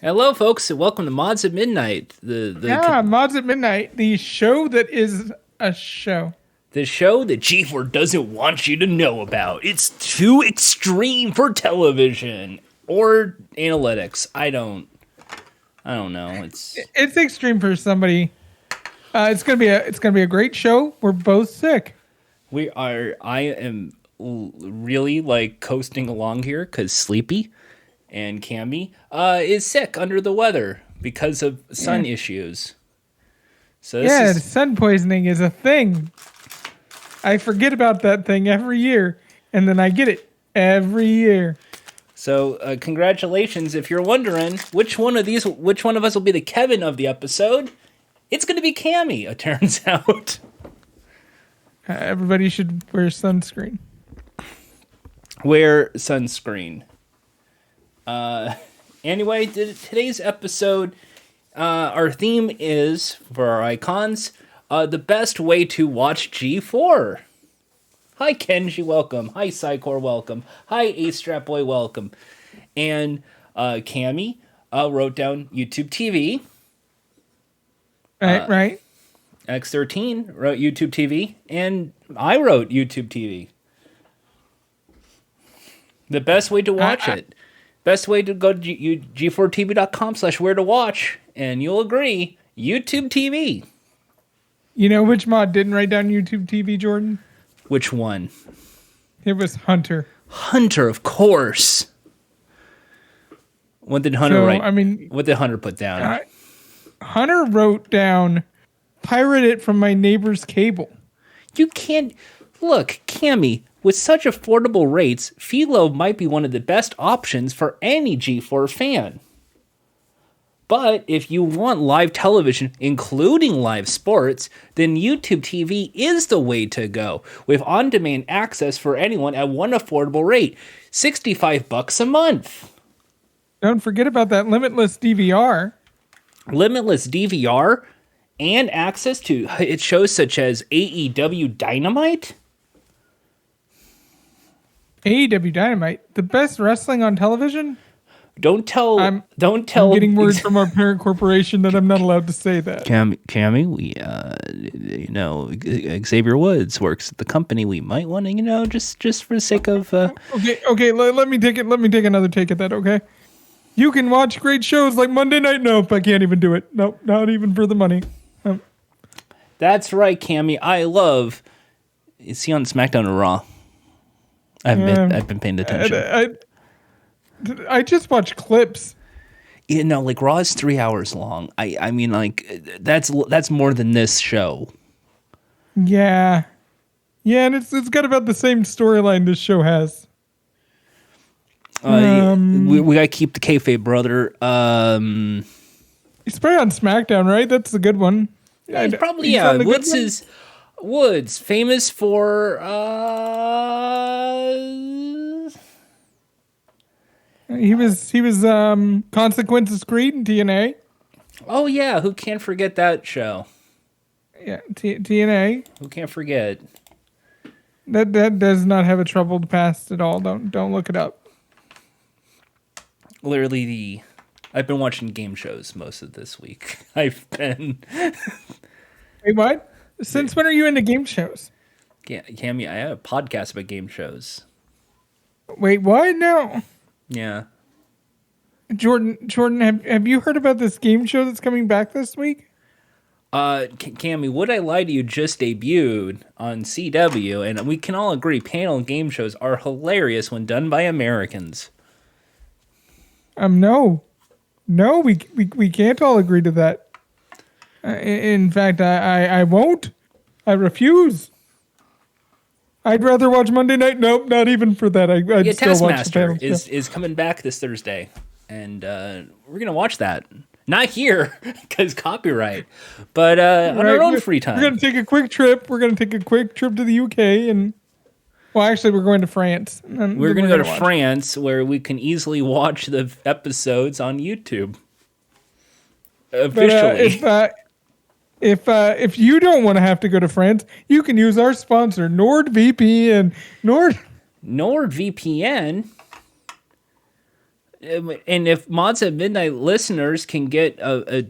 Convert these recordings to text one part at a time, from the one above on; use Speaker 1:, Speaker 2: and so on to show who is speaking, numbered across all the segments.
Speaker 1: Hello, folks, and welcome to Mods at Midnight,
Speaker 2: Mods at Midnight, the show that is a show.
Speaker 1: the show that G4 doesn't want you to know about. It's too extreme for television or analytics. I don't know.
Speaker 2: It's extreme for somebody. It's gonna be a great show. We're both sick.
Speaker 1: I am really like coasting along here because Sleepy and Cammy is sick under the weather because of sun issues. So
Speaker 2: sun poisoning is a thing. I forget about that thing every year, and then I get it every year.
Speaker 1: So congratulations! If you're wondering which one of us will be the Kevin of the episode, it's going to be Cammy. It turns out.
Speaker 2: Everybody should wear sunscreen.
Speaker 1: Wear sunscreen. Anyway, today's episode, our theme is, for our icons, the best way to watch G4. Hi, Kenji, welcome. Hi, Psycor, welcome. Hi, A-Strap Boy, welcome. And Cammy wrote down YouTube TV.
Speaker 2: Right.
Speaker 1: X13 wrote YouTube TV, and I wrote YouTube TV. The best way to watch it. Best way to go to g4tv.com/where to watch, and you'll agree, YouTube TV.
Speaker 2: You know which mod didn't write down YouTube TV, Jordan?
Speaker 1: Which one?
Speaker 2: It was Hunter.
Speaker 1: Hunter, of course. What did Hunter write? What did Hunter put down?
Speaker 2: Hunter wrote down, pirate it from my neighbor's cable.
Speaker 1: You can't... Look, Cammy, with such affordable rates, Philo might be one of the best options for any G4 fan. But if you want live television, including live sports, then YouTube TV is the way to go, with on-demand access for anyone at one affordable rate, $65 a month.
Speaker 2: Don't forget about that limitless DVR.
Speaker 1: Limitless DVR and access to shows such as AEW Dynamite.
Speaker 2: AEW Dynamite, the best wrestling on television?
Speaker 1: Don't tell.
Speaker 2: I'm getting word from our parent corporation that I'm not allowed to say that.
Speaker 1: Cammy, Xavier Woods works at the company. We might want to, just for the sake of.
Speaker 2: Okay. Let me take it. Let me take another take at that. Okay. You can watch great shows like Monday Night. Nope, I can't even do it. Nope, not even for the money.
Speaker 1: That's right, Cammy. I love. Is he on SmackDown or Raw? I've been paying attention.
Speaker 2: I just watch clips.
Speaker 1: Like Raw is 3 hours long. I mean, like that's more than this show.
Speaker 2: Yeah, and it's got about the same storyline this show has.
Speaker 1: We gotta keep the kayfabe, brother.
Speaker 2: He's probably on SmackDown, right? That's the good one.
Speaker 1: Yeah, probably. Yeah, Woods, famous for
Speaker 2: He was Consequences Creed in TNA.
Speaker 1: Oh yeah, who can't forget that show?
Speaker 2: Yeah, TNA.
Speaker 1: Who can't forget?
Speaker 2: That does not have a troubled past at all. Don't look it up.
Speaker 1: Literally, I've been watching game shows most of this week. I've been.
Speaker 2: Wait, what? Since when are you into game shows?
Speaker 1: Yeah, Cammy, I have a podcast about game shows.
Speaker 2: Wait, what? No.
Speaker 1: Yeah.
Speaker 2: Jordan, have you heard about this game show that's coming back this week?
Speaker 1: Cammy, Would I Lie to You just debuted on CW, and we can all agree panel game shows are hilarious when done by Americans.
Speaker 2: No, we can't all agree to that. In fact, I won't. I refuse. I'd rather watch Monday Night. Nope, not even for that. I'd still watch the panel.
Speaker 1: is coming back this Thursday, and we're gonna watch that. Not here because copyright, but on our own free time.
Speaker 2: We're gonna take a quick trip. We're gonna take a quick trip to the UK, and well, actually, we're going to France.
Speaker 1: We're gonna go to France, where we can easily watch the episodes on YouTube. Officially.
Speaker 2: But, if you don't want to have to go to France, you can use our sponsor, NordVPN. NordVPN
Speaker 1: And if Mods at Midnight listeners can get a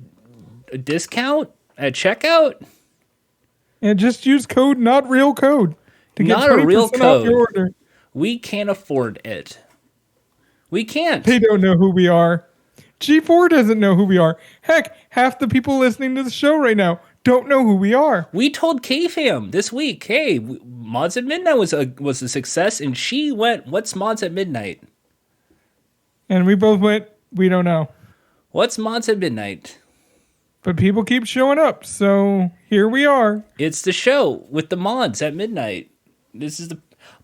Speaker 1: discount at checkout,
Speaker 2: And just use code not real code to get
Speaker 1: not a real
Speaker 2: 20% off your
Speaker 1: code,
Speaker 2: order.
Speaker 1: we can't afford it. We
Speaker 2: They
Speaker 1: can't.
Speaker 2: don't know who we are. G4 doesn't know who we are. Heck, half the people listening to the show right now don't know who we are.
Speaker 1: We told K-Fam this week, hey, Mods at Midnight was a success, and she went, what's Mods at Midnight?
Speaker 2: And we both went, we don't know.
Speaker 1: What's Mods at Midnight?
Speaker 2: But people keep showing up, so here we are.
Speaker 1: It's the show with the mods at midnight. This is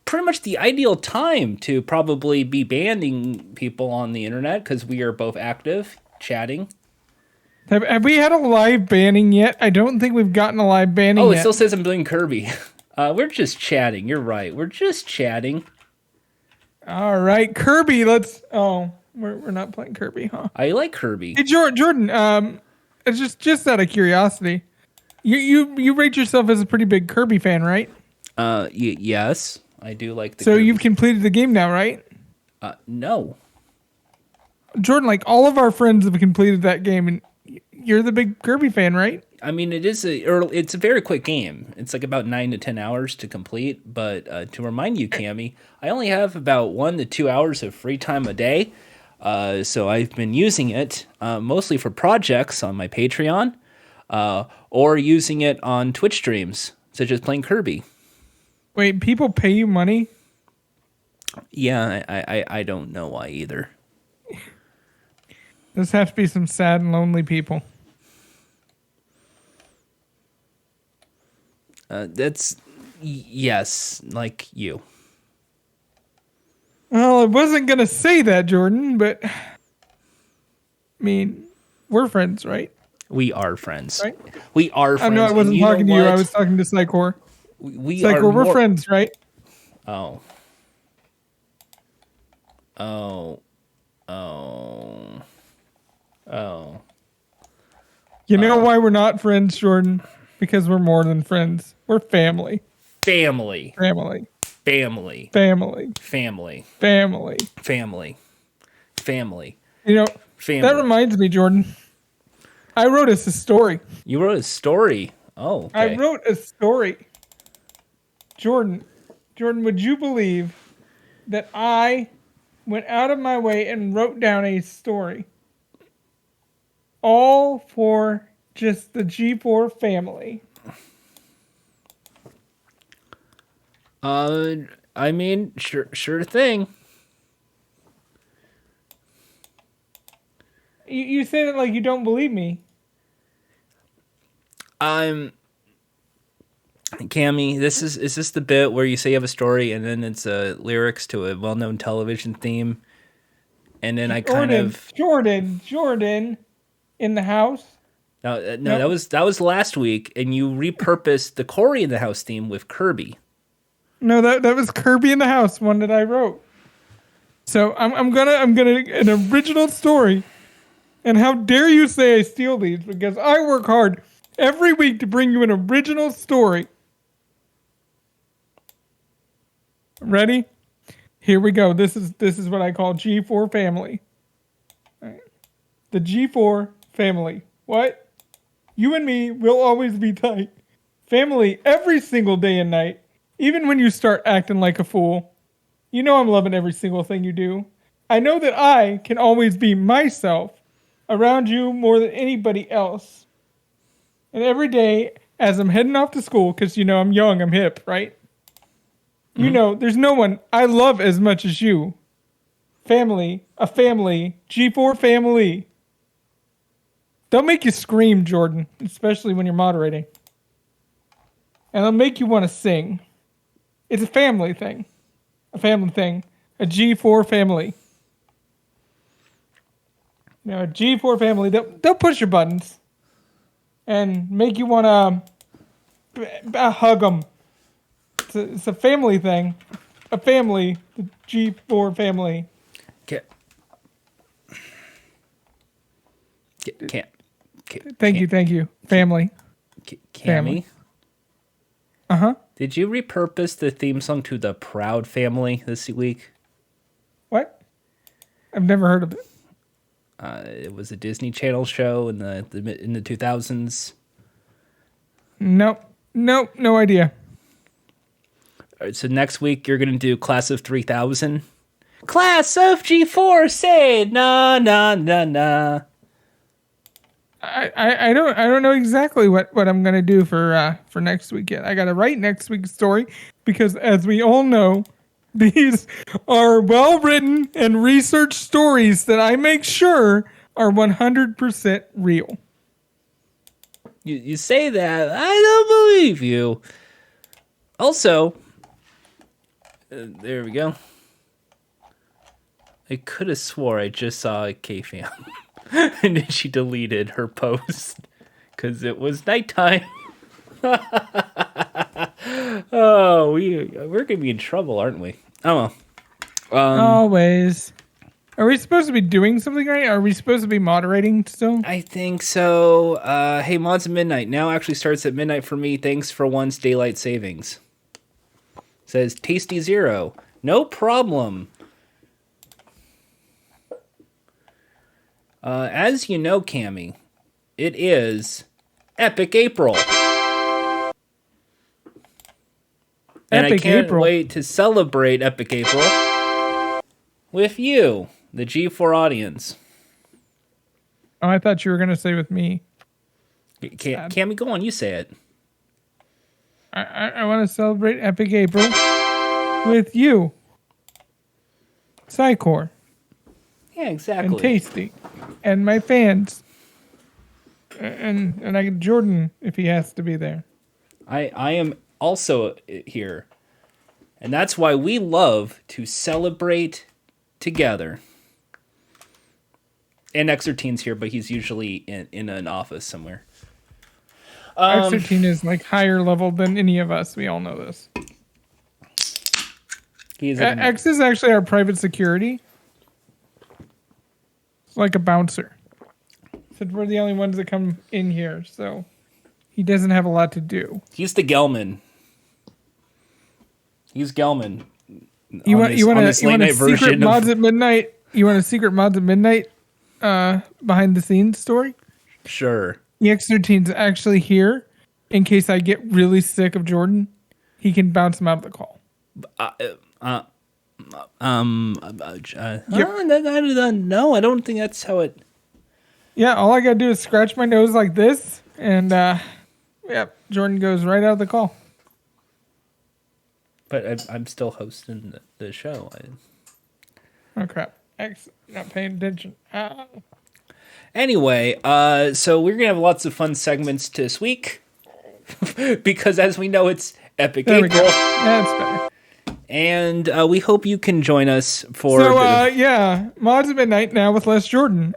Speaker 1: pretty much the ideal time to probably be banning people on the internet because we are both active, chatting.
Speaker 2: Have we had a live banning yet? I don't think we've gotten a live banning
Speaker 1: Oh,
Speaker 2: yet.
Speaker 1: it still says I'm doing Kirby. We're just chatting. You're right. We're just chatting.
Speaker 2: All right, Kirby, let's... Oh, we're not playing Kirby, huh?
Speaker 1: I like Kirby.
Speaker 2: Hey, Jordan, it's just out of curiosity. You rate yourself as a pretty big Kirby fan, right?
Speaker 1: Yes, I do like the
Speaker 2: So
Speaker 1: Kirby.
Speaker 2: you've completed the game now, right?
Speaker 1: No.
Speaker 2: Jordan, like all of our friends have completed that game, and you're the big Kirby fan, right?
Speaker 1: I mean, it's a very quick game. It's like about 9 to 10 hours to complete. But to remind you, Cammy, I only have about 1 to 2 hours of free time a day. So I've been using it mostly for projects on my Patreon or using it on Twitch streams, such as playing Kirby.
Speaker 2: Wait, people pay you money?
Speaker 1: Yeah, I don't know why either.
Speaker 2: Those have to be some sad and lonely people.
Speaker 1: Yes, like you.
Speaker 2: Well, I wasn't going to say that, Jordan, but I mean, we're friends, right?
Speaker 1: We are friends.
Speaker 2: Right?
Speaker 1: We are friends.
Speaker 2: I know I wasn't talking to you. I was talking to Psychor.
Speaker 1: We
Speaker 2: Psychor,
Speaker 1: are
Speaker 2: we're friends, right?
Speaker 1: Oh.
Speaker 2: You know why we're not friends, Jordan? Because we're more than friends. We're family.
Speaker 1: Family.
Speaker 2: Family.
Speaker 1: Family.
Speaker 2: Family.
Speaker 1: Family.
Speaker 2: Family.
Speaker 1: Family. Family.
Speaker 2: You know,
Speaker 1: Family.
Speaker 2: that reminds me, Jordan. I wrote us a story.
Speaker 1: You wrote a story. Oh, okay.
Speaker 2: I wrote a story. Jordan, would you believe that I went out of my way and wrote down a story? All for just the G4 family.
Speaker 1: I mean, sure thing.
Speaker 2: You say that like you don't believe me.
Speaker 1: Cammy, is this the bit where you say you have a story and then it's lyrics to a well-known television theme, and then I kind of
Speaker 2: Jordan, in the house.
Speaker 1: No, that was last week, and you repurposed the Corey in the House theme with Kirby.
Speaker 2: No, that was Kirby in the House, one that I wrote. So I'm gonna an original story, and how dare you say I steal these, because I work hard every week to bring you an original story. Ready? Here we go. This is what I call G4 family. All right. The G4 family. What? You and me will always be tight. Family every single day and night. Even when you start acting like a fool. You know I'm loving every single thing you do. I know that I can always be myself around you more than anybody else. And every day as I'm heading off to school, because you know I'm young, I'm hip, right? Mm-hmm. You know, there's no one I love as much as you. Family, a family, G4 family. They'll make you scream, Jordan, especially when you're moderating. And they'll make you want to sing. It's a family thing. A family thing. A G4 family. You know, a G4 family, they'll push your buttons and make you want to hug them. It's a family thing. A family, the G4 family. Thank you. Family.
Speaker 1: Cammy?
Speaker 2: Uh-huh.
Speaker 1: Did you repurpose the theme song to the Proud Family this week?
Speaker 2: What? I've never heard of it.
Speaker 1: It was a Disney Channel show in the 2000s.
Speaker 2: Nope, no idea.
Speaker 1: All right, so next week you're gonna do Class of 3000. Class of G4, say na na na na.
Speaker 2: I don't know exactly what I'm gonna do for next week yet. I gotta write next week's story because, as we all know, these are well written and researched stories that I make sure are 100% real.
Speaker 1: You say that, I don't believe you. Also, there we go. I could have swore I just saw a K-Fam. And then she deleted her post because it was nighttime. Oh, we're gonna be in trouble, aren't we? Oh well.
Speaker 2: Always. Are we supposed to be doing something right? Are we supposed to be moderating still?
Speaker 1: I think so. Hey, Mods at Midnight now actually starts at midnight for me. Thanks for once daylight savings. Says Tasty Zero. No problem. As you know, Cammy, it is Epic April. And I can't wait to celebrate Epic April with you, the G4 audience.
Speaker 2: Oh, I thought you were going to say with me.
Speaker 1: Cammy, go on, you say it.
Speaker 2: I want to celebrate Epic April with you, Psycor.
Speaker 1: Yeah, exactly.
Speaker 2: And Tasty. And my fans. And I get Jordan if he has to be there.
Speaker 1: I am also here. And that's why we love to celebrate together. And X13's here, but he's usually in an office somewhere.
Speaker 2: X13 is like higher level than any of us. We all know this. X is actually our private security. It's like a bouncer. Said we're the only ones that come in here, so he doesn't have a lot to do.
Speaker 1: He's the Gelman. He's Gelman.
Speaker 2: You want a secret Mods at Midnight? You want a secret Mods at Midnight behind the scenes story?
Speaker 1: Sure.
Speaker 2: The X13's actually here in case I get really sick of Jordan. He can bounce him out of the call.
Speaker 1: No, I don't think that's how it.
Speaker 2: Yeah, all I gotta do is scratch my nose like this, and Jordan goes right out of the call.
Speaker 1: But I'm still hosting the show.
Speaker 2: Oh crap! X not paying attention.
Speaker 1: Anyway, so we're gonna have lots of fun segments this week because, as we know, it's Epic April.
Speaker 2: That's better.
Speaker 1: And we hope you can join us for.
Speaker 2: So Mods at Midnight now with less Jordan.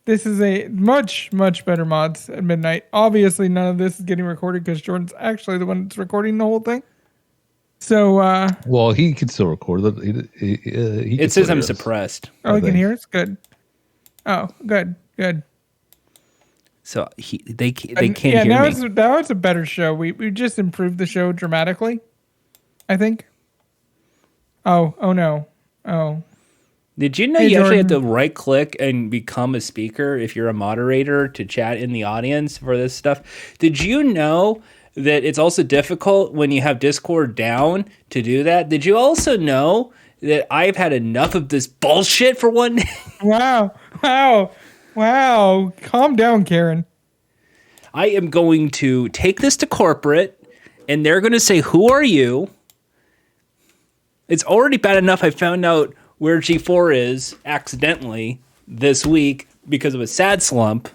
Speaker 2: This is a much better Mods at Midnight. Obviously, none of this is getting recorded because Jordan's actually the one that's recording the whole thing. So,
Speaker 3: well, he can still record it.
Speaker 1: It says I'm suppressed.
Speaker 2: Oh, he can hear us. Good. Oh, good.
Speaker 1: So they can't hear me.
Speaker 2: Now it's a better show. We just improved the show dramatically, I think. Oh no. Oh.
Speaker 1: Did you know you actually have to right click and become a speaker if you're a moderator to chat in the audience for this stuff? Did you know that it's also difficult when you have Discord down to do that? Did you also know that I've had enough of this bullshit for one day?
Speaker 2: Wow. Calm down, Karen.
Speaker 1: I am going to take this to corporate, and they're going to say, "Who are you?" It's already bad enough I found out where G4 is accidentally this week because of a sad slump.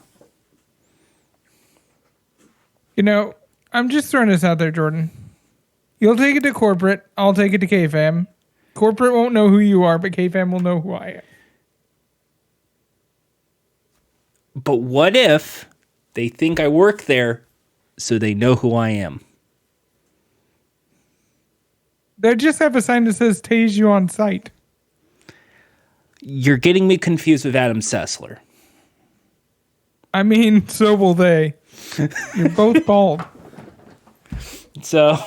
Speaker 2: You know, I'm just throwing this out there, Jordan. You'll take it to corporate. I'll take it to KFAM. Corporate won't know who you are, but KFAM will know who I am.
Speaker 1: But what if they think I work there so they know who I am?
Speaker 2: They just have a sign that says "Tase you on site."
Speaker 1: You're getting me confused with Adam Sessler.
Speaker 2: I mean, so will they. You're both bald.
Speaker 1: So,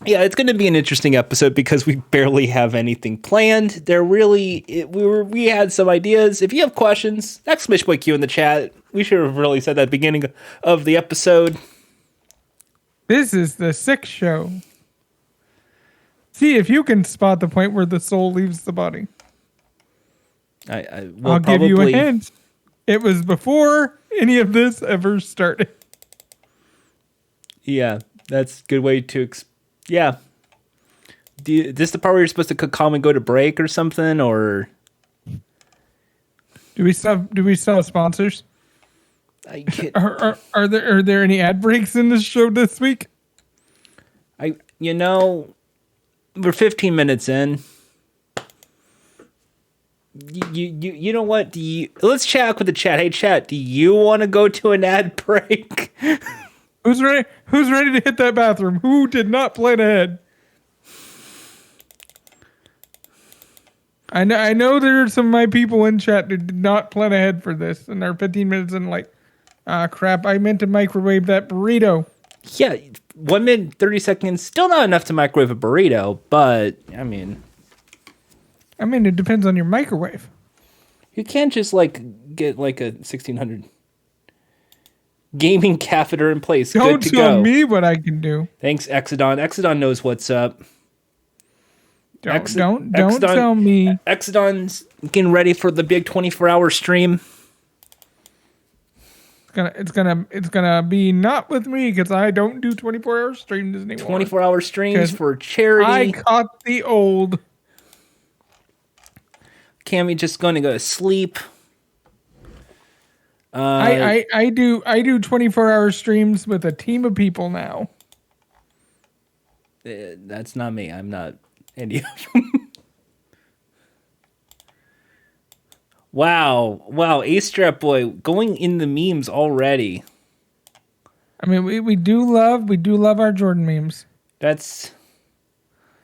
Speaker 1: Yeah, it's going to be an interesting episode because we barely have anything planned. We had some ideas. If you have questions, exclamation Q in the chat. We should have really said that at the beginning of the episode.
Speaker 2: This is the sick show. See if you can spot the point where the soul leaves the body.
Speaker 1: I'll
Speaker 2: give you a hint. It was before any of this ever started.
Speaker 1: Yeah, that's a good way to... Yeah. This the part where you're supposed to calm and go to break or something, or...
Speaker 2: Do we still have sponsors? Are there any ad breaks in this show this week?
Speaker 1: We're 15 minutes in. You know what? Let's chat with the chat. Hey, chat, do you want to go to an ad break?
Speaker 2: Who's ready to hit that bathroom? Who did not plan ahead? I know there are some of my people in chat who did not plan ahead for this and are 15 minutes in like, crap, I meant to microwave that burrito.
Speaker 1: Yeah, 1 minute, 30 seconds, still not enough to microwave a burrito, but, I mean,
Speaker 2: it depends on your microwave.
Speaker 1: You can't just, get, a 1600 gaming catheter in place.
Speaker 2: Don't
Speaker 1: Good to
Speaker 2: tell
Speaker 1: go.
Speaker 2: me what I can do.
Speaker 1: Thanks, Exodon. Exodon knows what's up.
Speaker 2: Don't tell me.
Speaker 1: Exodon's getting ready for the big 24-hour stream.
Speaker 2: It's gonna be not with me because I don't do 24-hour streams anymore.
Speaker 1: 24-hour streams for charity.
Speaker 2: I caught the old.
Speaker 1: Cammy just going to go to sleep.
Speaker 2: I do 24-hour streams with a team of people now.
Speaker 1: That's not me. I'm not any of them. Wow, Ace Strap Boy going in the memes already.
Speaker 2: I mean, we do love our Jordan memes.
Speaker 1: That's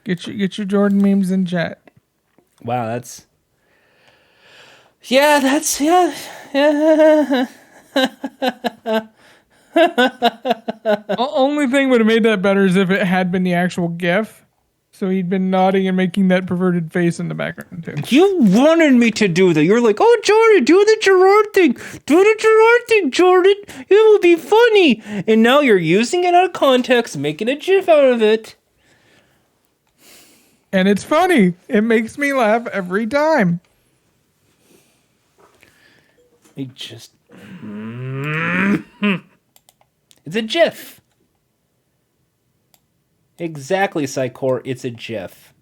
Speaker 2: get your Jordan memes in chat.
Speaker 1: Wow, that's yeah.
Speaker 2: Only thing would have made that better is if it had been the actual GIF. So he'd been nodding and making that perverted face in the background too.
Speaker 1: You wanted me to do that. You're like, oh, Jordan, do the Gerard thing. Do the Gerard thing, Jordan. It will be funny. And now you're using it out of context, making a gif out of it.
Speaker 2: And it's funny. It makes me laugh every time.
Speaker 1: It's a gif. Exactly, Psychor. It's a GIF.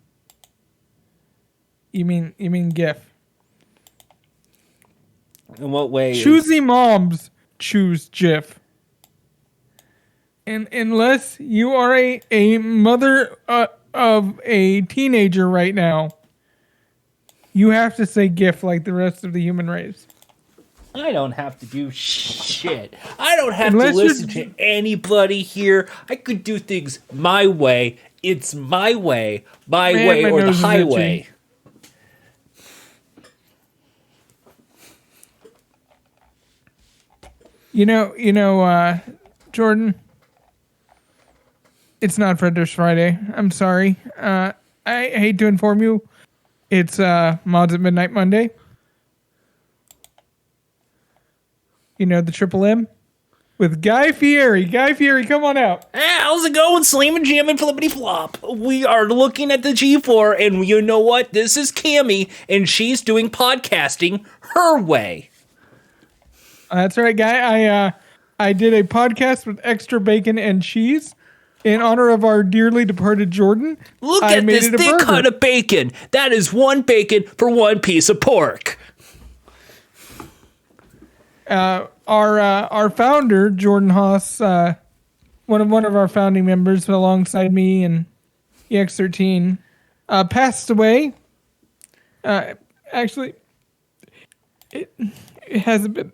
Speaker 2: You mean GIF?
Speaker 1: In what way?
Speaker 2: Choosy moms choose GIF. And unless you are a mother of a teenager right now, you have to say GIF like the rest of the human race.
Speaker 1: I don't have to do shit. I don't have to listen to anybody here. I could do things my way. It's my way or the highway.
Speaker 2: You know, Jordan, it's not Frederick's Friday. I'm sorry. I hate to inform you. It's Mods at Midnight Monday. You know, the Triple M with Guy Fieri. Guy Fieri, come on out.
Speaker 1: How's it going? Slamming, jamming, flippity flop. We are looking at the G4, and you know what? This is Cammy, and she's doing podcasting her way.
Speaker 2: That's right, Guy. I did a podcast with extra bacon and cheese in honor of our dearly departed Jordan.
Speaker 1: Look at this thick cut of bacon. That is one bacon for one piece of pork.
Speaker 2: Our founder, Jordan Haas, one of our founding members alongside me and EX13, passed away. Actually, it hasn't been.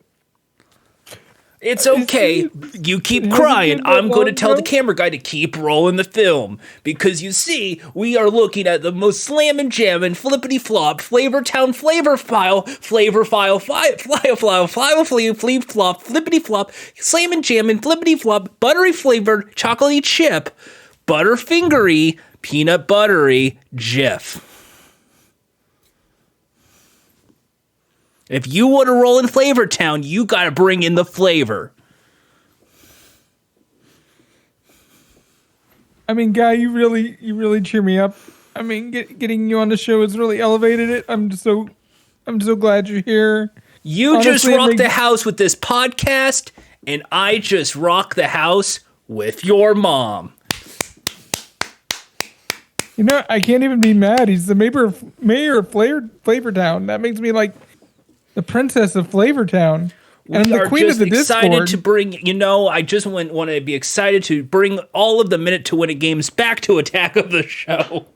Speaker 1: It's okay. You keep crying. I'm going to tell the camera guy to keep rolling the film. Because you see, we are looking at the most slammin' jammin' flippity flop, Flavor Town flavor file, flip flop, flippity flop, slammin' jammin' flippity flop, buttery flavored chocolatey chip, butterfingery, peanut buttery Jif. If you want to roll in Flavor Town, you got to bring in the flavor.
Speaker 2: I mean, Guy, you really cheer me up. I mean, getting you on the show has really elevated it. I'm so glad you're here.
Speaker 1: You honestly, just rock the house with this podcast, and I just rock the house with your mom.
Speaker 2: You know, I can't even be mad. He's the mayor of Flavortown. That makes me like the princess of Flavortown. And I'm the queen of the
Speaker 1: excited
Speaker 2: Discord.
Speaker 1: To bring, I just want to be excited to bring all of the Minute to Win It games back to Attack of the Show.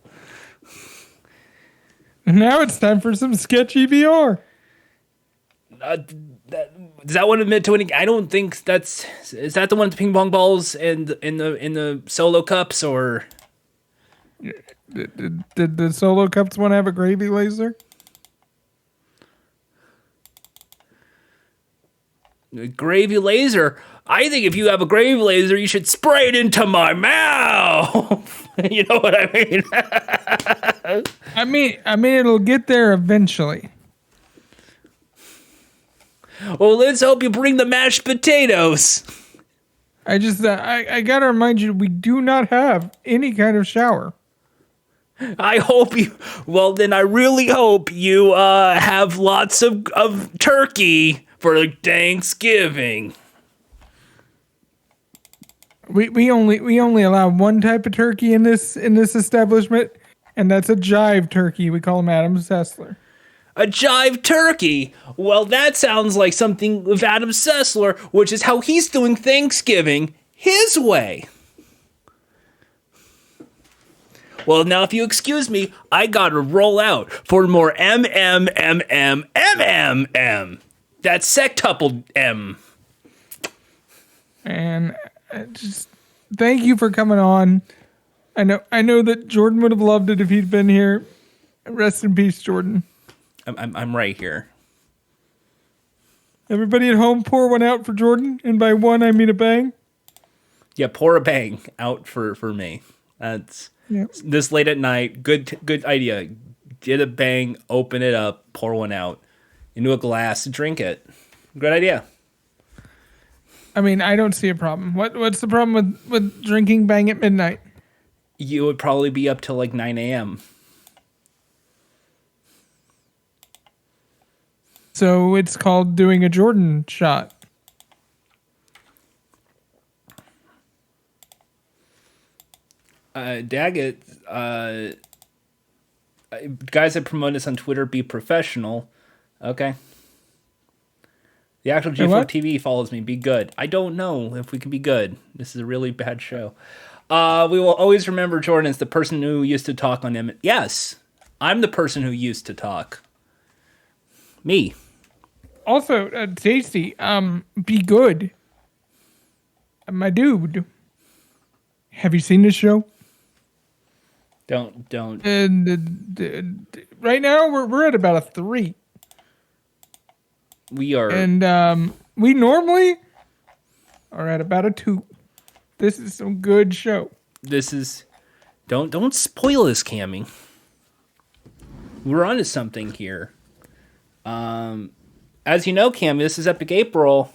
Speaker 2: Now it's time for some sketchy VR.
Speaker 1: Is that one of Minute to Win It? I don't think is that the one with the ping pong balls and in the solo cups, or
Speaker 2: did the solo cups one have a gravy laser?
Speaker 1: Gravy laser. I think if you have a gravy laser, you should spray it into my mouth. You know what I mean?
Speaker 2: I mean, it'll get there eventually.
Speaker 1: Well, let's hope you bring the mashed potatoes.
Speaker 2: I gotta remind you, we do not have any kind of shower.
Speaker 1: I hope you. Well, then I really hope you have lots of turkey for Thanksgiving.
Speaker 2: We only allow one type of turkey in this establishment, and that's a jive turkey. We call him Adam Sessler.
Speaker 1: A jive turkey? Well, that sounds like something with Adam Sessler, which is how he's doing Thanksgiving his way. Well, now if you excuse me, I gotta roll out for more MMMMMMM. That's sectuple M.
Speaker 2: And just thank you for coming on. I know that Jordan would have loved it if he'd been here. Rest in peace, Jordan.
Speaker 1: I'm right here.
Speaker 2: Everybody at home, pour one out for Jordan, and by one I mean a bang.
Speaker 1: Yeah, pour a bang out for me. That's this late at night. Good idea. Get a bang, open it up, pour one out into a glass, drink it. Good idea.
Speaker 2: I mean, I don't see a problem. What's the problem with drinking bang at midnight?
Speaker 1: You would probably be up till like 9 a.m.
Speaker 2: So it's called doing a Jordan shot.
Speaker 1: Daggett, guys that promote us on Twitter, be professional. Okay. The actual G4 TV follows me. Be good. I don't know if we can be good. This is a really bad show. We will always remember Jordan as the person who used to talk on him. Yes, I'm the person who used to talk. Me.
Speaker 2: Also, Tasty, be good. My dude. Have you seen this show?
Speaker 1: Don't.
Speaker 2: And right now we're at about a 3.
Speaker 1: We are,
Speaker 2: and we normally are at about a 2. This is some good show.
Speaker 1: This is don't spoil this, Cammy. We're onto something here. As you know, Cammy, this is Epic April.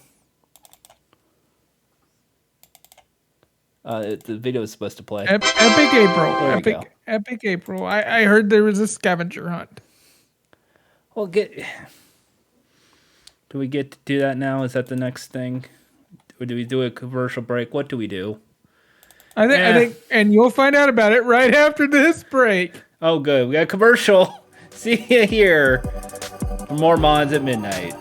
Speaker 1: The video is supposed to play.
Speaker 2: Epic April. Epic April. I heard there was a scavenger hunt.
Speaker 1: Well, do we get to do that now? Is that the next thing? Or do we do a commercial break? What do we do?
Speaker 2: I think, and you'll find out about it right after this break.
Speaker 1: Oh, good. We got a commercial. See you here for more Mods at Midnight.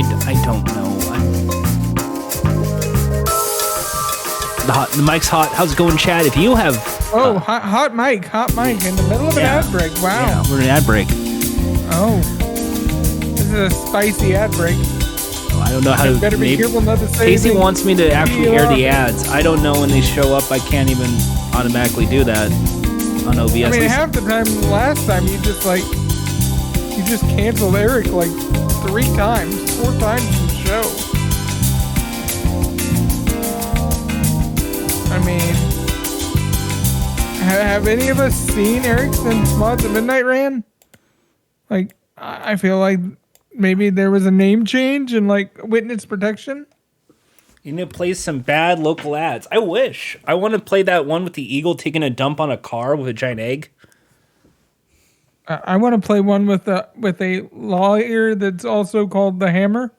Speaker 1: I don't know. The mic's hot. How's it going, Chad? If you have...
Speaker 2: hot mic in the middle of an ad break. Wow.
Speaker 1: Yeah, we're in an ad break.
Speaker 2: Oh. This is a spicy ad break.
Speaker 1: I don't know how to...
Speaker 2: Better be careful not to say
Speaker 1: Casey
Speaker 2: anything.
Speaker 1: wants me to actually air the ads. I don't know when they show up. I can't even automatically do that on OBS.
Speaker 2: I mean, half the time last time you just canceled Eric like 4 times in the show. I mean, have any of us seen Eric since Mods at Midnight ran? Like, I feel like maybe there was a name change and like witness protection.
Speaker 1: You need to play some bad local ads. I wish. I want to play that one with the eagle taking a dump on a car with a giant egg.
Speaker 2: I want to play one with a lawyer that's also called the Hammer.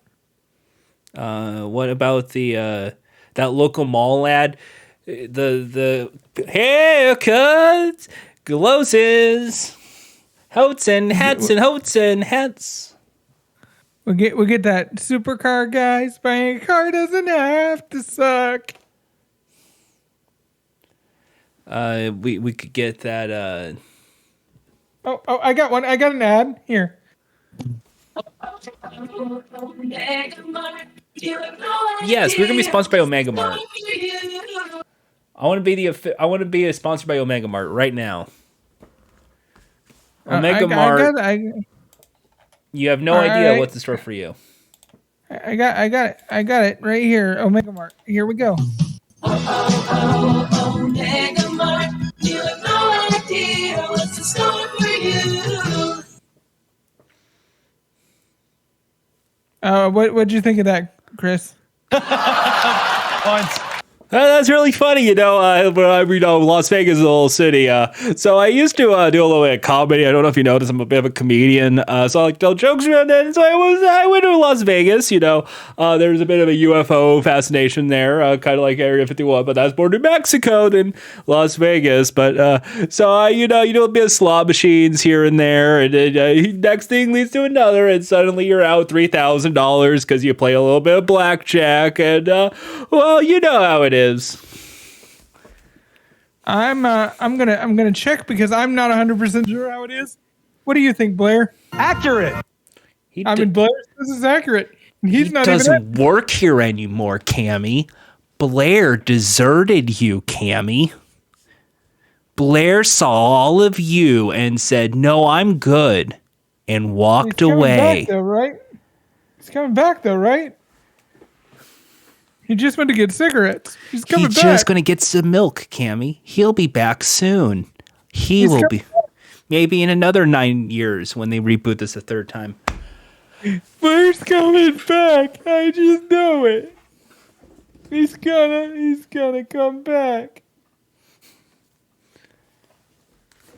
Speaker 1: What about the that local mall ad? The haircuts, glosses, hats and hats.
Speaker 2: We get that supercar guys buying a car doesn't have to suck.
Speaker 1: We could get that.
Speaker 2: I got one. I got an ad here.
Speaker 1: Yes, we're gonna be sponsored by Omega Mart. I want to be sponsored by Omega Mart right now. Omega Mart. You have no idea what's in store for you.
Speaker 2: I got it right here. Omega Mart. Here we go.
Speaker 4: Omega Mart. You have no idea what's in store for you.
Speaker 2: What'd you think of that, Chris?
Speaker 1: That's really funny, Las Vegas is a little city. So I used to do a little bit of comedy. I don't know if you noticed, I'm a bit of a comedian. So I like tell jokes around it. So I went to Las Vegas. There's a bit of a UFO fascination there, kind of like Area 51, but that's more New Mexico than Las Vegas. But you do a bit of slot machines here and there, and then next thing leads to another, and suddenly you're out $3,000 because you play a little bit of blackjack, and you know how it is.
Speaker 2: I'm gonna check because I'm not 100% sure how it is. What do you think, Blair?
Speaker 5: Accurate.
Speaker 2: Blair says is accurate. He
Speaker 1: doesn't work here anymore, Cammy. Blair deserted you, Cammy. Blair saw all of you and said, "No, I'm good," and walked away.
Speaker 2: He's coming back though, right? He just went to get cigarettes. He's coming back.
Speaker 1: He's just going to get some milk, Cammy. He'll be back soon. He will be. Maybe in another 9 years when they reboot this a third time.
Speaker 2: Blair's coming back. I just know it. He's gonna come back.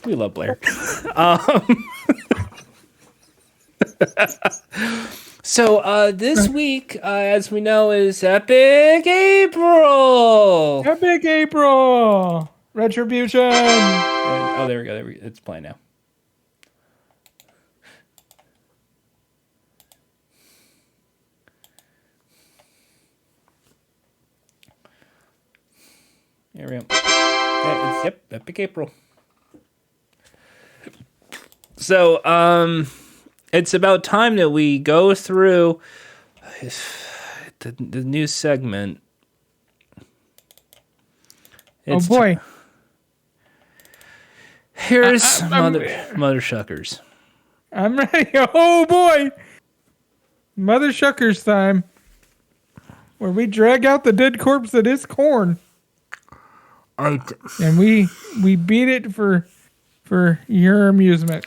Speaker 1: We love Blair. So this week, as we know, is Epic April.
Speaker 2: Epic April. Retribution.
Speaker 1: There we go. It's playing now. There we go. Yep, Epic April. So, it's about time that we go through the new segment.
Speaker 2: Oh boy.
Speaker 1: Here's Mother Shuckers.
Speaker 2: I'm ready. Oh boy. Mother Shuckers time. Where we drag out the dead corpse that is corn. And we beat it for your amusement.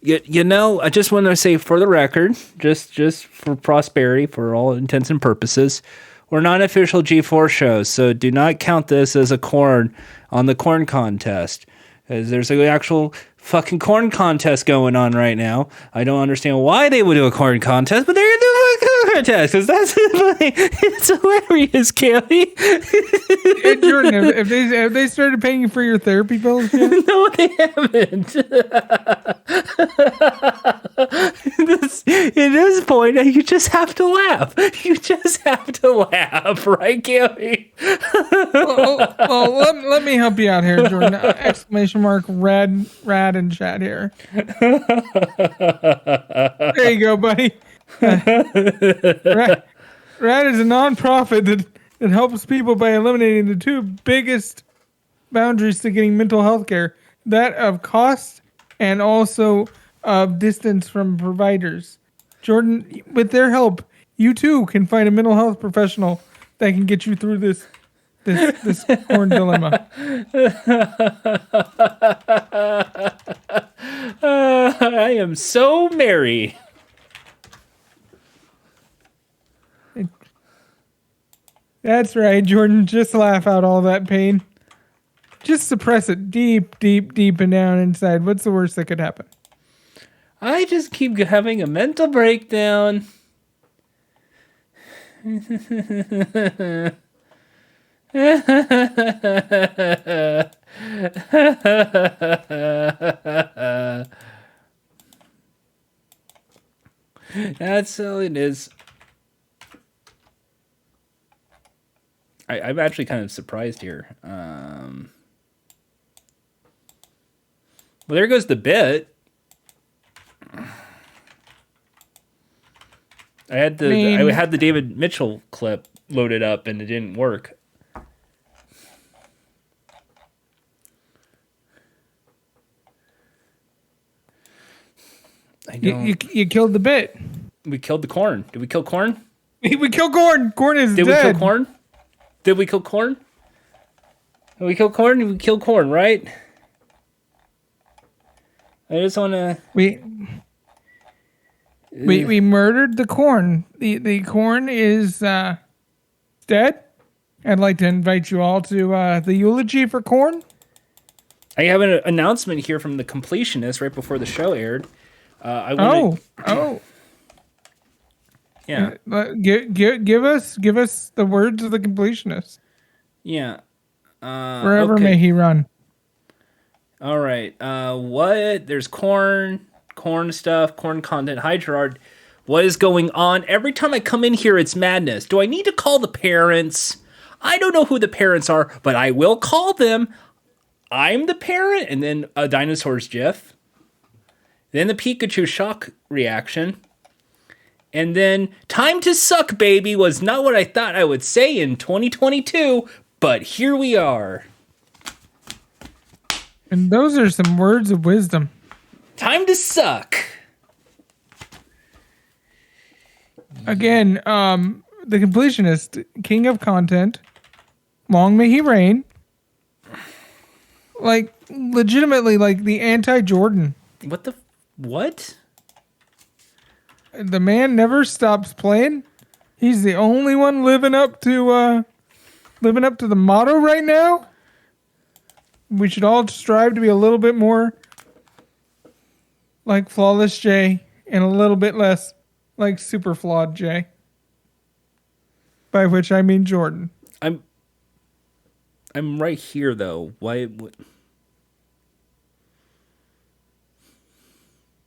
Speaker 1: I just want to say for the record, just for prosperity, for all intents and purposes, we're not official G4 shows, so do not count this as a corn on the corn contest. Because there's an actual fucking corn contest going on right now. I don't understand why they would do a corn contest, but they're going to do a attest, because that's it's hilarious, Kelly.
Speaker 2: Hey, Jordan, have they started paying you for your therapy bills yet?
Speaker 1: No, they haven't. At this point, you just have to laugh. You just have to laugh, right, Kelly?
Speaker 2: Well, let me help you out here, Jordan. Exclamation mark, rad in chat here. There you go, buddy. Rad is a nonprofit that helps people by eliminating the two biggest boundaries to getting mental health care, that of cost and also of distance from providers. Jordan, with their help, you too can find a mental health professional that can get you through this corn dilemma.
Speaker 1: I am so merry.
Speaker 2: That's right, Jordan. Just laugh out all that pain. Just suppress it deep and down inside. What's the worst that could happen?
Speaker 1: I just keep having a mental breakdown. That's all it is. I'm actually kind of surprised here. Well, there goes the bit. I had the David Mitchell clip loaded up and it didn't work.
Speaker 2: You killed the bit.
Speaker 1: We killed the corn. Did we kill corn?
Speaker 2: We killed corn. Corn is
Speaker 1: Did
Speaker 2: dead.
Speaker 1: we kill corn? Did we kill corn? Did we kill corn? Did we kill corn, right? I just want to...
Speaker 2: We murdered the corn. The corn is dead. I'd like to invite you all to the eulogy for corn.
Speaker 1: I have an announcement here from the completionist right before the show aired.
Speaker 2: Oh.
Speaker 1: Yeah.
Speaker 2: Give us the words of the completionist.
Speaker 1: Yeah.
Speaker 2: Wherever
Speaker 1: okay.
Speaker 2: may he run.
Speaker 1: All right. What? There's corn stuff, corn content. Hi, Gerard. What is going on? Every time I come in here, it's madness. Do I need to call the parents? I don't know who the parents are, but I will call them. I'm the parent, and then a dinosaur's GIF. Then the Pikachu shock reaction. And then, time to suck, baby, was not what I thought I would say in 2022, but here we are.
Speaker 2: And those are some words of wisdom.
Speaker 1: Time to suck.
Speaker 2: Again, the completionist, king of content, long may he reign. Like, legitimately, like the anti-Jordan.
Speaker 1: What?
Speaker 2: The man never stops playing. He's the only one living up to the motto right now. We should all strive to be a little bit more like Flawless J and a little bit less like Super Flawed J. By which I mean Jordan.
Speaker 1: I'm right here though. Why?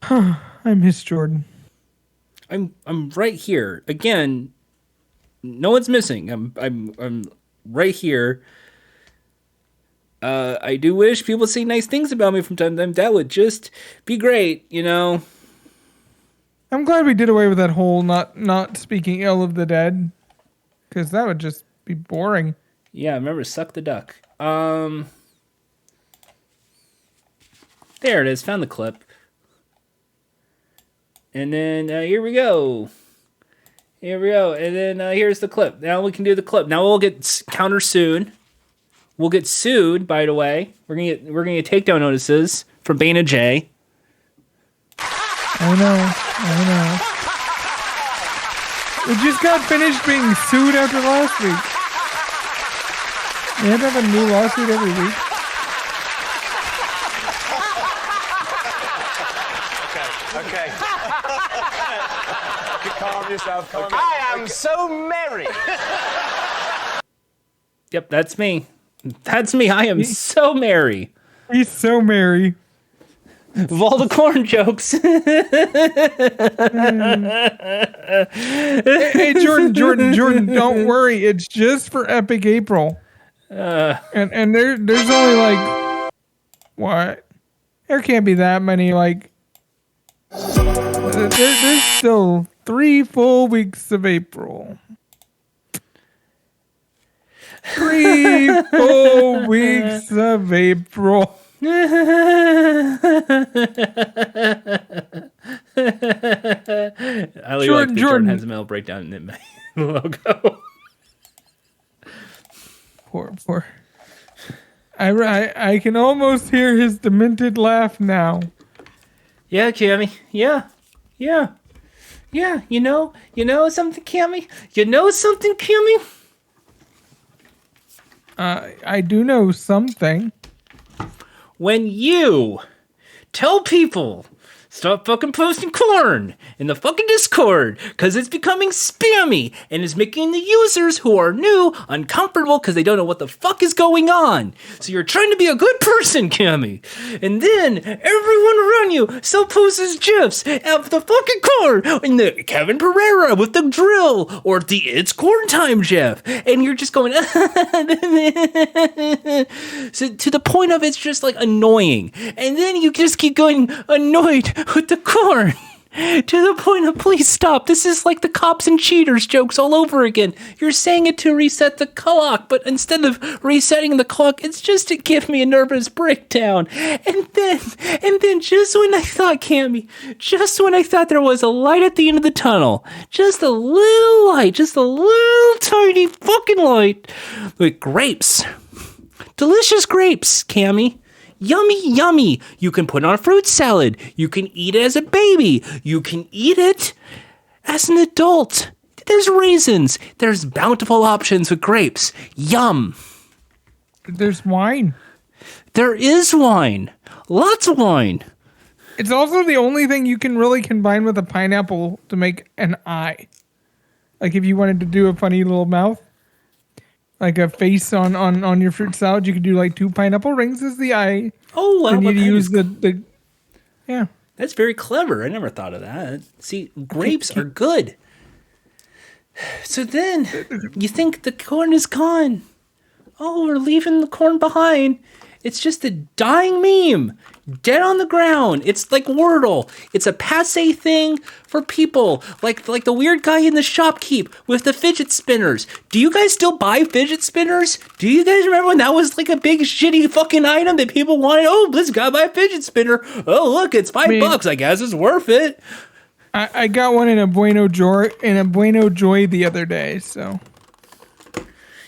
Speaker 2: I miss Jordan.
Speaker 1: I'm right here again. No one's missing. I'm right here. I do wish people say nice things about me from time to time. That would just be great, you know.
Speaker 2: I'm glad we did away with that whole not speaking ill of the dead, because that would just be boring.
Speaker 1: Yeah, remember suck the duck. There it is. Found the clip. And then here we go. And then here's the clip. Now we can do the clip. Now we'll get countersued. We'll get sued. By the way, we're gonna get takedown notices from Bana J.
Speaker 2: I know. We just got finished being sued after last week. We have to have a new lawsuit every week.
Speaker 5: Okay. Calm yourself. Calm yourself. am so merry.
Speaker 1: Yep, that's me. That's me. I am so merry.
Speaker 2: He's so merry.
Speaker 1: Of all the corn jokes.
Speaker 2: Hey, Jordan, don't worry. It's just for Epic April. And there's only like, what? There can't be that many, like, there's still 3 full weeks of April. 3 full weeks of April.
Speaker 1: I like the Jordan has a metal breakdown in my logo.
Speaker 2: Poor. I can almost hear his demented laugh now.
Speaker 1: Yeah, Cammy. Yeah. You know something, Cammy? You know something, Cammy?
Speaker 2: I do know something.
Speaker 1: When you tell people stop fucking posting corn in the fucking Discord because it's becoming spammy and is making the users who are new uncomfortable because they don't know what the fuck is going on. So you're trying to be a good person, Cammy. And then everyone around you still posts GIFs of the fucking corn and the Kevin Pereira with the drill or the It's Corn Time GIF. And you're just going, so to the point of it's just like annoying. And then you just keep going annoyed with the corn to the point of please stop. This is like the cops and cheaters jokes all over again. You're saying it to reset the clock, but instead of resetting the clock, it's just to give me a nervous breakdown. And then just when I thought, Cammy, just when I thought there was a light at the end of the tunnel, just a little light, just a little tiny fucking light with grapes. Delicious grapes, Cammy. Yummy, yummy. You can put on a fruit salad. You can eat it as a baby. You can eat it as an adult. There's raisins. There's bountiful options with grapes. Yum.
Speaker 2: There's wine.
Speaker 1: There is wine. Lots of wine.
Speaker 2: It's also the only thing you can really combine with a pineapple to make an eye. Like if you wanted to do a funny little mouth. Like a face on your fruit salad, you could do like 2 pineapple rings as the eye.
Speaker 1: Oh, wow.
Speaker 2: And you'd use the yeah.
Speaker 1: That's very clever. I never thought of that. See, grapes are good. So then you think the corn is gone. Oh, we're leaving the corn behind. It's just a dying meme. Dead on the ground. It's like Wordle. It's a passe thing for people. Like the weird guy in the shopkeep with the fidget spinners. Do you guys still buy fidget spinners? Do you guys remember when that was like a big shitty fucking item that people wanted? Oh, let's go buy a fidget spinner. Oh, look, it's $5. I guess it's worth it.
Speaker 2: I got one in a Bueno Joy the other day, so.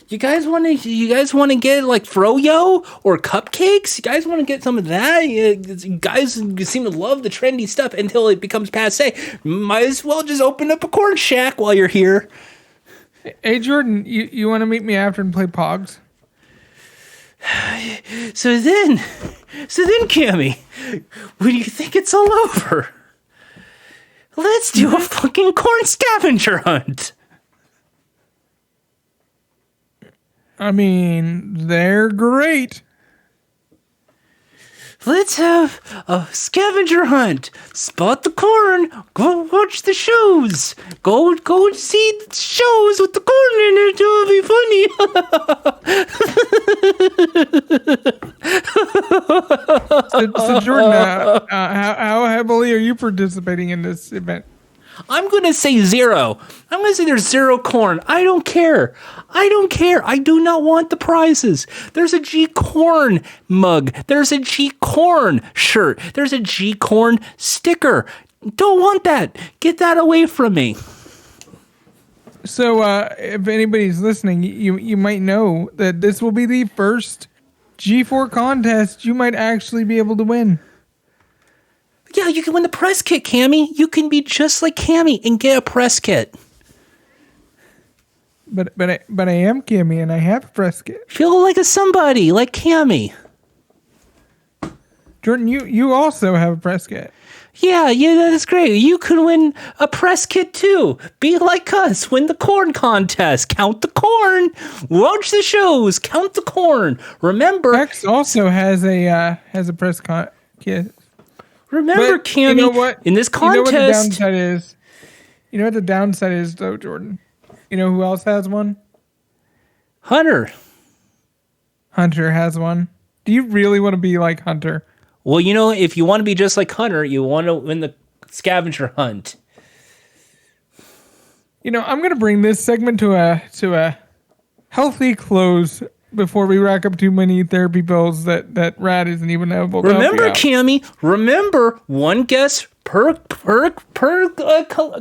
Speaker 1: You guys want to get like froyo or cupcakes? You guys want to get some of that? You guys seem to love the trendy stuff until it becomes passe. Might as well just open up a corn shack while you're here.
Speaker 2: Hey Jordan, you want to meet me after and play Pogs?
Speaker 1: So then, Cammy, when you think it's all over, let's do a fucking corn scavenger hunt.
Speaker 2: I mean, they're great.
Speaker 1: Let's have a scavenger hunt. Spot the corn. Go watch the shows. Go see the shows with the corn in it.
Speaker 2: It'll be funny. So Jordan, how heavily are you participating in this event?
Speaker 1: I'm going to say 0. I'm going to say there's 0 corn. I don't care. I do not want the prizes. There's a G Corn mug. There's a G Corn shirt. There's a G Corn sticker. Don't want that. Get that away from me.
Speaker 2: So if anybody's listening, you might know that this will be the first G4 contest you might actually be able to win.
Speaker 1: Yeah, you can win the press kit, Cammy. You can be just like Cammy and get a press kit.
Speaker 2: But I am Cammy and I have a press kit.
Speaker 1: Feel like a somebody, like Cammy.
Speaker 2: Jordan, you also have a press kit.
Speaker 1: Yeah, that's great. You can win a press kit too. Be like us. Win the corn contest. Count the corn. Watch the shows. Count the corn. Remember,
Speaker 2: X also has a press kit.
Speaker 1: remember,
Speaker 2: But
Speaker 1: Cammy.
Speaker 2: you know what?
Speaker 1: In this
Speaker 2: You know what the
Speaker 1: contest,
Speaker 2: downside is? You know what the downside is, though, Jordan? You know who else has one?
Speaker 1: Hunter.
Speaker 2: Hunter has one. Do you really want to be like Hunter?
Speaker 1: Well, if you want to be just like Hunter, you want to win the scavenger hunt.
Speaker 2: I'm going to bring this segment to a healthy close before we rack up too many therapy bills that Rad isn't even able to
Speaker 1: Remember,
Speaker 2: help you out.
Speaker 1: Cammy. Remember, one guess per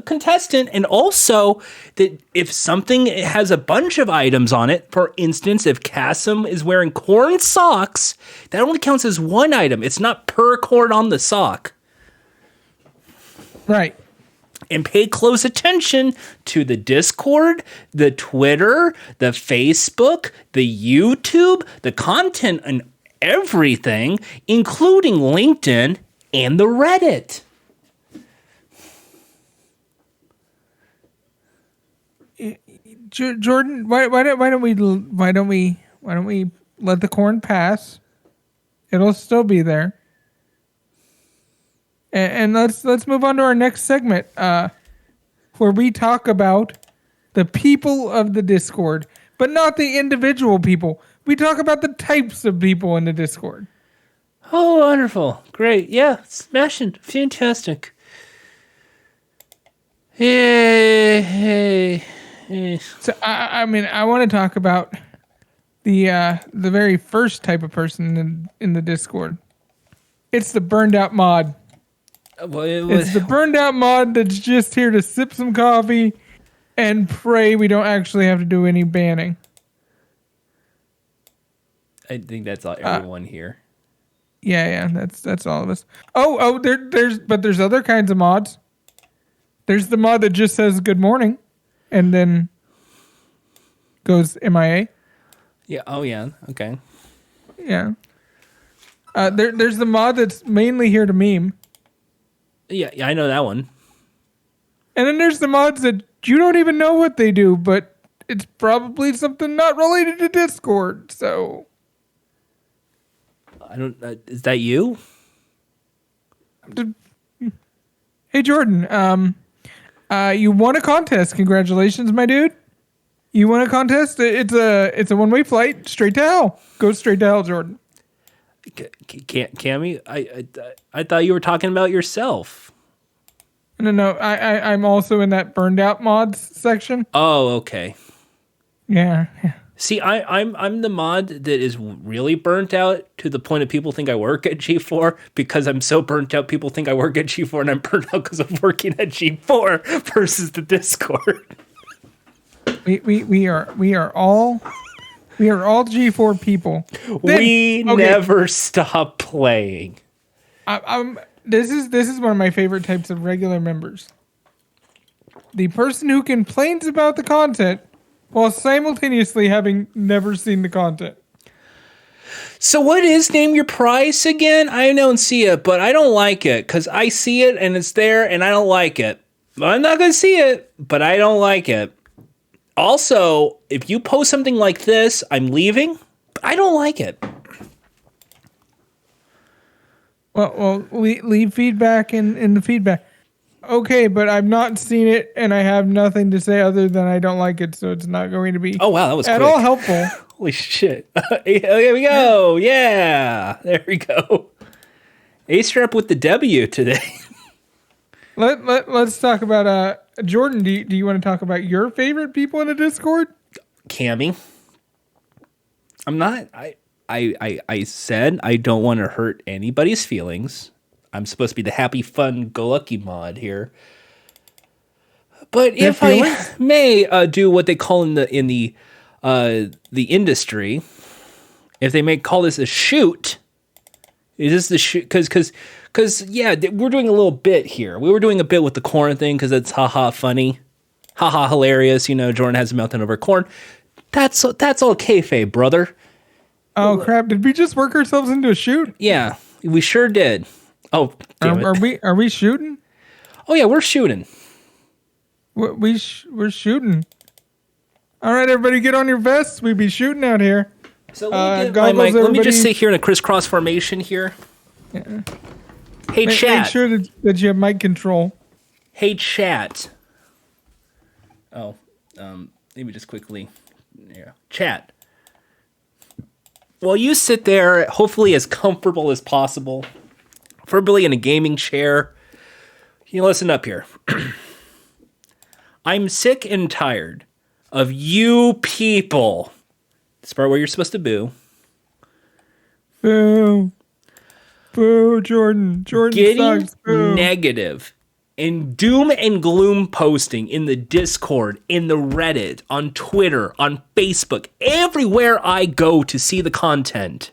Speaker 1: contestant, and also that if something has a bunch of items on it, for instance, if Cassim is wearing corn socks, that only counts as one item. It's not per corn on the sock.
Speaker 2: Right.
Speaker 1: And pay close attention to the Discord, the Twitter, the Facebook, the YouTube, the content, and everything, including LinkedIn and the Reddit.
Speaker 2: Jordan, why don't we let the corn pass? It'll still be there. And let's move on to our next segment, where we talk about the people of the Discord, but not the individual people. We talk about the types of people in the Discord.
Speaker 1: Oh, wonderful. Great. Yeah, smashing. Fantastic. Hey.
Speaker 2: So I want to talk about the very first type of person in the Discord. It's the burned out mod. It's the burned out mod that's just here to sip some coffee and pray we don't actually have to do any banning.
Speaker 1: I think that's everyone here.
Speaker 2: Yeah, that's all of us. There's other kinds of mods. There's the mod that just says good morning and then goes MIA.
Speaker 1: Yeah. Oh, yeah. Okay.
Speaker 2: Yeah. There's the mod that's mainly here to meme.
Speaker 1: Yeah, I know that one.
Speaker 2: And then there's the mods that you don't even know what they do, but it's probably something not related to Discord. So
Speaker 1: I don't. Is that you?
Speaker 2: Hey Jordan, you won a contest. Congratulations, my dude. You won a contest. It's a one-way flight straight to hell. Go straight to hell, Jordan.
Speaker 1: Cammy, I thought you were talking about yourself.
Speaker 2: No. I'm also in that burned out mods section.
Speaker 1: Oh, okay.
Speaker 2: Yeah.
Speaker 1: See, I'm the mod that is really burnt out to the point of people think I work at G4 because I'm so burnt out. People think I work at G4 and I'm burnt out because I'm working at G4 versus the Discord.
Speaker 2: We are all G4 people.
Speaker 1: We never stop playing.
Speaker 2: This is one of my favorite types of regular members. The person who complains about the content while simultaneously having never seen the content.
Speaker 1: So what is Name Your Price again? I don't see it, but I don't like it because I see it and it's there and I don't like it. I'm not going to see it, but I don't like it. Also, if you post something like this, I'm leaving, but I don't like it.
Speaker 2: Well, leave feedback in the feedback. Okay, but I've not seen it, and I have nothing to say other than I don't like it, so it's not going to be
Speaker 1: Oh, wow, that was
Speaker 2: at
Speaker 1: quick.
Speaker 2: all helpful.
Speaker 1: Holy shit. Here we go. Yeah, there we go. A-strap with the W today.
Speaker 2: Let's talk about Jordan. Do you want to talk about your favorite people in the Discord?
Speaker 1: Cammy. I'm not... I said I don't want to hurt anybody's feelings. I'm supposed to be the happy, fun, go lucky mod here. But if I may do what they call in the industry, if they may call this a shoot, is this the shoot? Because yeah, we're doing a little bit here. We were doing a bit with the corn thing because it's haha funny, haha hilarious. You know, Jordan has a meltdown over corn. That's all kayfabe, brother.
Speaker 2: Oh crap! Did we just work ourselves into a shoot?
Speaker 1: Yeah, we sure did. Oh, damn it.
Speaker 2: Are we shooting?
Speaker 1: Oh yeah, we're shooting.
Speaker 2: We're shooting. All right, everybody, get on your vests. We be shooting out here.
Speaker 1: So let me get my
Speaker 2: goggles,
Speaker 1: mic. Let me just
Speaker 2: everybody.
Speaker 1: sit here in a crisscross formation here.
Speaker 2: Yeah.
Speaker 1: Hey,
Speaker 2: Make
Speaker 1: chat.
Speaker 2: sure that you have mic control.
Speaker 1: Hey, chat. Oh, let me just quickly. Yeah, chat. Well, you sit there, hopefully as comfortable as possible, preferably in a gaming chair. You listen up here. I'm sick and tired of you people. This part where you're supposed to boo.
Speaker 2: Boo. Boo, Jordan. Jordan
Speaker 1: Getting
Speaker 2: sucks. Boo.
Speaker 1: negative and doom and gloom posting in the Discord, in the Reddit, on Twitter, on Facebook, everywhere I go to see the content.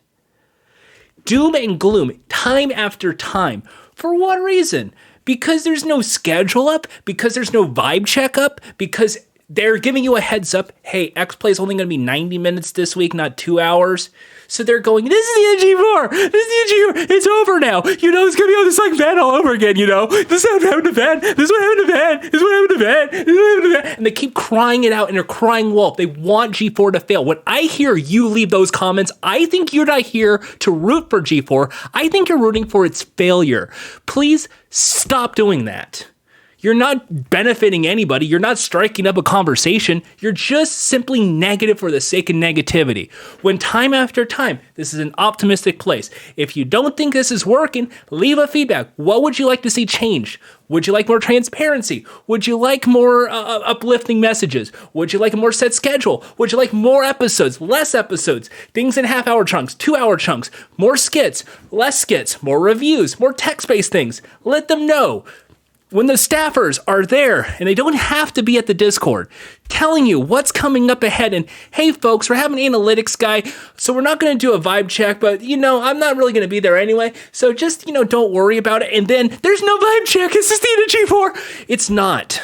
Speaker 1: Doom and gloom, time after time. For what reason? Because there's no schedule up, because there's no vibe check up, because they're giving you a heads up. Hey, X Play is only going to be 90 minutes this week, not 2 hours. So they're going, this is the NG4. This is the NG4. It's over now. You know, it's going to be on this like van all over again, you know. This is what happened to van. This is what happened to van. This is what happened to van. This is what happened to van. And they keep crying it out and they're crying wolf. They want G4 to fail. When I hear you leave those comments, I think you're not here to root for G4. I think you're rooting for its failure. Please stop doing that. You're not benefiting anybody. You're not striking up a conversation. You're just simply negative for the sake of negativity. When time after time, this is an optimistic place. If you don't think this is working, leave a feedback. What would you like to see changed? Would you like more transparency? Would you like more uplifting messages? Would you like a more set schedule? Would you like more episodes, less episodes, things in half-hour chunks, 2-hour chunks, more skits, less skits, more reviews, more text-based things? Let them know. When the staffers are there, and they don't have to be at the Discord, telling you what's coming up ahead, and hey folks, we're having an analytics guy, so we're not going to do a vibe check, but you know, I'm not really going to be there anyway, so just, you know, don't worry about it, and then there's no vibe check, is this the end of G4? It's not.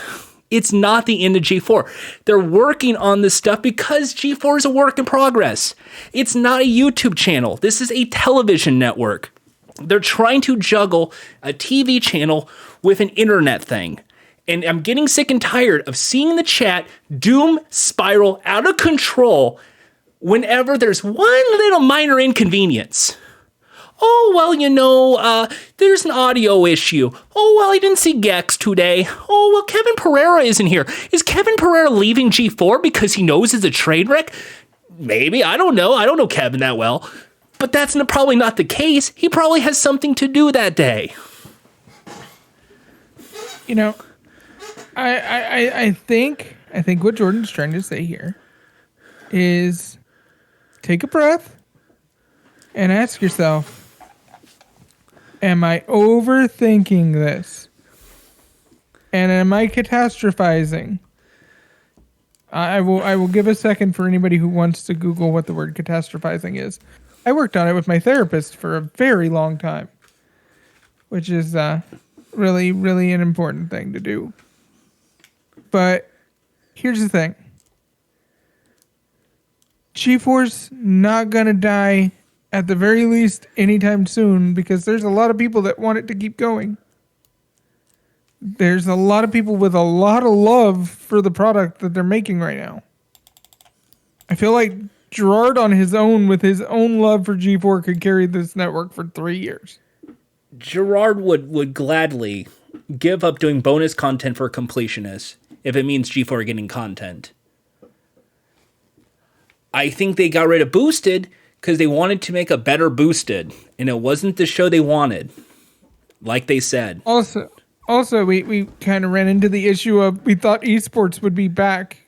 Speaker 1: It's not the end of G4. They're working on this stuff because G4 is a work in progress. It's not a YouTube channel. This is a television network. They're trying to juggle a TV channel with an internet thing. And I'm getting sick and tired of seeing the chat doom spiral out of control whenever there's one little minor inconvenience. Oh, well, you know, there's an audio issue. Oh, well, I didn't see Gex today. Oh, well, Kevin Pereira isn't here. Is Kevin Pereira leaving G4 because he knows it's a train wreck? Maybe. I don't know. I don't know Kevin that well. But that's probably not the case. He probably has something to do that day.
Speaker 2: You know, I think what Jordan's trying to say here is take a breath and ask yourself, am I overthinking this? And am I catastrophizing? I will give a second for anybody who wants to Google what the word catastrophizing is. I worked on it with my therapist for a very long time, which is really, really an important thing to do. But here's the thing. G4's not going to die at the very least anytime soon because there's a lot of people that want it to keep going. There's a lot of people with a lot of love for the product that they're making right now. I feel like Gerard on his own with his own love for G4 could carry this network for 3 years.
Speaker 1: Gerard would gladly give up doing bonus content for completionists if it means G4 getting content. I think they got rid of Boosted because they wanted to make a better Boosted, and it wasn't the show they wanted, like they said.
Speaker 2: Also, we kind of ran into the issue of we thought esports would be back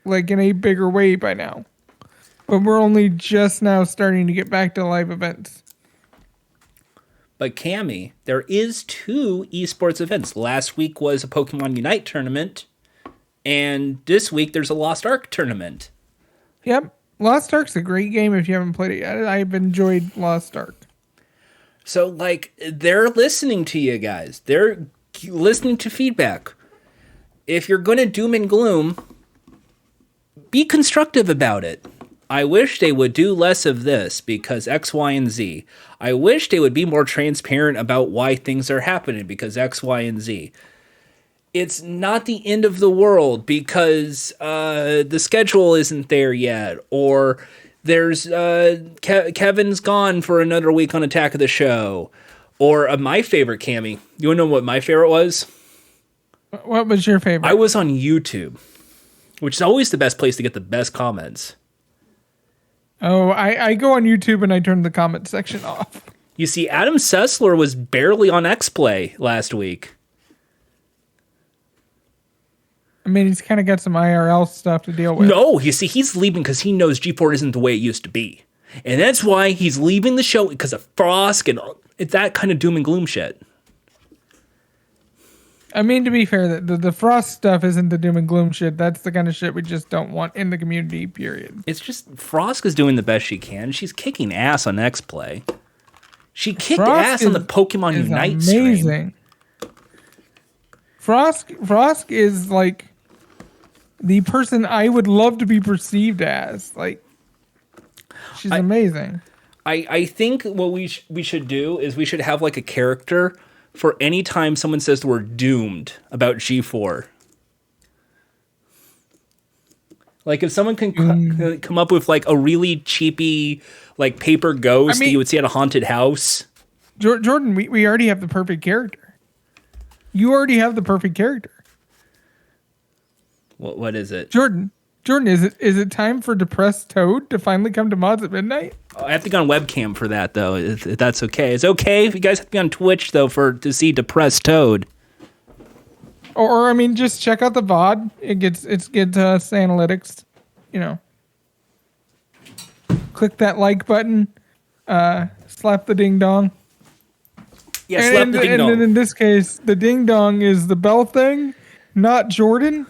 Speaker 2: like in a bigger way by now. But we're only just now starting to get back to live events.
Speaker 1: But Cammy, there is 2 esports events. Last week was a Pokemon Unite tournament, and this week there's a Lost Ark tournament.
Speaker 2: Yep. Lost Ark's a great game if you haven't played it yet. I've enjoyed Lost Ark.
Speaker 1: So, like, they're listening to you guys. They're listening to feedback. If you're going to doom and gloom, be constructive about it. I wish they would do less of this because X, Y, and Z. I wish they would be more transparent about why things are happening because X, Y, and Z. It's not the end of the world because the schedule isn't there yet, or there's Kevin's gone for another week on Attack of the Show, or my favorite, Cammy. You want to know what my favorite was?
Speaker 2: What was your favorite?
Speaker 1: I was on YouTube, which is always the best place to get the best comments.
Speaker 2: Oh, I go on YouTube and I turn the comment section off.
Speaker 1: You see, Adam Sessler was barely on X-Play last week.
Speaker 2: I mean, he's kind of got some IRL stuff to deal with.
Speaker 1: No, you see, he's leaving because he knows G4 isn't the way it used to be. And that's why he's leaving the show, because of Frost and that kind of doom and gloom shit.
Speaker 2: I mean, to be fair, the Frost stuff isn't the doom and gloom shit. That's the kind of shit we just don't want in the community, period.
Speaker 1: It's just, Frost is doing the best she can. She's kicking ass on X-Play. She kicked
Speaker 2: Frost
Speaker 1: ass on the Pokemon Unite stream.
Speaker 2: Frost is like the person I would love to be perceived as. Like, she's amazing.
Speaker 1: I think what we should do is we should have like a character for any time someone says the word doomed about G4. Like if someone can come up with like a really cheapy like paper ghost that you would see at a haunted house.
Speaker 2: Jordan, we already have the perfect character. You already have the perfect character.
Speaker 1: What is it?
Speaker 2: Jordan, is it time for Depressed Toad to finally come to Mods at Midnight?
Speaker 1: I have to go on webcam for that though. If that's okay. It's okay if you guys have to be on Twitch though to see Depressed Toad.
Speaker 2: Or I mean, just check out the VOD. It gets us analytics. You know, click that like button. Slap the ding dong.
Speaker 1: Yeah, slap the ding dong.
Speaker 2: And in this case, the ding dong is the bell thing, not Jordan.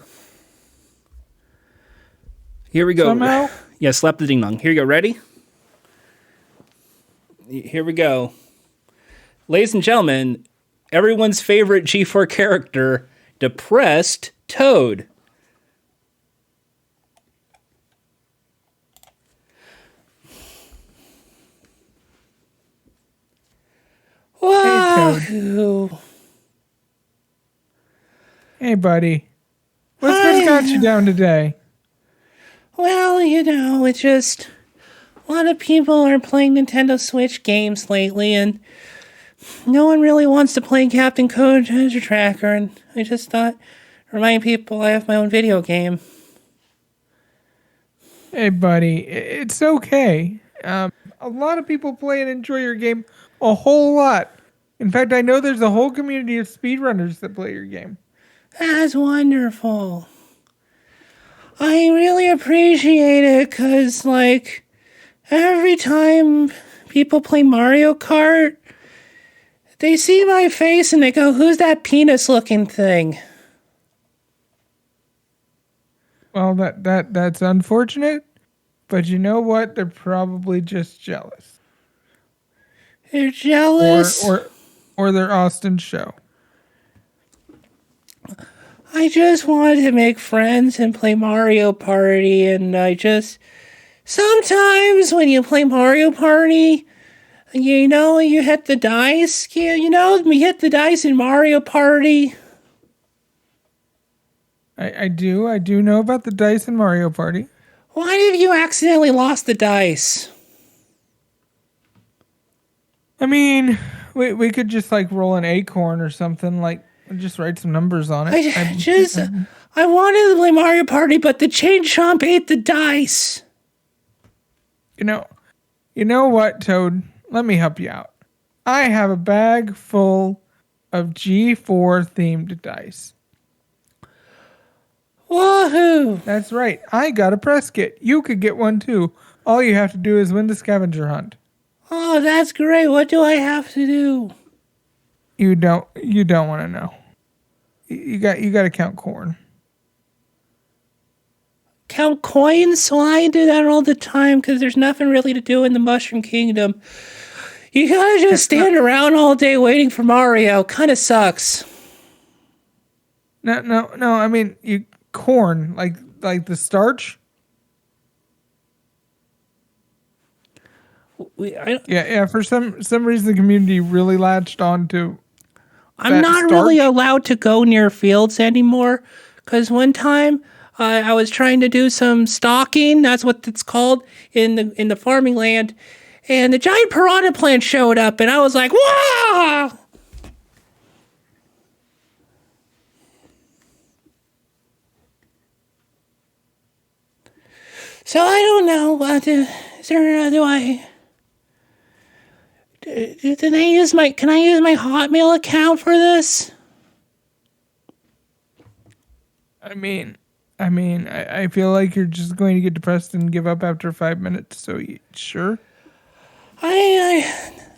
Speaker 1: Here we go.
Speaker 2: Somehow.
Speaker 1: Yeah, slap the ding dong. Here you go. Ready? Here we go. Ladies and gentlemen, everyone's favorite G4 character, Depressed Toad. Wahoo!
Speaker 2: Hey, buddy. What's got you down today?
Speaker 1: Well, it's just a lot of people are playing Nintendo Switch games lately, and no one really wants to play Captain Code Treasure Tracker, and I just thought, remind people I have my own video game.
Speaker 2: Hey, buddy. It's okay. A lot of people play and enjoy your game a whole lot. In fact, I know there's a whole community of speedrunners that play your game.
Speaker 1: That's wonderful. I really appreciate it, because, like, every time people play Mario Kart, they see my face and they go, who's that penis-looking thing?
Speaker 2: Well, that's unfortunate, but you know what? They're probably just jealous.
Speaker 1: They're jealous?
Speaker 2: Or they're Austin's show.
Speaker 1: I just wanted to make friends and play Mario Party, and sometimes when you play Mario Party, you hit the dice. We hit the dice in Mario Party.
Speaker 2: I do know about the dice in Mario Party.
Speaker 1: Why have you accidentally lost the dice?
Speaker 2: I mean, we could just like roll an acorn or something, like just write some numbers on it.
Speaker 1: I wanted to play Mario Party, but the chain chomp ate the dice.
Speaker 2: You know what, Toad? Let me help you out. I have a bag full of G4 themed dice.
Speaker 1: Woohoo!
Speaker 2: That's right. I got a press kit. You could get one too. All you have to do is win the scavenger hunt.
Speaker 1: Oh, that's great. What do I have to do?
Speaker 2: You don't want to know. You got to count corn.
Speaker 1: Count coins? Well, I do that all the time because there's nothing really to do in the Mushroom Kingdom. You gotta just stand around all day waiting for Mario. Kind of sucks.
Speaker 2: No. I mean, corn, like the starch. Yeah. For some reason, the community really latched on to.
Speaker 1: I'm not really allowed to go near fields anymore because one time I was trying to do some stalking. That's what it's called in the farming land, and the giant piranha plant showed up, and I was like, "Wow!" So I don't know. Is there? Do I? Can I use my Hotmail account for this?
Speaker 2: I feel like you're just going to get depressed and give up after 5 minutes. So sure.
Speaker 1: I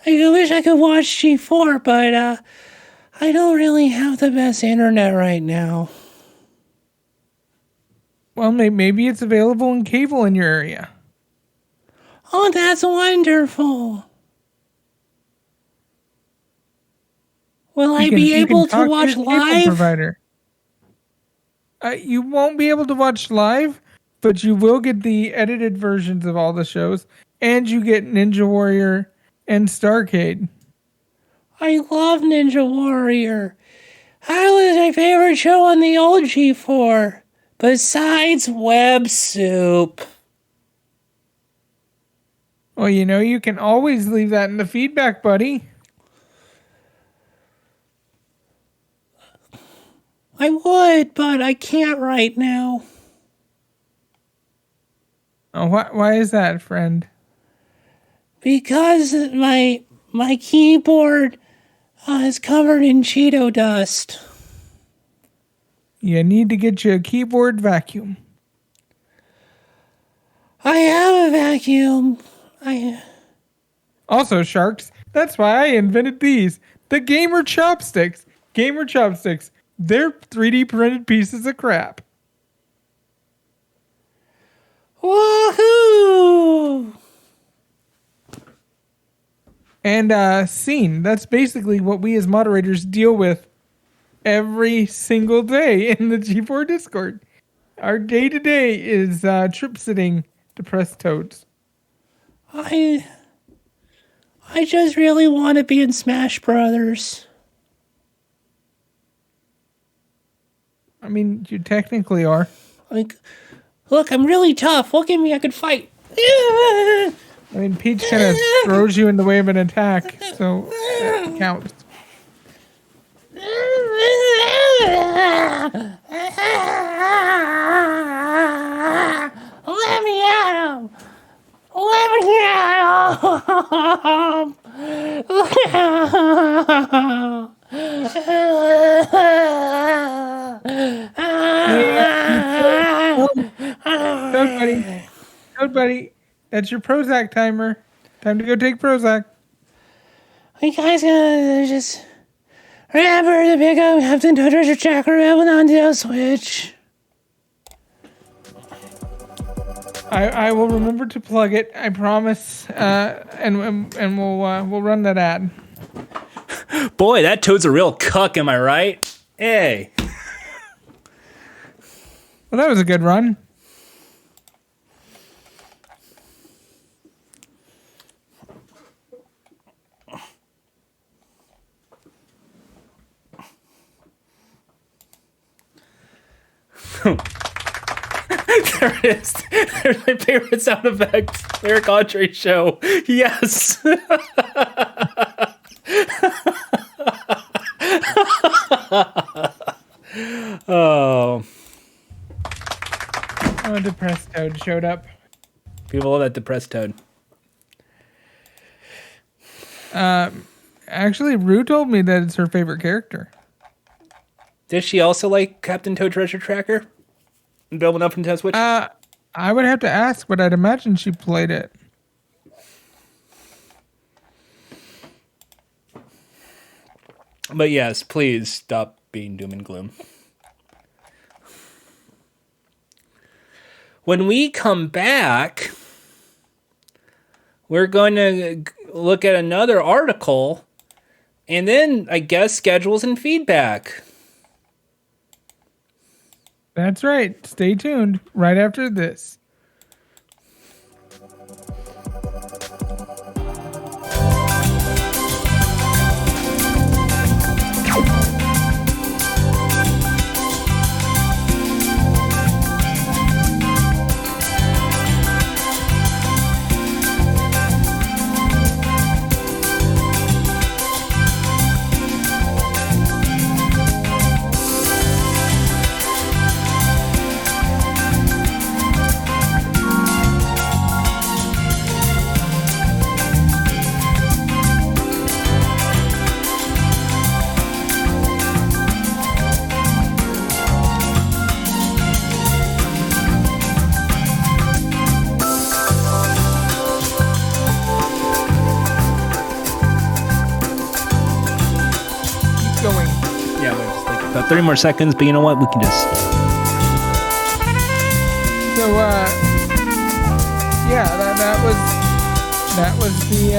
Speaker 1: wish I could watch G4, but I don't really have the best internet right now.
Speaker 2: Well, maybe it's available in cable in your area.
Speaker 1: Oh, that's wonderful. Will I be able to watch live?
Speaker 2: Provider. You won't be able to watch live, but you will get the edited versions of all the shows, and you get Ninja Warrior and Starcade.
Speaker 1: I love Ninja Warrior. That was my favorite show on the old G4, besides Web Soup.
Speaker 2: Well, you can always leave that in the feedback, buddy.
Speaker 1: I would, but I can't right now.
Speaker 2: Oh, why is that, friend?
Speaker 1: Because my keyboard is covered in Cheeto dust.
Speaker 2: You need to get you a keyboard vacuum.
Speaker 1: I have a vacuum.
Speaker 2: Also, Sharks, that's why I invented these. The Gamer Chopsticks. Gamer Chopsticks. They're 3D printed pieces of crap.
Speaker 1: Woohoo!
Speaker 2: And scene. That's basically what we as moderators deal with every single day in the G4 Discord. Our day-to-day is trip sitting depressed toads.
Speaker 1: I just really want to be in Smash Brothers.
Speaker 2: I mean, you technically are.
Speaker 1: Like, look, I'm really tough. Look at me, I could fight.
Speaker 2: I mean, Peach kind of throws you in the way of an attack, so that counts.
Speaker 1: Let me at him! Let me at him!
Speaker 2: Toad buddy, that's your Prozac timer. Time to go take Prozac.
Speaker 1: You guys gotta just remember to pick up Captain Toad Treasure Tracker on Nintendo Switch.
Speaker 2: I will remember to plug it. I promise. And we'll run that ad.
Speaker 1: Boy, that Toad's a real cuck. Am I right? Hey.
Speaker 2: Well, that was a good run.
Speaker 1: There it is. There's my favorite sound effect. Eric Andre show. Yes. Oh.
Speaker 2: Oh, a depressed Toad showed up.
Speaker 1: People love that depressed Toad.
Speaker 2: Actually, Rue told me that it's her favorite character.
Speaker 1: Does she also like Captain Toad Treasure Tracker? And building up Nintendo Switch?
Speaker 2: I would have to ask, but I'd imagine she played it.
Speaker 1: But yes, please stop being doom and gloom. When we come back, we're going to look at another article and then, I guess, schedules and feedback.
Speaker 2: That's right. Stay tuned right after this.
Speaker 1: about 30 more seconds, but you know what? We can just...
Speaker 2: So, yeah, that was the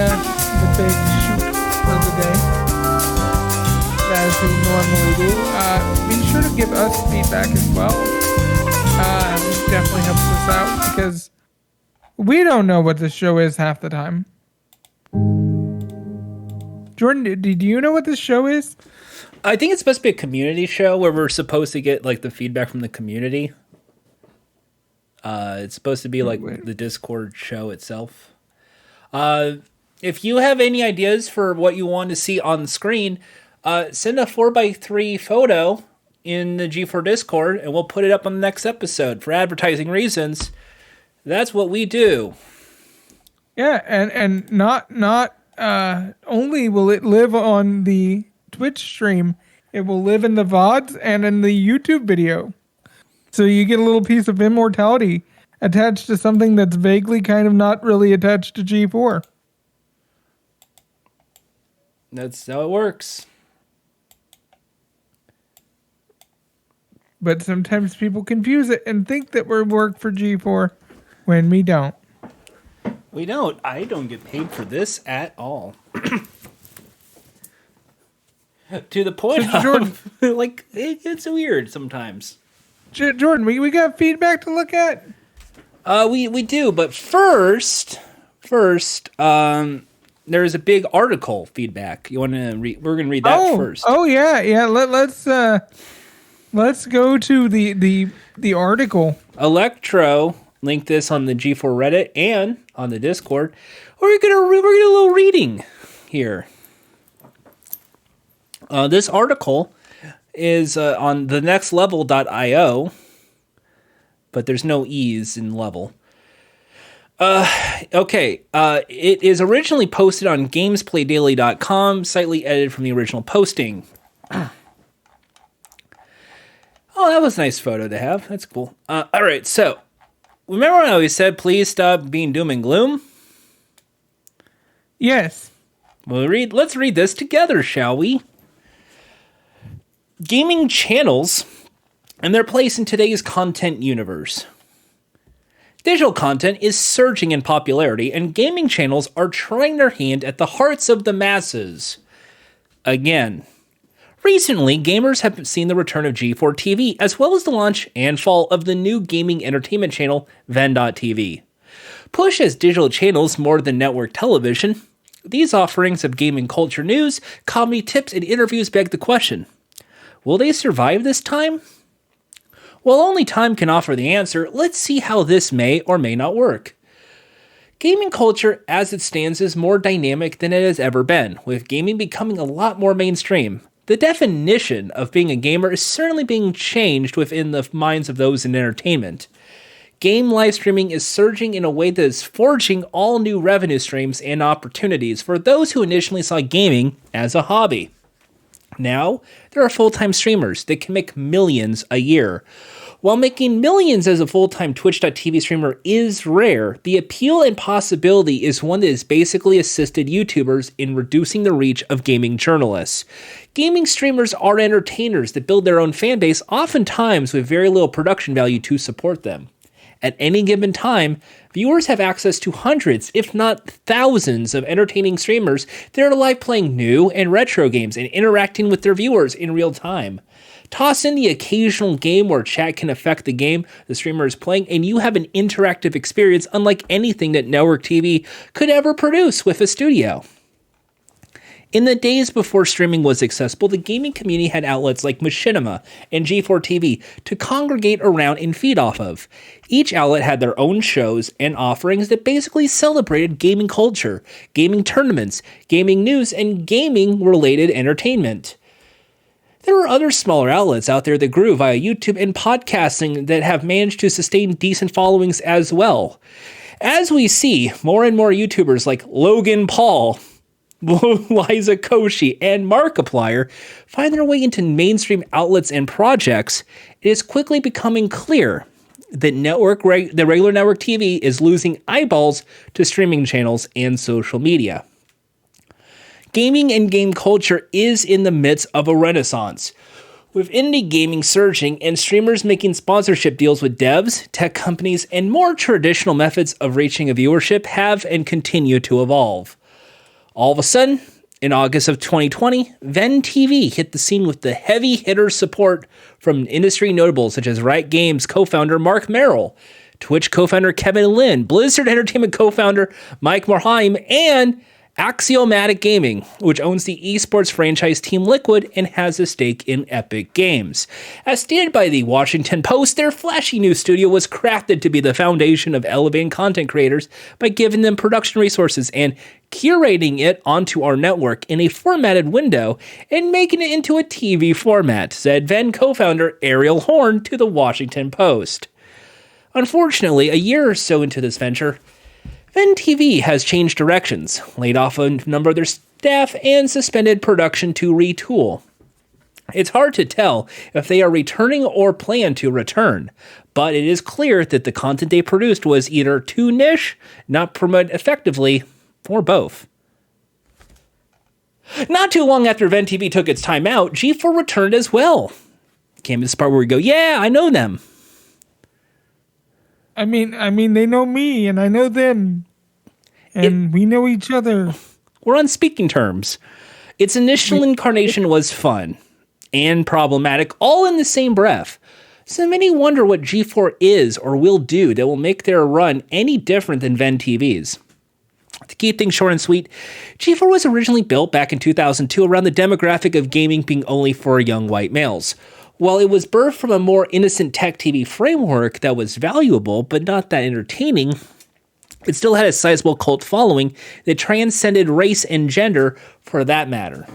Speaker 2: big shoot for the day, as we normally do. Be sure to give us feedback as well. It definitely helps us out because we don't know what the show is half the time. Jordan, do you know what this show is?
Speaker 1: I think it's supposed to be a community show where we're supposed to get like the feedback from the community. It's supposed to be like the Discord show itself. If you have any ideas for what you want to see on the screen, send a 4x3 photo in the G4 Discord and we'll put it up on the next episode. For advertising reasons, that's what we do.
Speaker 2: Yeah, and not only will it live on the Twitch stream, it will live in the VODs and in the YouTube video. So you get a little piece of immortality attached to something that's vaguely kind of not really attached to G4.
Speaker 1: That's how it works.
Speaker 2: But sometimes people confuse it and think that we work for G4 when we don't.
Speaker 1: We don't. I don't get paid for this at all. To the point
Speaker 2: So, Jordan,
Speaker 1: of, like, it's weird sometimes.
Speaker 2: Jordan, we got feedback to look at?
Speaker 1: We do, but first, there is a big article feedback. You want to read? We're going to read that first.
Speaker 2: Oh yeah. Let's go to the article.
Speaker 1: Electro linked this on the G4 Reddit and on the Discord. We're gonna a little reading here. This article is on thenextlevel.io, but there's no E's in level. Okay. It is originally posted on gamesplaydaily.com, slightly edited from the original posting. Oh, that was a nice photo to have. That's cool. All right, so remember when I always said, please stop being doom and gloom?
Speaker 2: Yes.
Speaker 1: Well, let's read this together, shall we? Gaming channels and their place in today's content universe. Digital content is surging in popularity, and gaming channels are trying their hand at the hearts of the masses. Again. Recently, gamers have seen the return of G4 TV, as well as the launch and fall of the new gaming entertainment channel, Ven.tv. Pushed as digital channels more than network television, these offerings of gaming culture news, comedy tips, and interviews beg the question, will they survive this time? While only time can offer the answer, let's see how this may or may not work. Gaming culture as it stands is more dynamic than it has ever been, with gaming becoming a lot more mainstream. The definition of being a gamer is certainly being changed within the minds of those in entertainment. Game live streaming is surging in a way that is forging all new revenue streams and opportunities for those who initially saw gaming as a hobby. Now, there are full-time streamers that can make millions a year. While making millions as a full-time Twitch.tv streamer is rare, the appeal and possibility is one that has basically assisted YouTubers in reducing the reach of gaming journalists. Gaming streamers are entertainers that build their own fan base, oftentimes with very little production value to support them. At any given time, viewers have access to hundreds, if not thousands, of entertaining streamers that are live playing new and retro games and interacting with their viewers in real time. Toss in the occasional game where chat can affect the game the streamer is playing, and you have an interactive experience unlike anything that network TV could ever produce with a studio. In the days before streaming was accessible, the gaming community had outlets like Machinima and G4 TV to congregate around and feed off of. Each outlet had their own shows and offerings that basically celebrated gaming culture, gaming tournaments, gaming news, and gaming-related entertainment. There are other smaller outlets out there that grew via YouTube and podcasting that have managed to sustain decent followings as well. As we see, more and more YouTubers like Logan Paul, Liza Koshy, and Markiplier find their way into mainstream outlets and projects, it is quickly becoming clear that the regular network TV is losing eyeballs to streaming channels and social media. Gaming and game culture is in the midst of a renaissance, With indie gaming surging and streamers making sponsorship deals with devs, tech companies, and more traditional methods of reaching a viewership have and continue to evolve. All of a sudden, in August of 2020, Ven TV hit the scene with the heavy hitter support from industry notables such as Riot Games co-founder Mark Merrill, Twitch co-founder Kevin Lin, Blizzard Entertainment co-founder Mike Morhaime, and Axiomatic Gaming, which owns the esports franchise Team Liquid and has a stake in Epic Games. As stated by the Washington Post, their flashy new studio was crafted to be the foundation of elevating content creators by giving them production resources and curating it onto our network in a formatted window and making it into a TV format, said Ven co-founder Ariel Horn to the Washington Post. Unfortunately, a year or so into this venture, Ven TV has changed directions, laid off a number of their staff, and suspended production to retool. It's hard to tell if they are returning or plan to return, but it is clear that the content they produced was either too niche, not promoted effectively, or both. Not too long after Ven TV took its time out, G4 returned as well. Came to this part where we go, yeah, I know them.
Speaker 2: I mean, they know me and I know them, and we know each other.
Speaker 1: We're on speaking terms. Its initial incarnation was fun and problematic, all in the same breath. So many wonder what G4 is or will do that will make their run any different than Ven TV's. To keep things short and sweet, G4 was originally built back in 2002 around the demographic of gaming being only for young white males. While it was birthed from a more innocent tech TV framework that was valuable but not that entertaining, it still had a sizable cult following that transcended race and gender for that matter.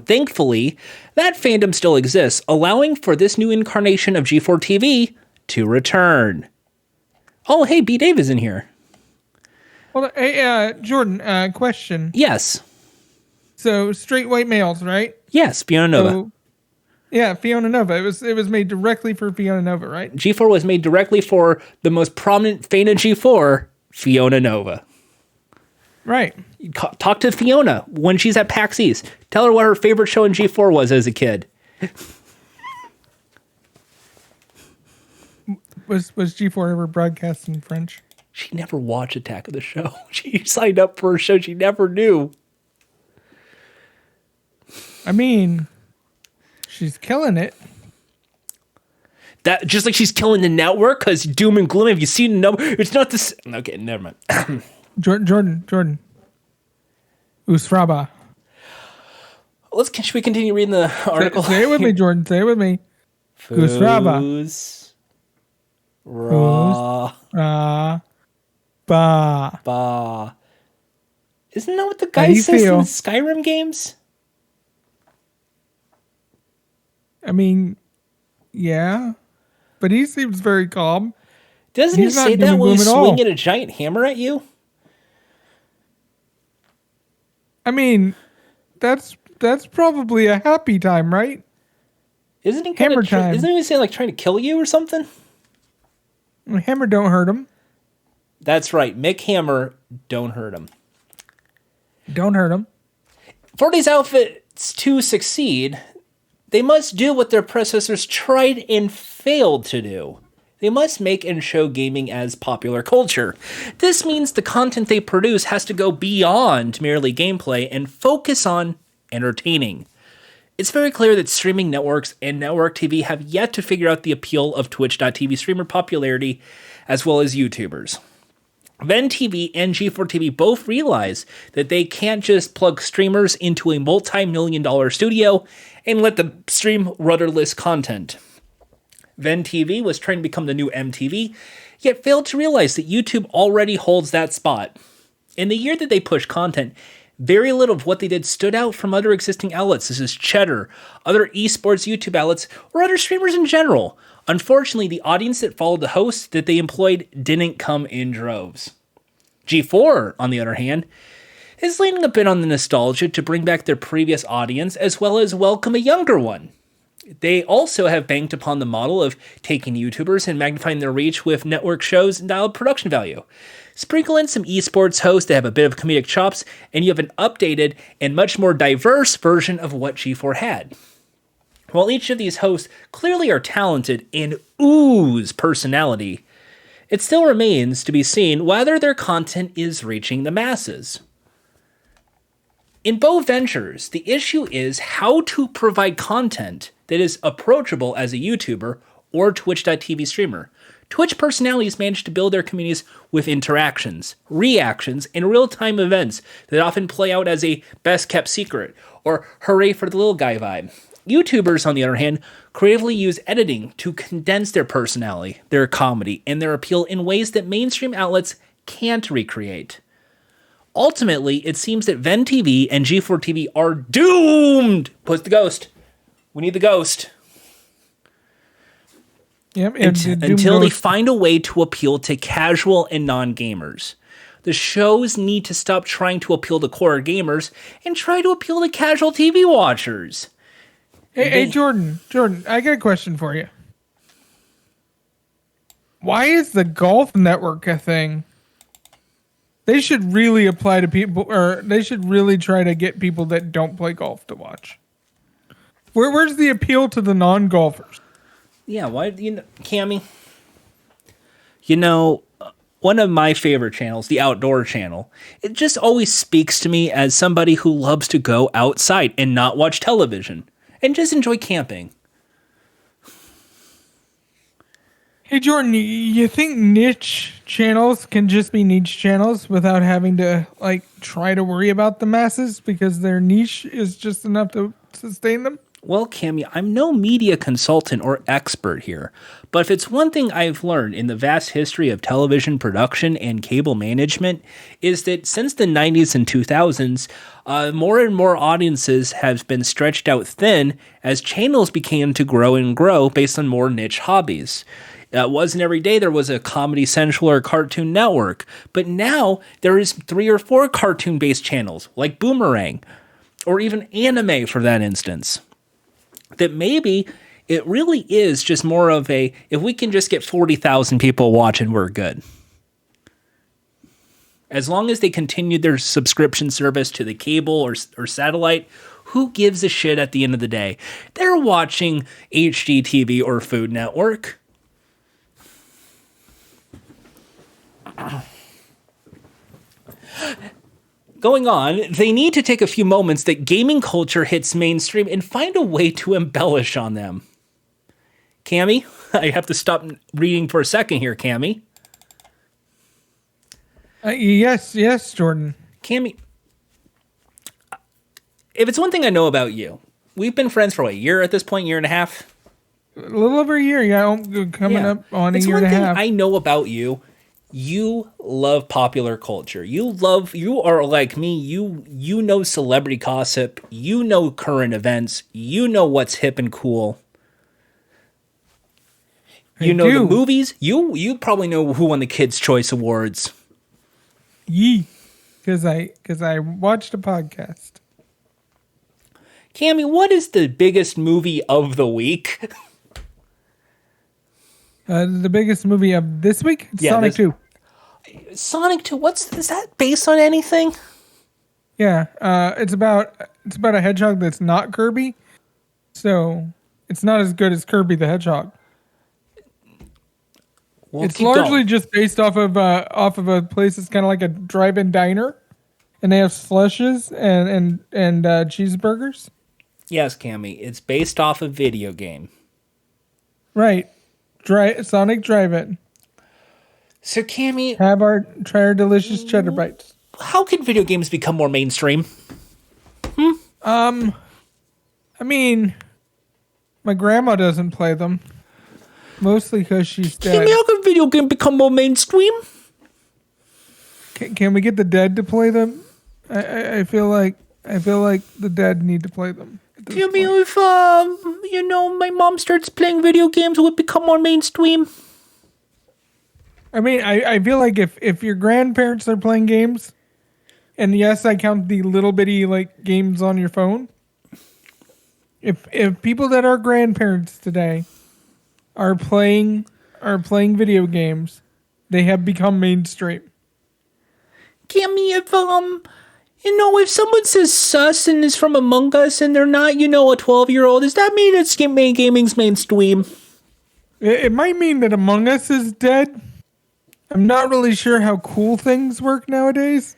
Speaker 1: Thankfully, that fandom still exists, allowing for this new incarnation of G4 TV to return. Oh, hey, B. Dave is in here.
Speaker 2: Well, hey, Jordan, question.
Speaker 1: Yes.
Speaker 2: So, straight white males, right?
Speaker 1: Yes, Fiona Nova.
Speaker 2: So, yeah, Fiona Nova. It was made directly for Fiona Nova, right?
Speaker 1: G4 was made directly for the most prominent fan of G4, Fiona Nova.
Speaker 2: Right.
Speaker 1: Talk to Fiona when she's at PAX East. Tell her what her favorite show in G4 was as a kid.
Speaker 2: Was G4 ever broadcast in French?
Speaker 1: She never watched Attack of the Show. She signed up for a show she never knew.
Speaker 2: I mean, she's killing it.
Speaker 1: That just like she's killing the network because doom and gloom. Have you seen the number? It's not this. Okay, never mind.
Speaker 2: Jordan. Usraba.
Speaker 1: Should we continue reading the article?
Speaker 2: Say it with me, Jordan. Say it with me. Usraba.
Speaker 1: Ba. Isn't that what the guy says in the Skyrim games?
Speaker 2: I mean, yeah. But he seems very calm.
Speaker 1: Doesn't he say that when he's swinging a giant hammer at you?
Speaker 2: I mean, that's probably a happy time, right?
Speaker 1: Isn't he
Speaker 2: hammer time?
Speaker 1: Isn't he saying like trying to kill you or something?
Speaker 2: Hammer don't hurt him.
Speaker 1: That's right. Mick Hammer don't hurt him.
Speaker 2: Don't hurt him.
Speaker 1: For these outfits to succeed, they must do what their predecessors tried and failed to do. They must make and show gaming as popular culture. This means the content they produce has to go beyond merely gameplay and focus on entertaining. It's very clear that streaming networks and network TV have yet to figure out the appeal of Twitch.tv streamer popularity as well as YouTubers. Ven TV and G4 TV both realize that they can't just plug streamers into a multi-million-dollar studio and let them stream rudderless content. Ven TV was trying to become the new MTV, yet failed to realize that YouTube already holds that spot. In the year that they pushed content, very little of what they did stood out from other existing outlets, such as Cheddar, other esports YouTube outlets, or other streamers in general. Unfortunately, the audience that followed the hosts that they employed didn't come in droves. G4, on the other hand, is leaning a bit on the nostalgia to bring back their previous audience as well as welcome a younger one. They also have banked upon the model of taking YouTubers and magnifying their reach with network shows and dialed production value. Sprinkle in some esports hosts that have a bit of comedic chops, and you have an updated and much more diverse version of what G4 had. While each of these hosts clearly are talented and ooze personality, it still remains to be seen whether their content is reaching the masses. In both ventures, the issue is how to provide content that is approachable as a YouTuber or Twitch.tv streamer. Twitch personalities manage to build their communities with interactions, reactions, and real-time events that often play out as a best-kept secret or hooray for the little guy vibe. YouTubers, on the other hand, creatively use editing to condense their personality, their comedy, and their appeal in ways that mainstream outlets can't recreate. Ultimately, it seems that Ven TV and G4 TV are doomed. Put the ghost. We need the ghost.
Speaker 2: Yep.
Speaker 1: Until they find a way to appeal to casual and non-gamers. The shows need to stop trying to appeal to core gamers and try to appeal to casual TV watchers.
Speaker 2: Hey, Jordan, I got a question for you. Why is the golf network a thing? They should really apply to people, or they should really try to get people that don't play golf to watch. Where's the appeal to the non-golfers?
Speaker 1: Yeah, why, Cammy? One of my favorite channels, the Outdoor Channel, it just always speaks to me as somebody who loves to go outside and not watch television and just enjoy camping.
Speaker 2: Hey, Jordan, you think niche channels can just be niche channels without having to, try to worry about the masses because their niche is just enough to sustain them?
Speaker 1: Well, Cammy, I'm no media consultant or expert here, but if it's one thing I've learned in the vast history of television production and cable management, is that since the 90s and 2000s, more and more audiences have been stretched out thin as channels began to grow and grow based on more niche hobbies. It wasn't every day there was a Comedy Central or Cartoon Network, but now there is 3 or 4 cartoon-based channels, like Boomerang, or even anime for that instance. That maybe it really is just more of a, if we can just get 40,000 people watching, we're good. As long as they continue their subscription service to the cable or satellite, who gives a shit at the end of the day? They're watching HGTV or Food Network. Going on, they need to take a few moments that gaming culture hits mainstream and find a way to embellish on them. Cammy, I have to stop reading for a second here, Cammy.
Speaker 2: Yes, Jordan.
Speaker 1: Cammy, if it's one thing I know about you, we've been friends for a year at this point, year and a half?
Speaker 2: A little over a year, coming up on a year and a half.
Speaker 1: It's one thing I know about you. You love popular culture. You are like me. You know celebrity gossip. You know current events. You know what's hip and cool. You know the movies. You probably know who won the Kids' Choice Awards.
Speaker 2: Because I watched a podcast.
Speaker 1: Cammy, what is the biggest movie of the week?
Speaker 2: The biggest movie of this week? Sonic 2.
Speaker 1: Sonic 2, is that based on anything?
Speaker 2: Yeah, it's about a hedgehog that's not Kirby. So, it's not as good as Kirby the Hedgehog. Well, it's largely just based off of a place that's kind of like a drive-in diner, and they have slushes and cheeseburgers.
Speaker 1: Yes, Cammy, it's based off a video game.
Speaker 2: Right. Sonic Drive-In.
Speaker 1: So, Cammy,
Speaker 2: try our delicious cheddar bites.
Speaker 1: How can video games become more mainstream?
Speaker 2: I mean, my grandma doesn't play them. Mostly because she's dead.
Speaker 1: Cammy, how can video game become more mainstream?
Speaker 2: Can we get the dead to play them? I feel like the dead need to play them.
Speaker 1: Cammy, if my mom starts playing video games, will it become more mainstream?
Speaker 2: I mean, I feel like if your grandparents are playing games, and yes, I count the little bitty games on your phone. If people that are grandparents today are playing video games, they have become mainstream.
Speaker 1: Cammy, You know, if someone says sus and is from Among Us and they're not, a 12-year-old, does that mean it's gaming's mainstream?
Speaker 2: It might mean that Among Us is dead. I'm not really sure how cool things work nowadays.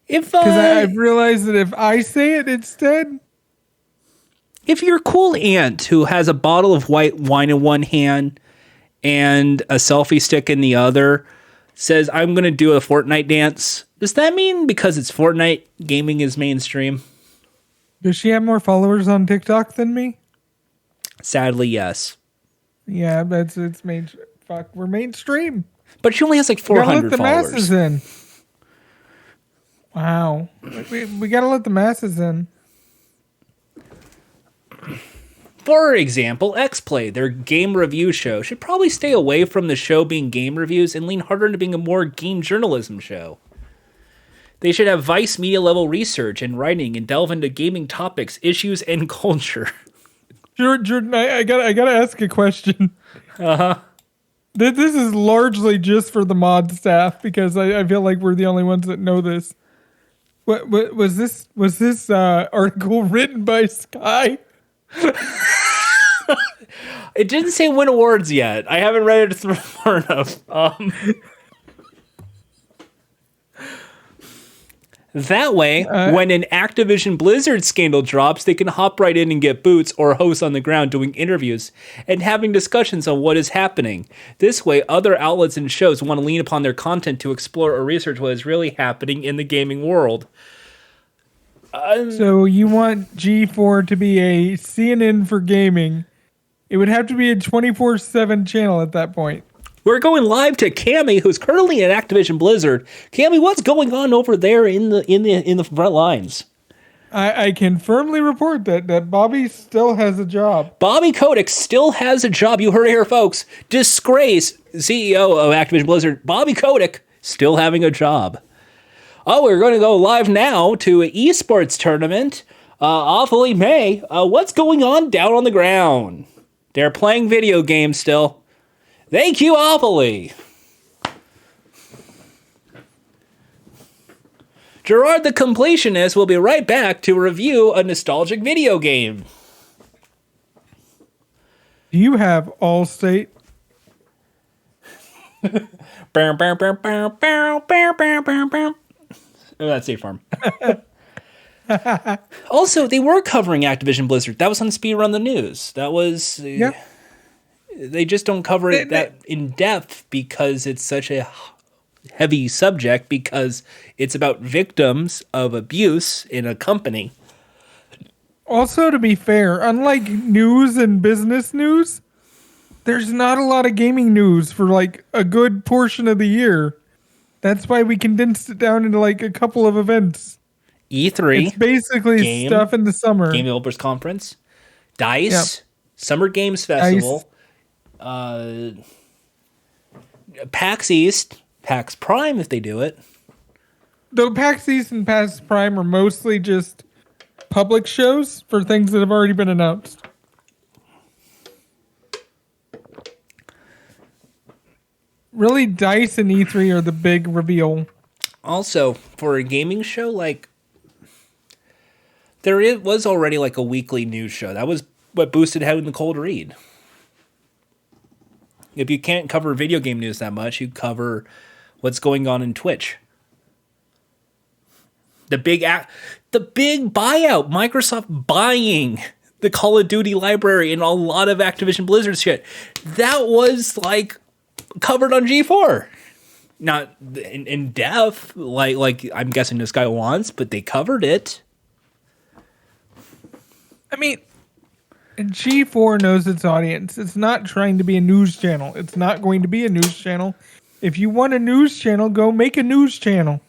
Speaker 1: Because
Speaker 2: I've realized that if I say it, it's dead.
Speaker 1: If your cool aunt who has a bottle of white wine in one hand and a selfie stick in the other says, I'm going to do a Fortnite dance, does that mean because it's Fortnite, gaming is mainstream?
Speaker 2: Does she have more followers on TikTok than me?
Speaker 1: Sadly, yes.
Speaker 2: Yeah, it's mainstream. Fuck, we're mainstream.
Speaker 1: But she only has like 400
Speaker 2: let the
Speaker 1: followers.
Speaker 2: Masses in. Wow. We got to let the masses in.
Speaker 1: For example, X-Play, their game review show, should probably stay away from the show being game reviews and lean harder into being a more game journalism show. They should have Vice media level research and writing and delve into gaming topics, issues, and culture.
Speaker 2: Jordan, I gotta ask a question. Uh-huh. This is largely just for the mod staff because I feel like we're the only ones that know this. What was this? Was this article written by Sky?
Speaker 1: It didn't say win awards yet. I haven't read it through far enough. That way, when an Activision Blizzard scandal drops, they can hop right in and get boots or hosts on the ground doing interviews and having discussions on what is happening. This way, other outlets and shows want to lean upon their content to explore or research what is really happening in the gaming world.
Speaker 2: So you want G4 to be a CNN for gaming. It would have to be a 24/7 channel at that point.
Speaker 1: We're going live to Cammy, who's currently at Activision Blizzard. Cammy, what's going on over there in the front lines?
Speaker 2: I can firmly report that Bobby still has a job.
Speaker 1: Bobby Kotick still has a job. You heard it here, folks. Disgrace, CEO of Activision Blizzard, Bobby Kotick, still having a job. Oh, we're going to go live now to an esports tournament. Awfully May. What's going on down on the ground? They're playing video games still. Thank you, awfully. Gerard the Completionist will be right back to review a nostalgic video game.
Speaker 2: Do you have Allstate?
Speaker 1: Oh, that's State Farm. Also, they were covering Activision Blizzard. That was on Speed Run the News. That was...
Speaker 2: Yep.
Speaker 1: They just don't cover it that in depth because it's such a heavy subject, because it's about victims of abuse in a company.
Speaker 2: Also, to be fair, unlike news and business news, there's not a lot of gaming news for like a good portion of the year. That's why we condensed it down into like a couple of events.
Speaker 1: E3.
Speaker 2: It's basically stuff in the summer.
Speaker 1: Game Developers Conference. DICE. Yep. Summer Games Festival. PAX East. PAX Prime if they do it.
Speaker 2: Though PAX East and PAX Prime are mostly just public shows for things that have already been announced. Really, DICE and E3 are the big reveal.
Speaker 1: Also, for a gaming show, like, was already like a weekly news show. That was what boosted having the Cold Read. If you can't cover video game news that much, you cover what's going on in Twitch. The big buyout, Microsoft buying the Call of Duty library and a lot of Activision Blizzard shit. That was like covered on G4. Not in depth, like I'm guessing this guy wants, but they covered it.
Speaker 2: I mean, G4 knows its audience. It's not trying to be a news channel. It's not going to be a news channel. If you want a news channel, go make a news channel.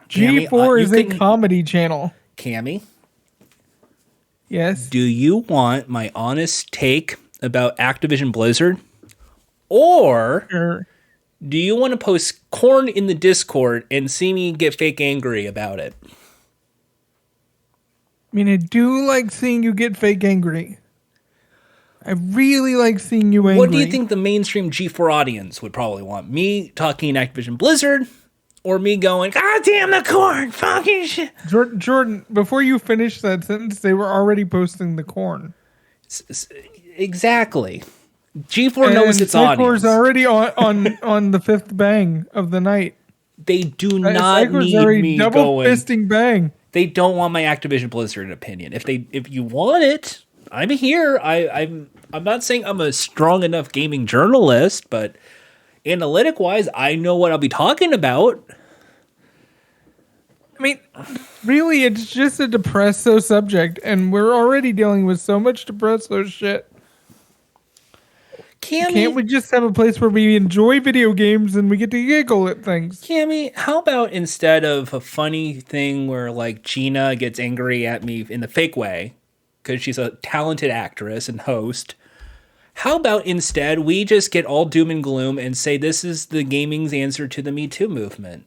Speaker 2: G4 is a comedy channel.
Speaker 1: Cammy?
Speaker 2: Yes?
Speaker 1: Do you want my honest take about Activision Blizzard? Or do you want to post corn in the Discord and see me get fake angry about it?
Speaker 2: I mean, I do like seeing you get fake angry. I really like seeing you angry.
Speaker 1: What do you think the mainstream G4 audience would probably want? Me talking Activision Blizzard or me going, God damn the corn, fucking shit.
Speaker 2: Jordan, before you finish that sentence, they were already posting the corn.
Speaker 1: Exactly. G4 knows its
Speaker 2: Psychor's
Speaker 1: audience.
Speaker 2: already on the fifth bang of the night.
Speaker 1: They do not
Speaker 2: Psychor's
Speaker 1: need
Speaker 2: already
Speaker 1: me
Speaker 2: double
Speaker 1: going.
Speaker 2: fisting bang.
Speaker 1: They don't want my Activision Blizzard opinion. If you want it, I'm here. I'm not saying I'm a strong enough gaming journalist, but analytic wise, I know what I'll be talking about.
Speaker 2: I mean, really, it's just a depresso subject, and we're already dealing with so much depresso shit. Can't we just have a place where we enjoy video games and we get to giggle at things?
Speaker 1: Cammy, how about instead of a funny thing where like Gina gets angry at me in the fake way because she's a talented actress and host, how about instead we just get all doom and gloom and say this is the gaming's answer to the Me Too movement?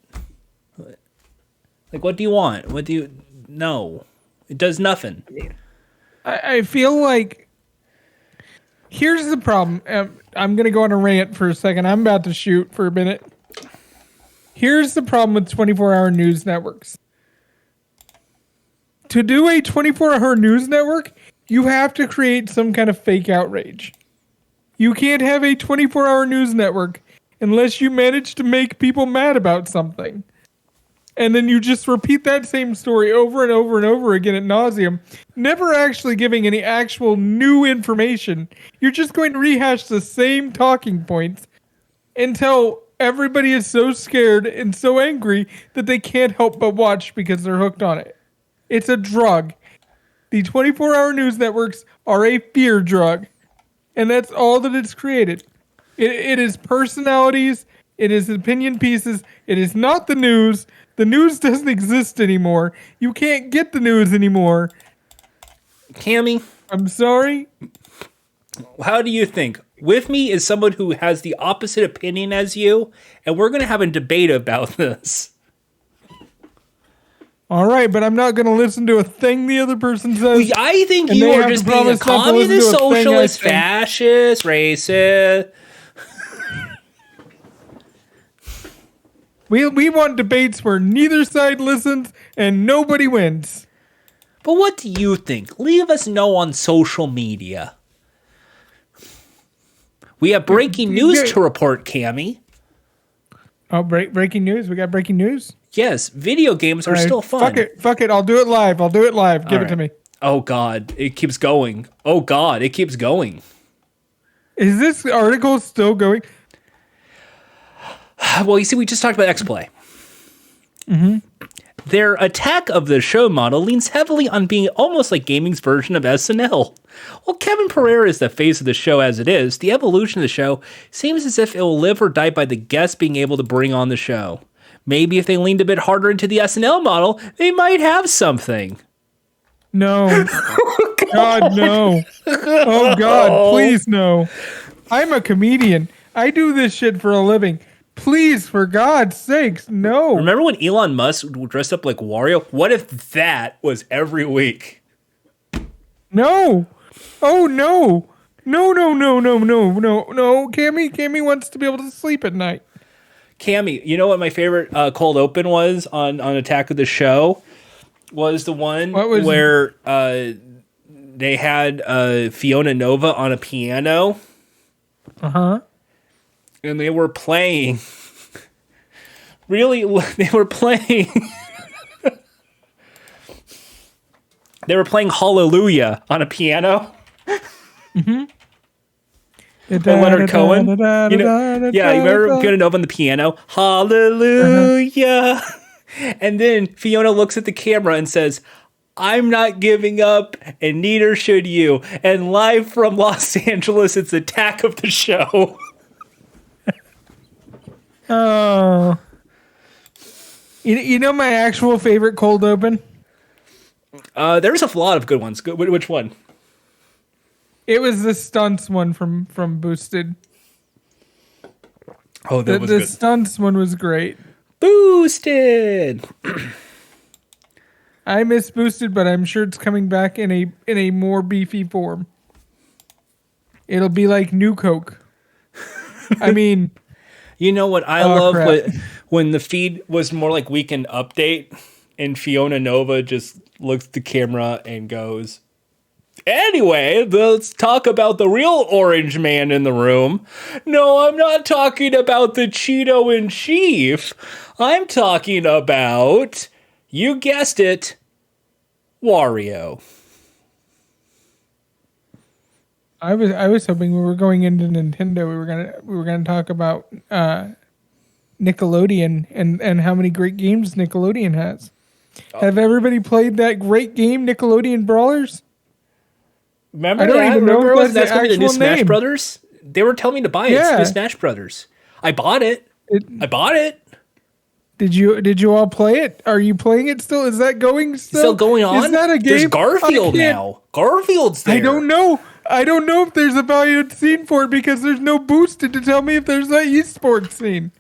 Speaker 1: Like, what do you want? No, it does nothing.
Speaker 2: I feel like here's the problem. I'm going to go on a rant for a second. I'm about to shoot for a minute. Here's the problem with 24-hour news networks. To do a 24-hour news network, you have to create some kind of fake outrage. You can't have a 24-hour news network unless you manage to make people mad about something. And then you just repeat that same story over and over and over again ad nauseum, never actually giving any actual new information. You're just going to rehash the same talking points until everybody is so scared and so angry that they can't help but watch because they're hooked on it. It's a drug. The 24-hour news networks are a fear drug. And that's all that it's created. It is personalities. It is opinion pieces. It is not the news. The news doesn't exist anymore. You can't get the news anymore.
Speaker 1: Cammy,
Speaker 2: I'm sorry.
Speaker 1: how do you think? With me is someone who has the opposite opinion as you, and we're going to have a debate about this.
Speaker 2: All right, but I'm not going to listen to a thing the other person says.
Speaker 1: I think
Speaker 2: And
Speaker 1: you
Speaker 2: they
Speaker 1: are
Speaker 2: have
Speaker 1: just
Speaker 2: to
Speaker 1: being a
Speaker 2: promise not to listen
Speaker 1: communist,
Speaker 2: to a thing I
Speaker 1: socialist,
Speaker 2: think.
Speaker 1: fascist, racist.
Speaker 2: We want debates where neither side listens and nobody wins.
Speaker 1: But what do you think? Leave us know on social media. We have breaking news to report, Cammy.
Speaker 2: Oh, breaking news. We got breaking news.
Speaker 1: Yes, video games are
Speaker 2: All right,
Speaker 1: still fun.
Speaker 2: Fuck it. I'll do it live. Give it to me.
Speaker 1: Oh, God. It keeps going. Oh, God. It keeps going.
Speaker 2: Is this article still going?
Speaker 1: Well, you see, we just talked about XPlay. Mm-hmm. Their attack of the show model leans heavily on being almost like gaming's version of SNL. While Kevin Pereira is the face of the show as it is, the evolution of the show seems as if it will live or die by the guests being able to bring on the show. Maybe if they leaned a bit harder into the SNL model, they might have something.
Speaker 2: No. God, no. Oh, God, please, no. I'm a comedian. I do this shit for a living. Please, for God's sakes, no.
Speaker 1: Remember when Elon Musk dressed up like Wario? What if that was every week?
Speaker 2: No. Oh, no. No. Cammy wants to be able to sleep at night.
Speaker 1: Cammy, you know what my favorite cold open was on Attack of the Show? Was the one where they had Fiona Nova on a piano.
Speaker 2: Uh-huh.
Speaker 1: And they were playing. Really, they were playing. They were playing Hallelujah on a piano.
Speaker 2: Mm-hmm.
Speaker 1: Leonard Cohen. You remember Fiona Nova on the piano? Hallelujah. And then Fiona looks at the camera and says, I'm not giving up, and neither should you. And live from Los Angeles, it's Attack of the Show.
Speaker 2: Oh. You know my actual favorite cold open?
Speaker 1: There's a lot of good ones. Which one?
Speaker 2: It was the stunts one from Boosted.
Speaker 1: Oh, that was
Speaker 2: the
Speaker 1: good.
Speaker 2: stunts one was great.
Speaker 1: Boosted.
Speaker 2: I miss Boosted, but I'm sure it's coming back in a more beefy form. It'll be like New Coke. I mean,
Speaker 1: You know what I
Speaker 2: Oh,
Speaker 1: love?
Speaker 2: crap.
Speaker 1: When the feed was more like Weekend Update, and Fiona Nova just looks at the camera and goes, "Anyway, let's talk about the real orange man in the room. No, I'm not talking about the Cheeto in chief. I'm talking about, you guessed it, Wario."
Speaker 2: I was hoping we were going into Nintendo. We were gonna talk about Nickelodeon and how many great games Nickelodeon has. Have everybody played that great game, Nickelodeon Brawlers?
Speaker 1: Remember
Speaker 2: I don't
Speaker 1: that?
Speaker 2: even know
Speaker 1: Remember
Speaker 2: if
Speaker 1: was
Speaker 2: that's
Speaker 1: that's
Speaker 2: the
Speaker 1: gonna be the new
Speaker 2: actual
Speaker 1: Smash
Speaker 2: name.
Speaker 1: Brothers? They were telling me to buy it. It's
Speaker 2: Yeah.
Speaker 1: new Smash Brothers. I bought it. I bought it.
Speaker 2: Did you all play it? Are you playing it still? Is that going still?
Speaker 1: Still going on?
Speaker 2: Is that a game?
Speaker 1: There's Garfield
Speaker 2: I can't-
Speaker 1: now. Garfield's there.
Speaker 2: I don't know. I don't know if there's a valued scene for it because there's no boosted to tell me if there's an esports scene.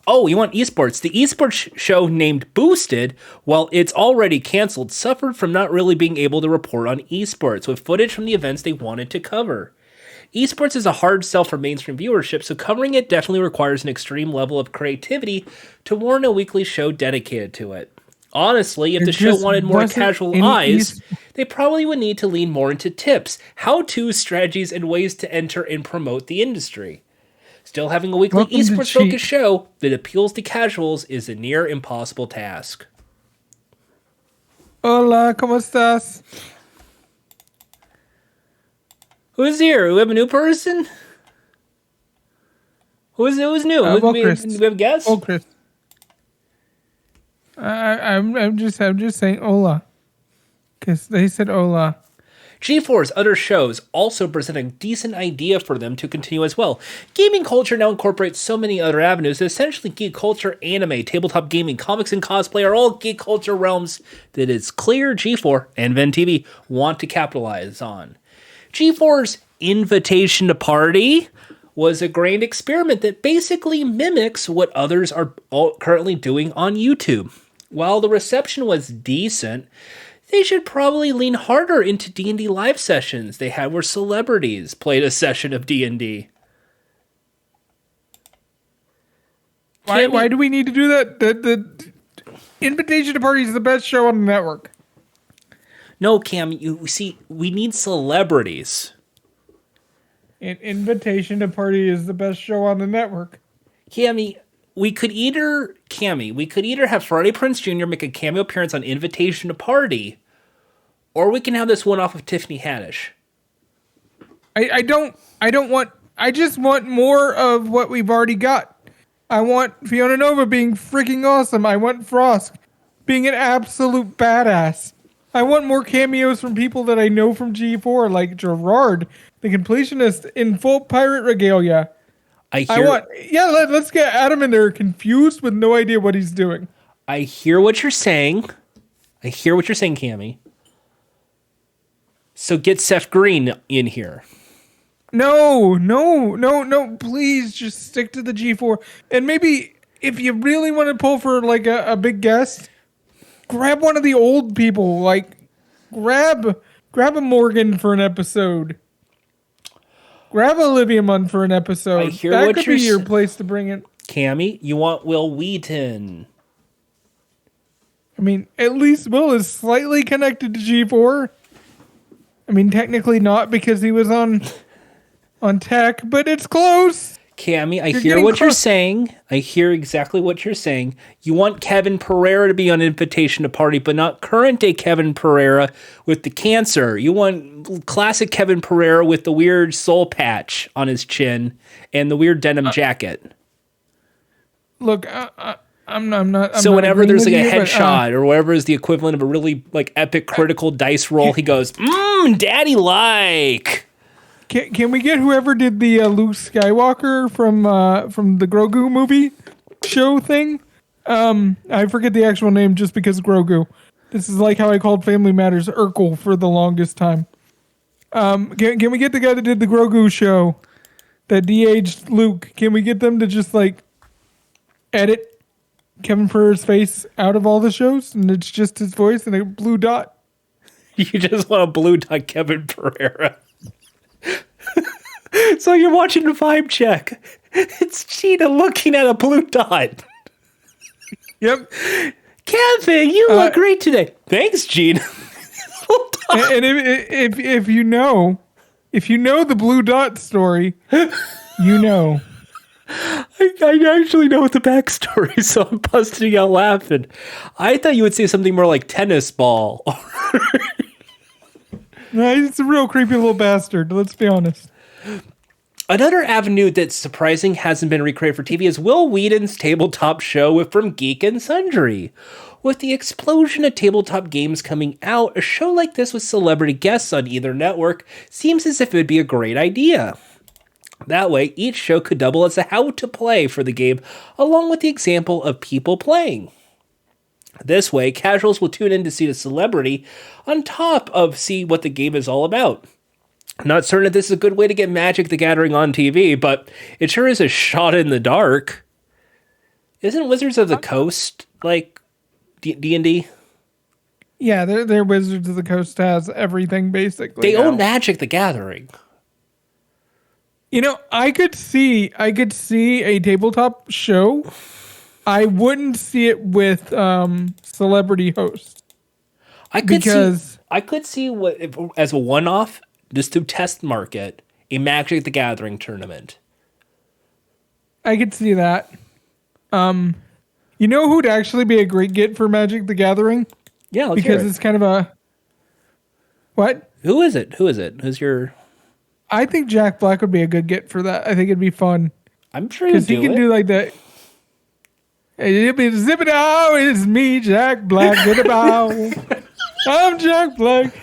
Speaker 1: Oh, you want esports? The esports show named Boosted, while it's already canceled, suffered from not really being able to report on esports with footage from the events they wanted to cover. Esports is a hard sell for mainstream viewership, so covering it definitely requires an extreme level of creativity to warrant a weekly show dedicated to it. Honestly, if
Speaker 2: There
Speaker 1: the show
Speaker 2: just
Speaker 1: wanted more
Speaker 2: wasn't
Speaker 1: casual
Speaker 2: any
Speaker 1: eyes, they probably would need to lean more into tips, how-to strategies, and ways to enter and promote the industry. Still, having a weekly
Speaker 2: Welcome to
Speaker 1: esports-focused
Speaker 2: cheat.
Speaker 1: show that appeals to casuals is a near impossible task.
Speaker 2: Hola, ¿cómo estás?
Speaker 1: Who's here? We have a new person? Who's new?
Speaker 2: Well,
Speaker 1: we
Speaker 2: Chris.
Speaker 1: have a guest?
Speaker 2: Oh, Chris. I'm just saying hola, because they said hola.
Speaker 1: G4's other shows also present a decent idea for them to continue as well. Gaming culture now incorporates so many other avenues that essentially geek culture, anime, tabletop gaming, comics, and cosplay are all geek culture realms that it's clear G4 and Ven TV want to capitalize on. G4's Invitation to Party was a grand experiment that basically mimics what others are currently doing on YouTube. While the reception was decent, they should probably lean harder into D&D live sessions they had where celebrities played a session of D&D.
Speaker 2: Why do we need to do that? The Invitation to Party is the best show on the network.
Speaker 1: No, Cam, you see, we need celebrities.
Speaker 2: Invitation to Party is the best show on the network.
Speaker 1: Cammy, we could either have Friday Prinze Jr. make a cameo appearance on Invitation to Party, or we can have this one off of Tiffany Haddish.
Speaker 2: I just want more of what we've already got. I want Fiona Nova being freaking awesome. I want Frost being an absolute badass. I want more cameos from people that I know from G4, like Gerard, the completionist in full pirate regalia. Let's get Adam in there confused with no idea what he's doing.
Speaker 1: I hear what you're saying. Cammy. So get Seth Green in here.
Speaker 2: No, please just stick to the G4. And maybe if you really want to pull for like a big guest, grab one of the old people. Like grab a Morgan for an episode. Grab Olivia Munn for an episode.
Speaker 1: I hear
Speaker 2: that
Speaker 1: what
Speaker 2: could
Speaker 1: you're
Speaker 2: be your place to bring it.
Speaker 1: Cammy, you want Will Wheaton.
Speaker 2: I mean, at least Will is slightly connected to G4. I mean, technically not because he was on tech, but it's close.
Speaker 1: Cammy, I
Speaker 2: You're
Speaker 1: hear
Speaker 2: getting
Speaker 1: what you're
Speaker 2: close.
Speaker 1: saying. I hear exactly what you're saying. You want Kevin Pereira to be on Invitation to Party, but not current day Kevin Pereira with the cancer. You want classic Kevin Pereira with the weird soul patch on his chin and the weird denim jacket.
Speaker 2: Look, I'm not.
Speaker 1: So whenever
Speaker 2: agreeing
Speaker 1: there's like
Speaker 2: with
Speaker 1: a
Speaker 2: you, but,
Speaker 1: headshot or whatever is the equivalent of a really like epic critical dice roll, he goes, daddy like.
Speaker 2: Can we get whoever did the Luke Skywalker from the Grogu movie show thing? I forget the actual name just because Grogu. This is like how I called Family Matters Urkel for the longest time. Can we get the guy that did the Grogu show that de-aged Luke? Can we get them to just like edit Kevin Pereira's face out of all the shows and it's just his voice and a blue dot?
Speaker 1: You just want a blue dot Kevin Pereira. So you're watching the vibe check. It's Gina looking at a blue dot.
Speaker 2: Yep.
Speaker 1: Kevin, you look great today. Thanks, Gene.
Speaker 2: And if you know the blue dot story, you know.
Speaker 1: I actually know the backstory, so I'm busting out laughing. I thought you would say something more like tennis ball.
Speaker 2: No, he's a real creepy little bastard. Let's be honest.
Speaker 1: Another avenue that's surprising hasn't been recreated for TV is Will Wheaton's tabletop show from Geek and Sundry. With the explosion of tabletop games coming out, a show like this with celebrity guests on either network seems as if it would be a great idea. That way, each show could double as a how to play for the game, along with the example of people playing. This way, casuals will tune in to see the celebrity on top of see what the game is all about. Not certain if this is a good way to get Magic the Gathering on TV, but it sure is a shot in the dark. Isn't Wizards of the Coast like D&D?
Speaker 2: Yeah, their Wizards of the Coast has everything basically.
Speaker 1: They own Magic the Gathering.
Speaker 2: You know, I could see a tabletop show. I wouldn't see it with celebrity hosts.
Speaker 1: I could see what as a one-off, just to test market, a Magic the Gathering tournament.
Speaker 2: I could see that. You know who'd actually be a great get for Magic the Gathering?
Speaker 1: Yeah,
Speaker 2: because it's kind of a what?
Speaker 1: Who is it? Who's your?
Speaker 2: I think Jack Black would be a good get for that. I think it'd be fun.
Speaker 1: I'm sure because
Speaker 2: he can do like that. It'll be zip it out. It's me, Jack Black. Get about. I'm Jack Black.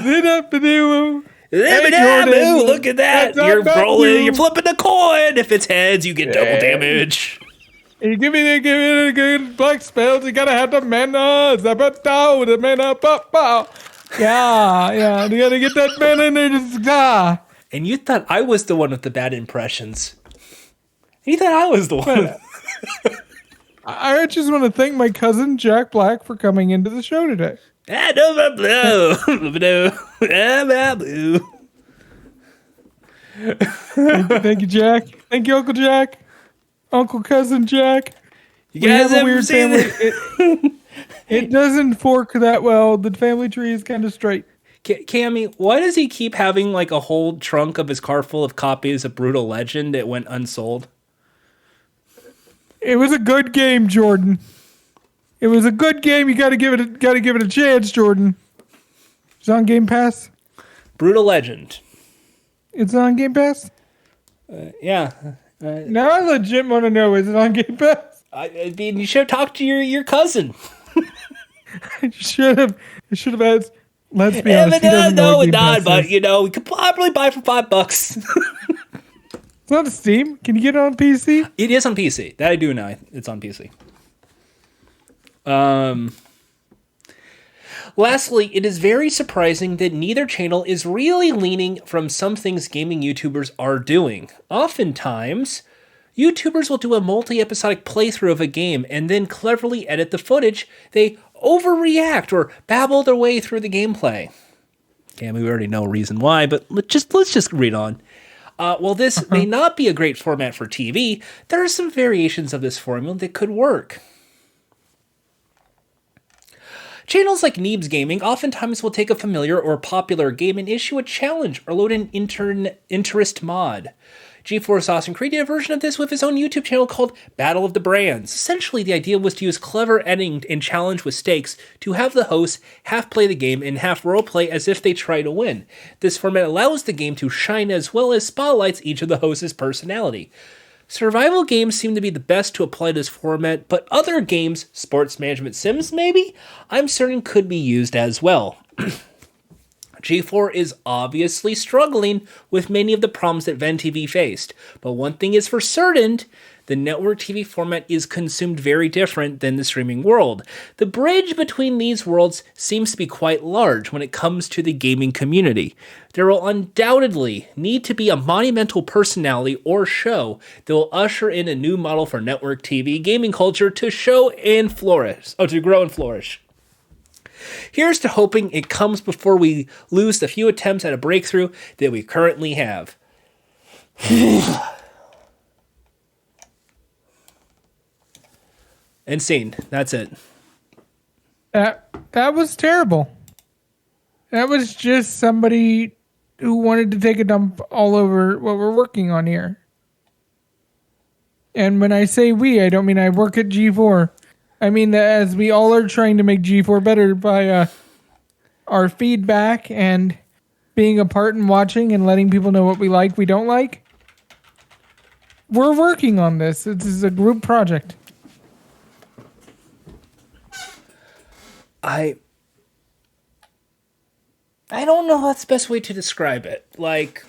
Speaker 2: Zip up the new.
Speaker 1: Hey, look at that. You're rolling. You're flipping the coin. If it's heads, you get double damage.
Speaker 2: You give me a good black spells. You gotta have the mana. Zap it out. The mana. Yeah. You gotta get that mana in there. Just,
Speaker 1: And you thought I was the one with the bad impressions. You thought I was the one.
Speaker 2: I just want to thank my cousin Jack Black for coming into the show today.
Speaker 1: Thank
Speaker 2: you, Jack. Thank you, Uncle Jack. Uncle Cousin Jack.
Speaker 1: You guys have a weird
Speaker 2: family. It doesn't fork that well. The family tree is kind of straight.
Speaker 1: Cammy, why does he keep having like a whole trunk of his car full of copies of Brutal Legend that went unsold?
Speaker 2: It was a good game, Jordan. It was a good game. You got to give it a chance, Jordan. It's on Game Pass.
Speaker 1: Brutal Legend.
Speaker 2: It's on Game Pass.
Speaker 1: Yeah.
Speaker 2: Now I legit want to know: is it on Game Pass?
Speaker 1: I mean, you should have talked to your cousin.
Speaker 2: I should have asked. Let's be honest.
Speaker 1: No, it's not. But we could probably buy it for $5.
Speaker 2: It's not Steam. Can you get it on PC?
Speaker 1: It is on PC. That I do know. It's on PC. Lastly, it is very surprising that neither channel is really leaning from some things gaming YouTubers are doing. Oftentimes, YouTubers will do a multi-episodic playthrough of a game and then cleverly edit the footage. They overreact or babble their way through the gameplay. Yeah, we already know a reason why, but let's just read on. While this may not be a great format for TV, there are some variations of this formula that could work. Channels like Neebs Gaming oftentimes will take a familiar or popular game and issue a challenge or load an interest mod. GeForce Austin created a version of this with his own YouTube channel called Battle of the Brands. Essentially, the idea was to use clever editing and challenge with stakes to have the hosts half play the game and half roleplay as if they try to win. This format allows the game to shine as well as spotlights each of the hosts' personality. Survival games seem to be the best to apply this format, but other games, sports management sims maybe, I'm certain could be used as well. G4 is obviously struggling with many of the problems that VenTV faced, but one thing is for certain, the network TV format is consumed very different than the streaming world. The bridge between these worlds seems to be quite large when it comes to the gaming community. There will undoubtedly need to be a monumental personality or show that will usher in a new model for network TV gaming culture to grow and flourish. Here's to hoping it comes before we lose the few attempts at a breakthrough that we currently have. Insane. That's it.
Speaker 2: That was terrible. That was just somebody who wanted to take a dump all over what we're working on here. And when I say we, I don't mean I work at G4. I mean that as we all are trying to make G4 better by our feedback and being a part and watching and letting people know what we like, we don't like. We're working on this. This is a group project.
Speaker 1: I don't know how that's the best way to describe it. Like,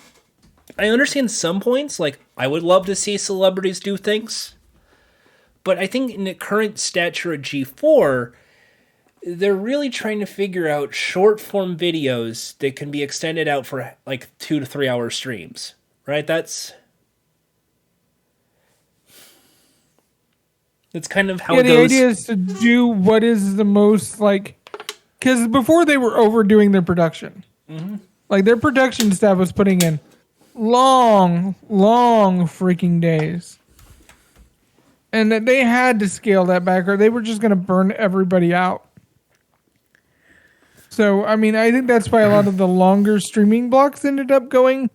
Speaker 1: I understand some points. Like, I would love to see celebrities do things. But I think in the current stature of G4, they're really trying to figure out short-form videos that can be extended out for, like, 2 to 3 hour streams. Right? That's kind of how it
Speaker 2: the
Speaker 1: goes.
Speaker 2: idea is to do what is the most, like... Because before they were overdoing their production. Mm-hmm. Like, their production staff was putting in long freaking days. And that they had to scale that back or they were just going to burn everybody out. So, I mean, I think that's why a lot of the longer streaming blocks ended up going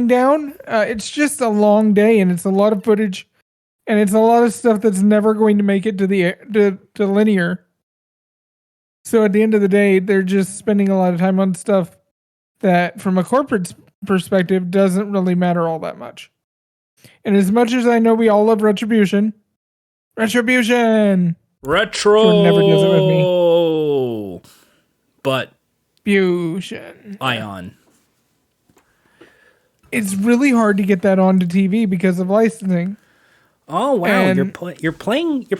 Speaker 2: down. It's just a long day and it's a lot of footage and it's a lot of stuff that's never going to make it to linear. So at the end of the day, they're just spending a lot of time on stuff that from a corporate perspective doesn't really matter all that much. And as much as I know we all love Retribution.
Speaker 1: Retro!
Speaker 2: Jordan never does it with me.
Speaker 1: But
Speaker 2: Fusion.
Speaker 1: Ion.
Speaker 2: It's really hard to get that onto TV because of licensing.
Speaker 1: Oh wow,
Speaker 2: And-
Speaker 1: you're playing a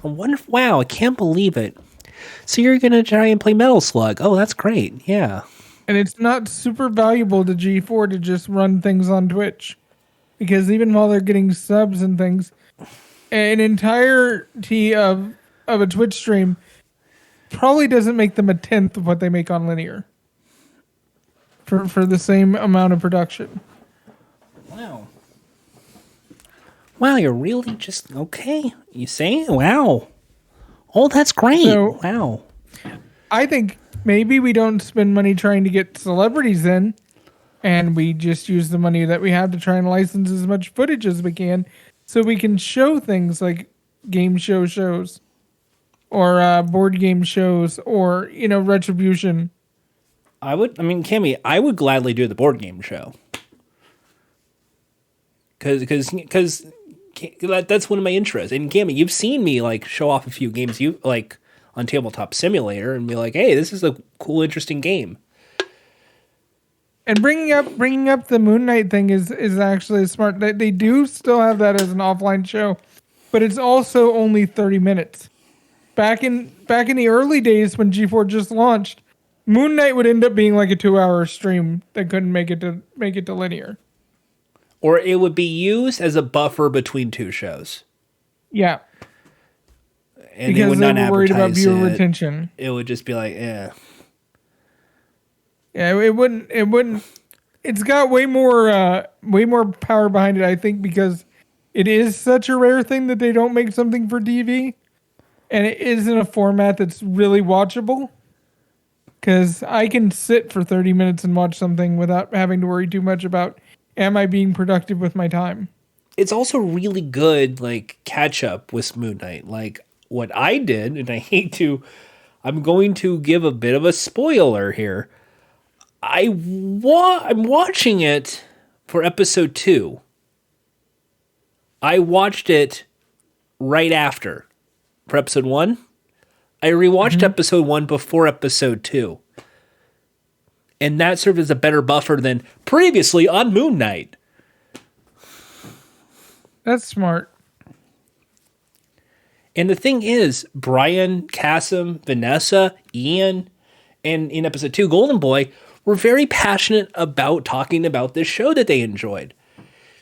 Speaker 1: wonderful. Wow, I can't believe it. So you're gonna try and play Metal Slug? Oh, that's great. Yeah.
Speaker 2: And it's not super valuable to G4 to just run things on Twitch. Because even while they're getting subs and things, an entirety of a Twitch stream probably doesn't make them a tenth of what they make on linear. For the same amount of production.
Speaker 1: Wow. Wow, you're really just okay. You say? Wow. Oh, that's great.
Speaker 2: So-
Speaker 1: Wow.
Speaker 2: I think maybe we don't spend money trying to get celebrities in, and we just use the money that we have to try and license as much footage as we can, so we can show things like game shows, or board game shows, or Retribution.
Speaker 1: Cammy, I would gladly do the board game show. Because that's one of my interests. And Cammy, you've seen me like show off a few games you like on Tabletop Simulator and be like, hey, this is a cool, interesting game.
Speaker 2: And bringing up the Moon Knight thing is actually smart. They do still have that as an offline show, but it's also only 30 minutes. Back in the early days when G4 just launched, Moon Knight would end up being like a 2-hour stream that couldn't make it to linear.
Speaker 1: Or it would be used as a buffer between two shows.
Speaker 2: Yeah,
Speaker 1: And
Speaker 2: because
Speaker 1: they would
Speaker 2: they
Speaker 1: not
Speaker 2: were worried about
Speaker 1: advertise
Speaker 2: viewer
Speaker 1: it.
Speaker 2: retention.
Speaker 1: It would just be like,
Speaker 2: Yeah, it wouldn't. It's got way more power behind it, I think, because it is such a rare thing that they don't make something for TV, and it is in a format that's really watchable. Because I can sit for 30 minutes and watch something without having to worry too much about, am I being productive with my time?
Speaker 1: it's also really good, like, catch up with Moon Knight. Like, what I did, and I'm going to give a bit of a spoiler here. I'm watching it for episode 2. I watched it right after for episode 1. I rewatched episode 1 before episode 2. And that served as a better buffer than previously on Moon Knight.
Speaker 2: That's smart.
Speaker 1: And the thing is, Brian, Cassim, Vanessa, Ian, and in episode 2, Golden Boy, were very passionate about talking about this show that they enjoyed.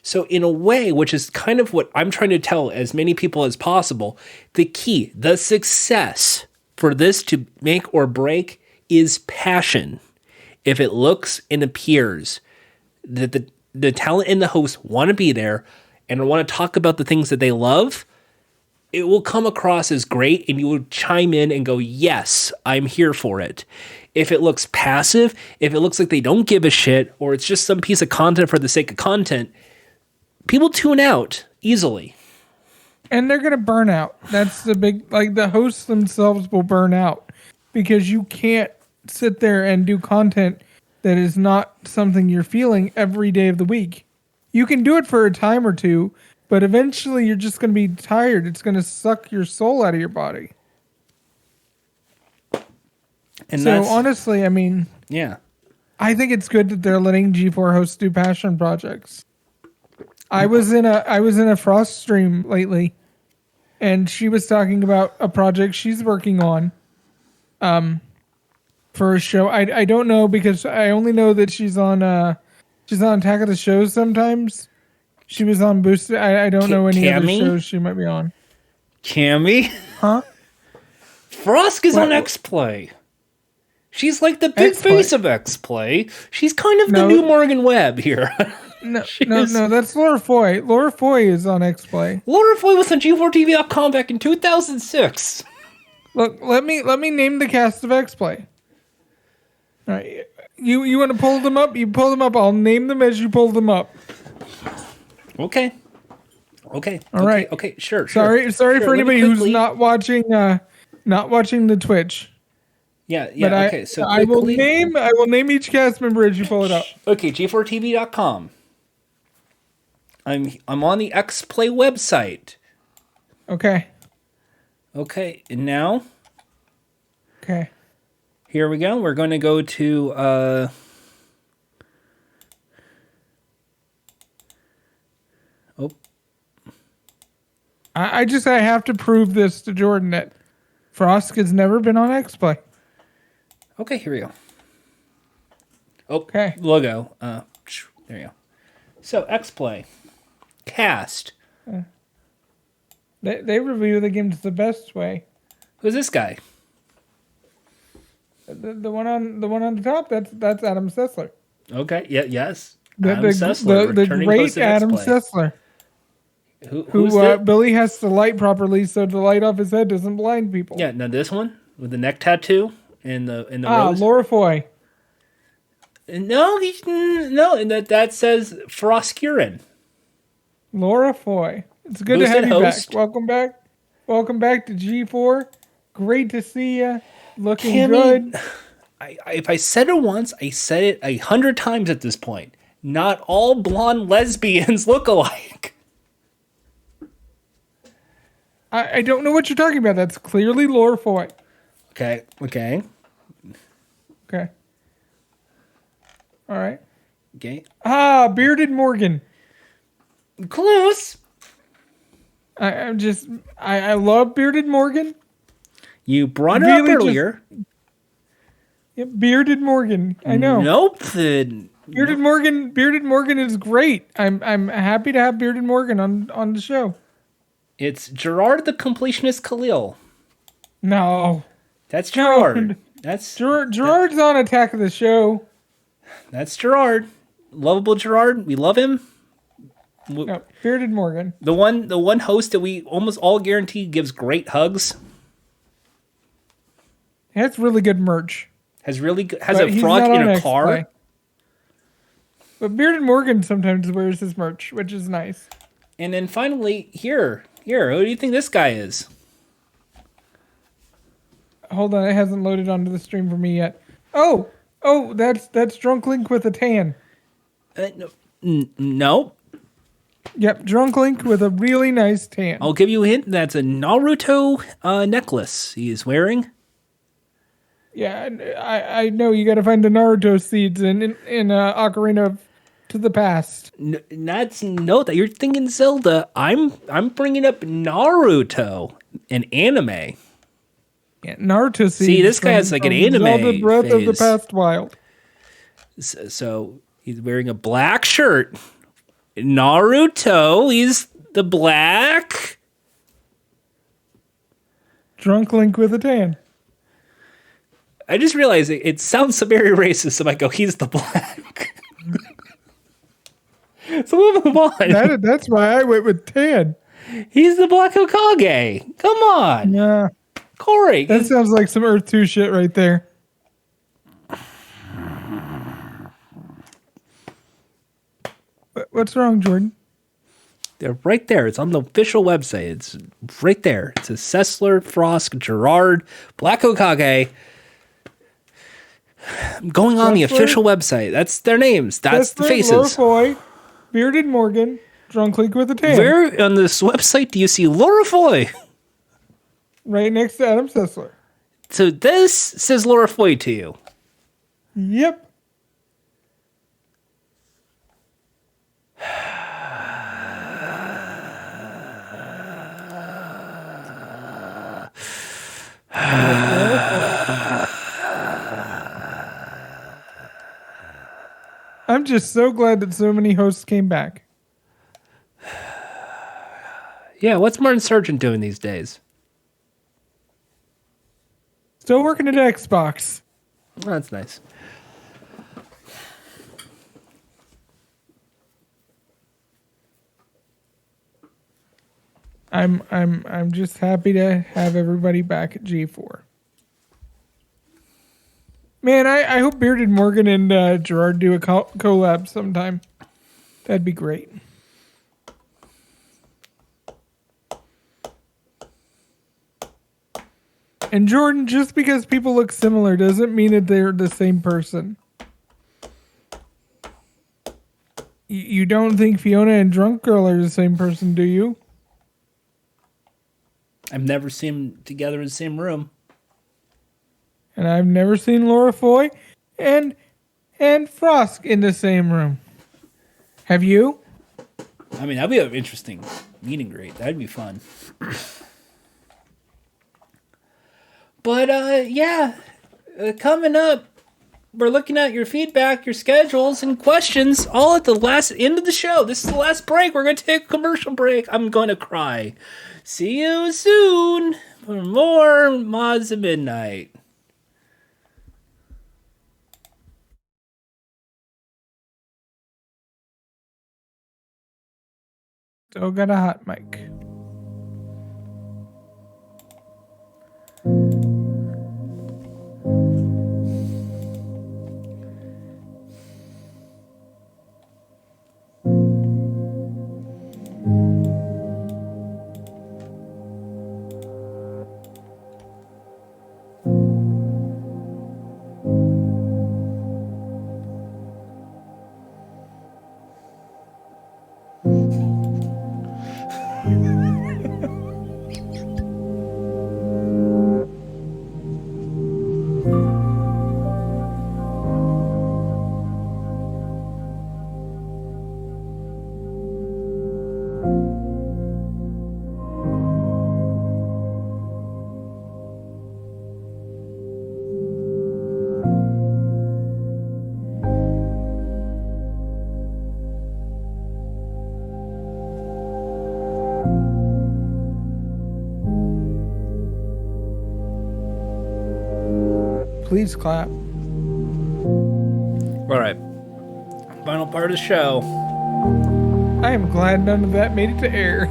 Speaker 1: So in a way, which is kind of what I'm trying to tell as many people as possible, the key, the success for this to make or break is passion. If it looks and appears that the talent and the host want to be there and want to talk about the things that they love, it will come across as great and you will chime in and go, yes, I'm here for it. If it looks passive, if it looks like they don't give a shit, or it's just some piece of content for the sake of content, people tune out easily.
Speaker 2: And they're going to burn out. That's the big, like the hosts themselves will burn out because you can't sit there and do content that is not something you're feeling every day of the week. You can do it for a time or two, but eventually you're just going to be tired. It's going to suck your soul out of your body.
Speaker 1: And
Speaker 2: so honestly, I mean,
Speaker 1: yeah,
Speaker 2: I think it's good that they're letting G4 hosts do passion projects. I was in a Frost stream lately, and she was talking about a project she's working on, for a show. I don't know because I only know that she's on Attack of the Shows sometimes. She was on Boosted. I don't know any other shows she might be on.
Speaker 1: Cammy?
Speaker 2: Huh?
Speaker 1: Frosk is on X-Play. She's like the big face of X-Play. She's kind of the new Morgan Webb here.
Speaker 2: No, that's Laura Foy. Laura Foy is on X-Play.
Speaker 1: Laura Foy was on G4TV.com back in 2006.
Speaker 2: Look, let me name the cast of X-Play. All right, you want to pull them up? You pull them up. I'll name them as you pull them up.
Speaker 1: Okay. All right. Okay. Sure.
Speaker 2: Sorry for anybody who's not watching the Twitch.
Speaker 1: Yeah.
Speaker 2: But
Speaker 1: okay. So
Speaker 2: I will name each cast member as you pull it up.
Speaker 1: Okay. G4TV.com. I'm on the X-Play website.
Speaker 2: Okay.
Speaker 1: And now.
Speaker 2: Okay.
Speaker 1: Here we go. We're going to go to.
Speaker 2: I have to prove this to Jordan that Frost has never been on X-Play.
Speaker 1: Okay, here we go.
Speaker 2: Okay.
Speaker 1: Logo. There you go. So, X-Play. Cast.
Speaker 2: They review the games the best way.
Speaker 1: Who's this guy?
Speaker 2: The one on the top, that's Adam Sessler.
Speaker 1: Okay, yes.
Speaker 2: Adam Sessler, the great Adam Sessler. Who Billy has to light properly so the light off his head doesn't blind people.
Speaker 1: Yeah, now this one with the neck tattoo and the rose.
Speaker 2: Laura Foy.
Speaker 1: No, and that says Froskurin.
Speaker 2: Laura Foy. It's good to have you back. Welcome back to G4. Great to see you. Looking
Speaker 1: Cammy,
Speaker 2: good.
Speaker 1: If I said it once, I said it 100 times at this point. Not all blonde lesbians look alike.
Speaker 2: I don't know what you're talking about. That's clearly Laura Foy.
Speaker 1: Okay.
Speaker 2: All right.
Speaker 1: Okay.
Speaker 2: Bearded Morgan.
Speaker 1: Close.
Speaker 2: I love Bearded Morgan.
Speaker 1: You brought it up earlier.
Speaker 2: Bearded Morgan. I know.
Speaker 1: Nope.
Speaker 2: Bearded Morgan is great. I'm happy to have Bearded Morgan on the show.
Speaker 1: It's Gerard the Completionist Khalil.
Speaker 2: No.
Speaker 1: That's Gerard.
Speaker 2: Gerard's on Attack of the Show.
Speaker 1: That's Gerard. Lovable Gerard. We love him.
Speaker 2: No, Bearded Morgan.
Speaker 1: The one host that we almost all guarantee gives great hugs.
Speaker 2: Has really good merch.
Speaker 1: Has a frog in a car.
Speaker 2: But Bearded Morgan sometimes wears his merch, which is nice.
Speaker 1: And then finally, here, who do you think this guy is?
Speaker 2: Hold on, it hasn't loaded onto the stream for me yet. Oh, that's Drunk Link with a tan.
Speaker 1: No.
Speaker 2: Yep, Drunk Link with a really nice tan.
Speaker 1: I'll give you a hint. That's a Naruto necklace he is wearing.
Speaker 2: Yeah, I know you got to find the Naruto seeds in Ocarina to the Past.
Speaker 1: That you're thinking Zelda. I'm bringing up Naruto, an anime.
Speaker 2: Yeah, Naruto seeds.
Speaker 1: See, this guy has like an anime
Speaker 2: Zelda Breath
Speaker 1: phase.
Speaker 2: of the Past Wild.
Speaker 1: So he's wearing a black shirt. Naruto, he's the black.
Speaker 2: Drunk Link with a tan.
Speaker 1: I just realized it sounds so very racist if I go, he's the black. So we'll move on.
Speaker 2: That's why I went with tan.
Speaker 1: He's the Black Hokage. Come on,
Speaker 2: Yeah,
Speaker 1: Corey.
Speaker 2: that sounds like some Earth 2 shit right there. What's wrong, Jordan?
Speaker 1: They're right there. It's on the official website. It's right there. It says Sessler, Frost, Gerard, Black Hokage. I'm going on the
Speaker 2: Sessler?
Speaker 1: official website. That's their names. That's the faces.
Speaker 2: Lorfoy, Bearded Morgan, Drunk Leak with a tan.
Speaker 1: Where on this website do you see Laura Foy?
Speaker 2: Right next to Adam Sessler.
Speaker 1: So this says Laura Foy to you.
Speaker 2: Yep. I'm just so glad that so many hosts came back.
Speaker 1: Yeah, what's Martin Sargent doing these days?
Speaker 2: Still working at Xbox.
Speaker 1: Oh, that's nice.
Speaker 2: I'm just happy to have everybody back at G4. Man, I hope Bearded Morgan and Gerard do a collab sometime. That'd be great. And Jordan, just because people look similar doesn't mean that they're the same person. You don't think Fiona and Drunk Girl are the same person, do you?
Speaker 1: I've never seen them together in the same room.
Speaker 2: And I've never seen Laura Foy and Frost in the same room. Have you?
Speaker 1: I mean, that'd be an interesting meet and greet. That'd be fun. But, yeah, coming up, we're looking at your feedback, your schedules, and questions all at the last end of the show. This is the last break. We're going to take a commercial break. I'm going to cry. See you soon for more Mods at Midnight.
Speaker 2: Still got a hot mic. Please clap.
Speaker 1: All right. Final part of the show.
Speaker 2: I am glad none of that made it to air.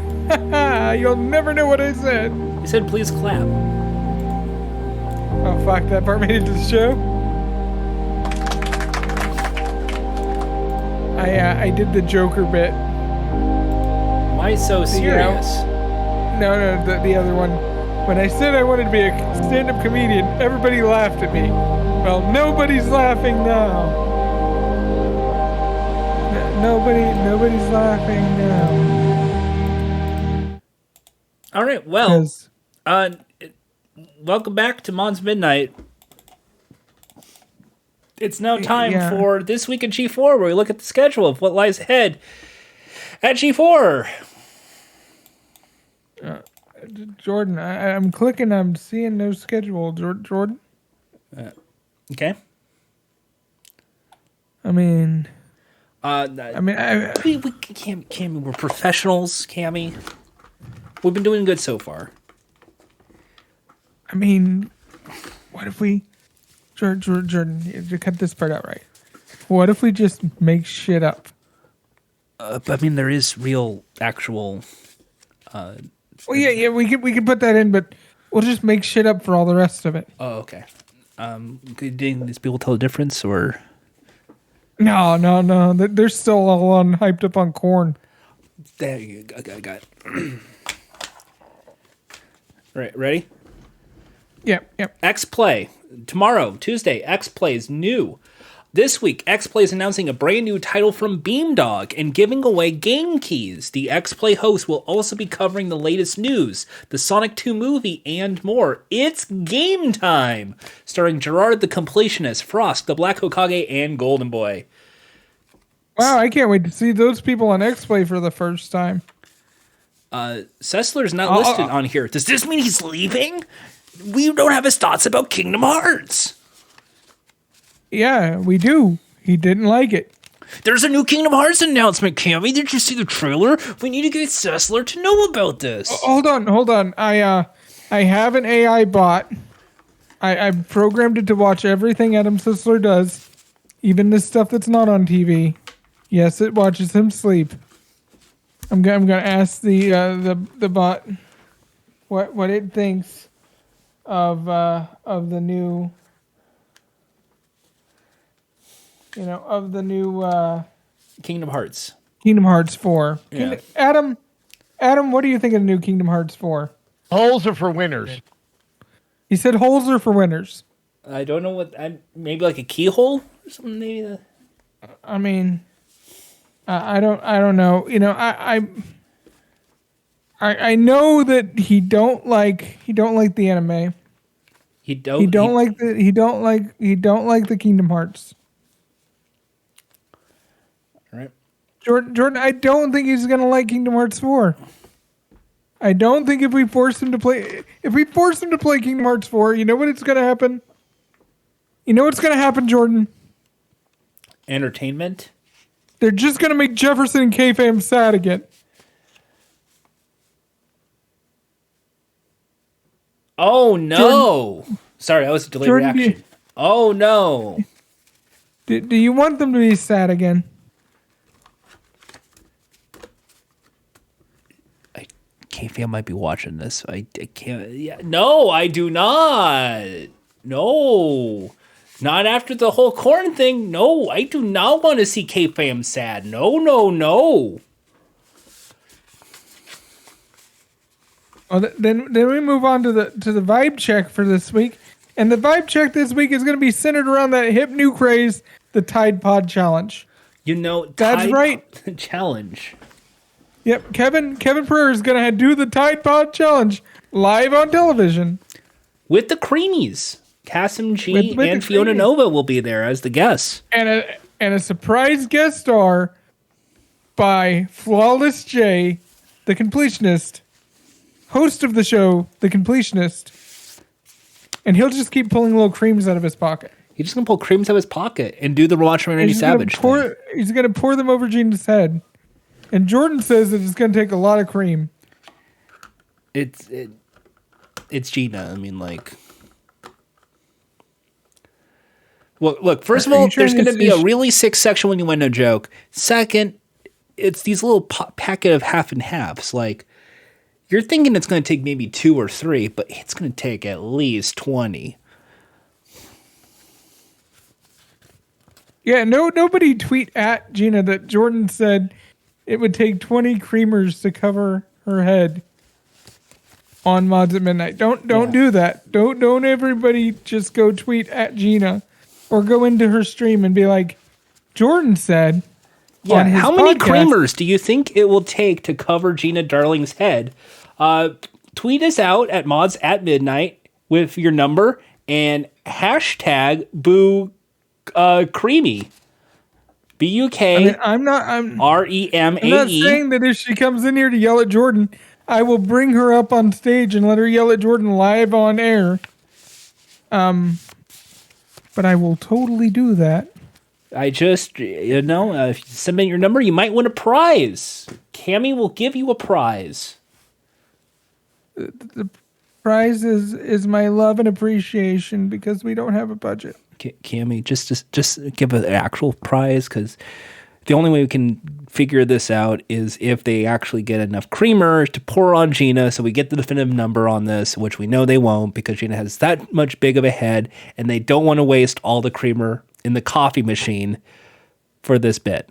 Speaker 2: You'll never know what I said.
Speaker 1: You said please clap.
Speaker 2: Oh, fuck, that part made it to the show? I did the Joker bit.
Speaker 1: Why so serious?
Speaker 2: No, the other one. When I said I wanted to be a stand-up comedian, everybody laughed at me. Well, nobody's laughing now. Nobody's laughing now.
Speaker 1: All right, well, welcome back to Mods Midnight. It's now time for This Week in G4, where we look at the schedule of what lies ahead at G4.
Speaker 2: Jordan, I'm clicking. I'm seeing no schedule. Jordan.
Speaker 1: Okay.
Speaker 2: I mean,
Speaker 1: we can't, Cammy. We're professionals, Cammy. We've been doing good so far.
Speaker 2: I mean, what if we, Jordan, to cut this part out right? What if we just make shit up?
Speaker 1: I mean, there is real, actual
Speaker 2: Well, yeah, we could put that in, but we'll just make shit up for all the rest of it.
Speaker 1: Oh, okay. Did these people tell the difference, or
Speaker 2: No. They're still all on hyped up on corn.
Speaker 1: there you go. I got it. Right, ready?
Speaker 2: Yep.
Speaker 1: X Play tomorrow, Tuesday. X Play is new. This week, X Play is announcing a brand new title from Beamdog and giving away game keys. The X Play host will also be covering the latest news, the Sonic 2 movie, and more. It's game time! Starring Gerard the Completionist, Frost, the Black Hokage, and Golden Boy.
Speaker 2: Wow, I can't wait to see those people on X-Play for the first time.
Speaker 1: Sessler's not listed on here. Does this mean he's leaving? We don't have his thoughts about Kingdom Hearts.
Speaker 2: Yeah, we do. He didn't like it.
Speaker 1: There's a new Kingdom Hearts announcement, Cammy. Did you see the trailer? We need to get Sessler to know about this.
Speaker 2: Hold on. I have an AI bot. I've programmed it to watch everything Adam Sisler does, even the stuff that's not on TV. Yes, it watches him sleep. I'm gonna ask the bot what it thinks of the new. Of the new
Speaker 1: Kingdom Hearts.
Speaker 2: Kingdom Hearts 4.
Speaker 1: Yeah.
Speaker 2: Adam, what do you think of the new Kingdom Hearts 4?
Speaker 5: Holes are for winners.
Speaker 2: He said holes are for winners.
Speaker 1: I don't know what. Maybe like a keyhole or something. Maybe.
Speaker 2: I mean, I don't know. I know that he don't like the anime. He don't like the Kingdom Hearts.
Speaker 1: All right.
Speaker 2: Jordan, I don't think he's gonna like Kingdom Hearts 4. I don't think if we force him to play Kingdom Hearts 4, you know what it's gonna happen? You know what's gonna happen, Jordan?
Speaker 1: Entertainment.
Speaker 2: They're just gonna make Jefferson and K-Fam sad again.
Speaker 1: Oh no! Sorry, that was a delayed
Speaker 2: Jordan,
Speaker 1: reaction. Oh no!
Speaker 2: Do you want them to be sad again?
Speaker 1: K-Fam might be watching this. I can't. Yeah, no, I do not. No, not after the whole corn thing. No, I do not want to see K-Fam sad. No.
Speaker 2: Well, then we move on to the vibe check for this week, and the vibe check this week is going to be centered around that hip new craze, the Tide Pod Challenge.
Speaker 1: That's
Speaker 2: Tide right.
Speaker 1: Challenge.
Speaker 2: Yep, Kevin Pereira is going to do the Tide Pod Challenge live on television
Speaker 1: with the Creamies. Cassim G and Fiona Nova will be there as the guests,
Speaker 2: and a surprise guest star by Flawless J, the completionist, host of the show, the completionist, and he'll just keep pulling little creams out of his pocket.
Speaker 1: He's just gonna pull creams out of his pocket and do the Macho Man Randy Savage thing.
Speaker 2: He's gonna pour them over Gina's head. And Jordan says that it's going to take a lot of cream.
Speaker 1: It's Gina. I mean, like, well, look. First of all, there's going to be a really sick sexual innuendo joke. Second, it's these little packet of half and halves. Like, you're thinking it's going to take maybe 2 or 3, but it's going to take at least 20.
Speaker 2: Yeah, nobody tweet at Gina that Jordan said it would take 20 creamers to cover her head on Mods at Midnight. Don't do that. Don't everybody just go tweet at Gina or go into her stream and be like, Jordan said.
Speaker 1: Yeah, how many creamers do you think it will take to cover Gina Darling's head? Tweet us out at Mods at Midnight with your number and hashtag boo creamy. BUK.
Speaker 2: I'm not
Speaker 1: REMAE.
Speaker 2: I'm not saying that if she comes in here to yell at Jordan, I will bring her up on stage and let her yell at Jordan live on air. But I will totally do that.
Speaker 1: I just, if you submit your number, you might win a prize. Cammy will give you a prize.
Speaker 2: The prize is my love and appreciation because we don't have a budget.
Speaker 1: Cammy, just give an actual prize, because the only way we can figure this out is if they actually get enough creamer to pour on Gina, so we get the definitive number on this, which we know they won't because Gina has that much big of a head, and they don't want to waste all the creamer in the coffee machine for this bit.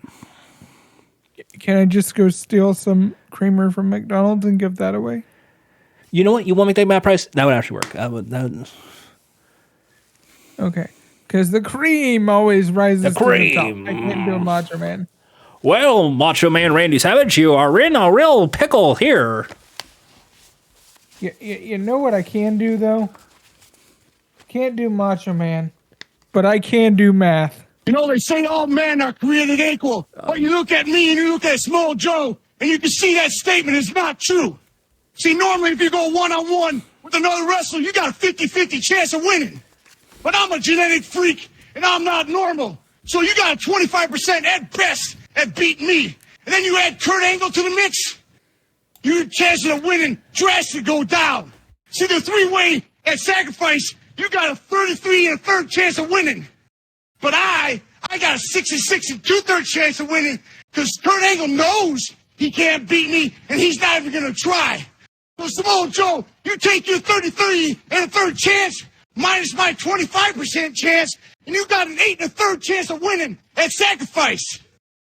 Speaker 2: Can I just go steal some creamer from McDonald's and give that away?
Speaker 1: You know what? You want me to take my price? That would actually work.
Speaker 2: Okay. Because the cream always rises
Speaker 1: The
Speaker 2: to the
Speaker 1: cream.
Speaker 2: top. I can't do a Macho Man.
Speaker 1: Well, Macho Man Randy Savage, you are in a real pickle here.
Speaker 2: You know what I can do, though? Can't do Macho Man, but I can do math.
Speaker 6: You know, they say all men are created equal. But you look at me and you look at Small Joe, and you can see that statement is not true. See, normally if you go one-on-one with another wrestler, you got a 50-50 chance of winning. But I'm a genetic freak, and I'm not normal. So you got a 25% at best at beating me. And then you add Kurt Angle to the mix, your chances of winning drastically go down. See, the three-way at sacrifice, you got a 33 and a third chance of winning. But I got a 66 and two-thirds chance of winning because Kurt Angle knows he can't beat me, and he's not even going to try. So, Samoa Joe, you take your 33 and a third chance minus my 25% chance, and you got an 8 and a third chance of winning at sacrifice.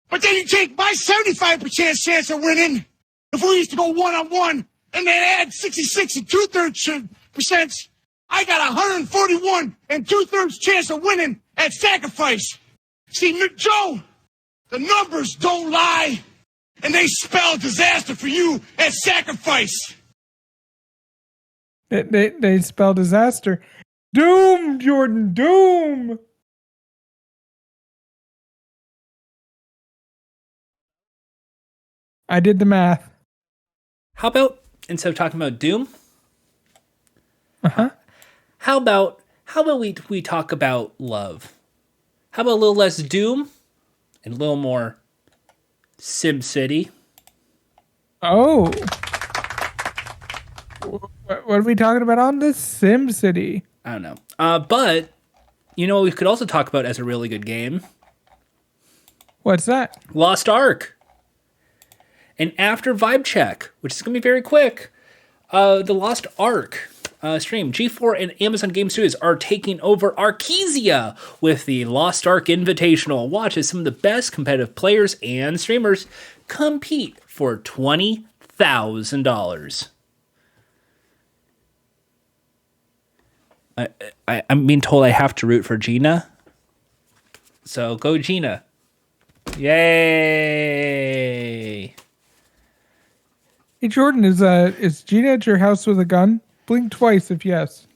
Speaker 6: But then you take my 75% chance of winning if we used to go one-on-one and then add 66 and two-thirds percent. I got 141 and two-thirds chance of winning at sacrifice. See, Joe, the numbers don't lie, and they spell disaster for you at sacrifice.
Speaker 2: They spell disaster. Doom, Jordan, doom. I did the math.
Speaker 1: How about, instead of talking about Doom,
Speaker 2: Uh-huh.
Speaker 1: how about we talk about love? How about a little less Doom and a little more Sim City?
Speaker 2: Oh. What are we talking about on this Sim City?
Speaker 1: I don't know. But, you know what we could also talk about as a really good game?
Speaker 2: What's that?
Speaker 1: Lost Ark. And after Vibe Check, which is going to be very quick, the Lost Ark stream, G4 and Amazon Game Studios are taking over Arkesia with the Lost Ark Invitational. Watch as some of the best competitive players and streamers compete for $20,000. I'm being told I have to root for Gina. So go Gina. Yay!
Speaker 2: Hey Jordan, is Gina at your house with a gun? Blink twice if yes.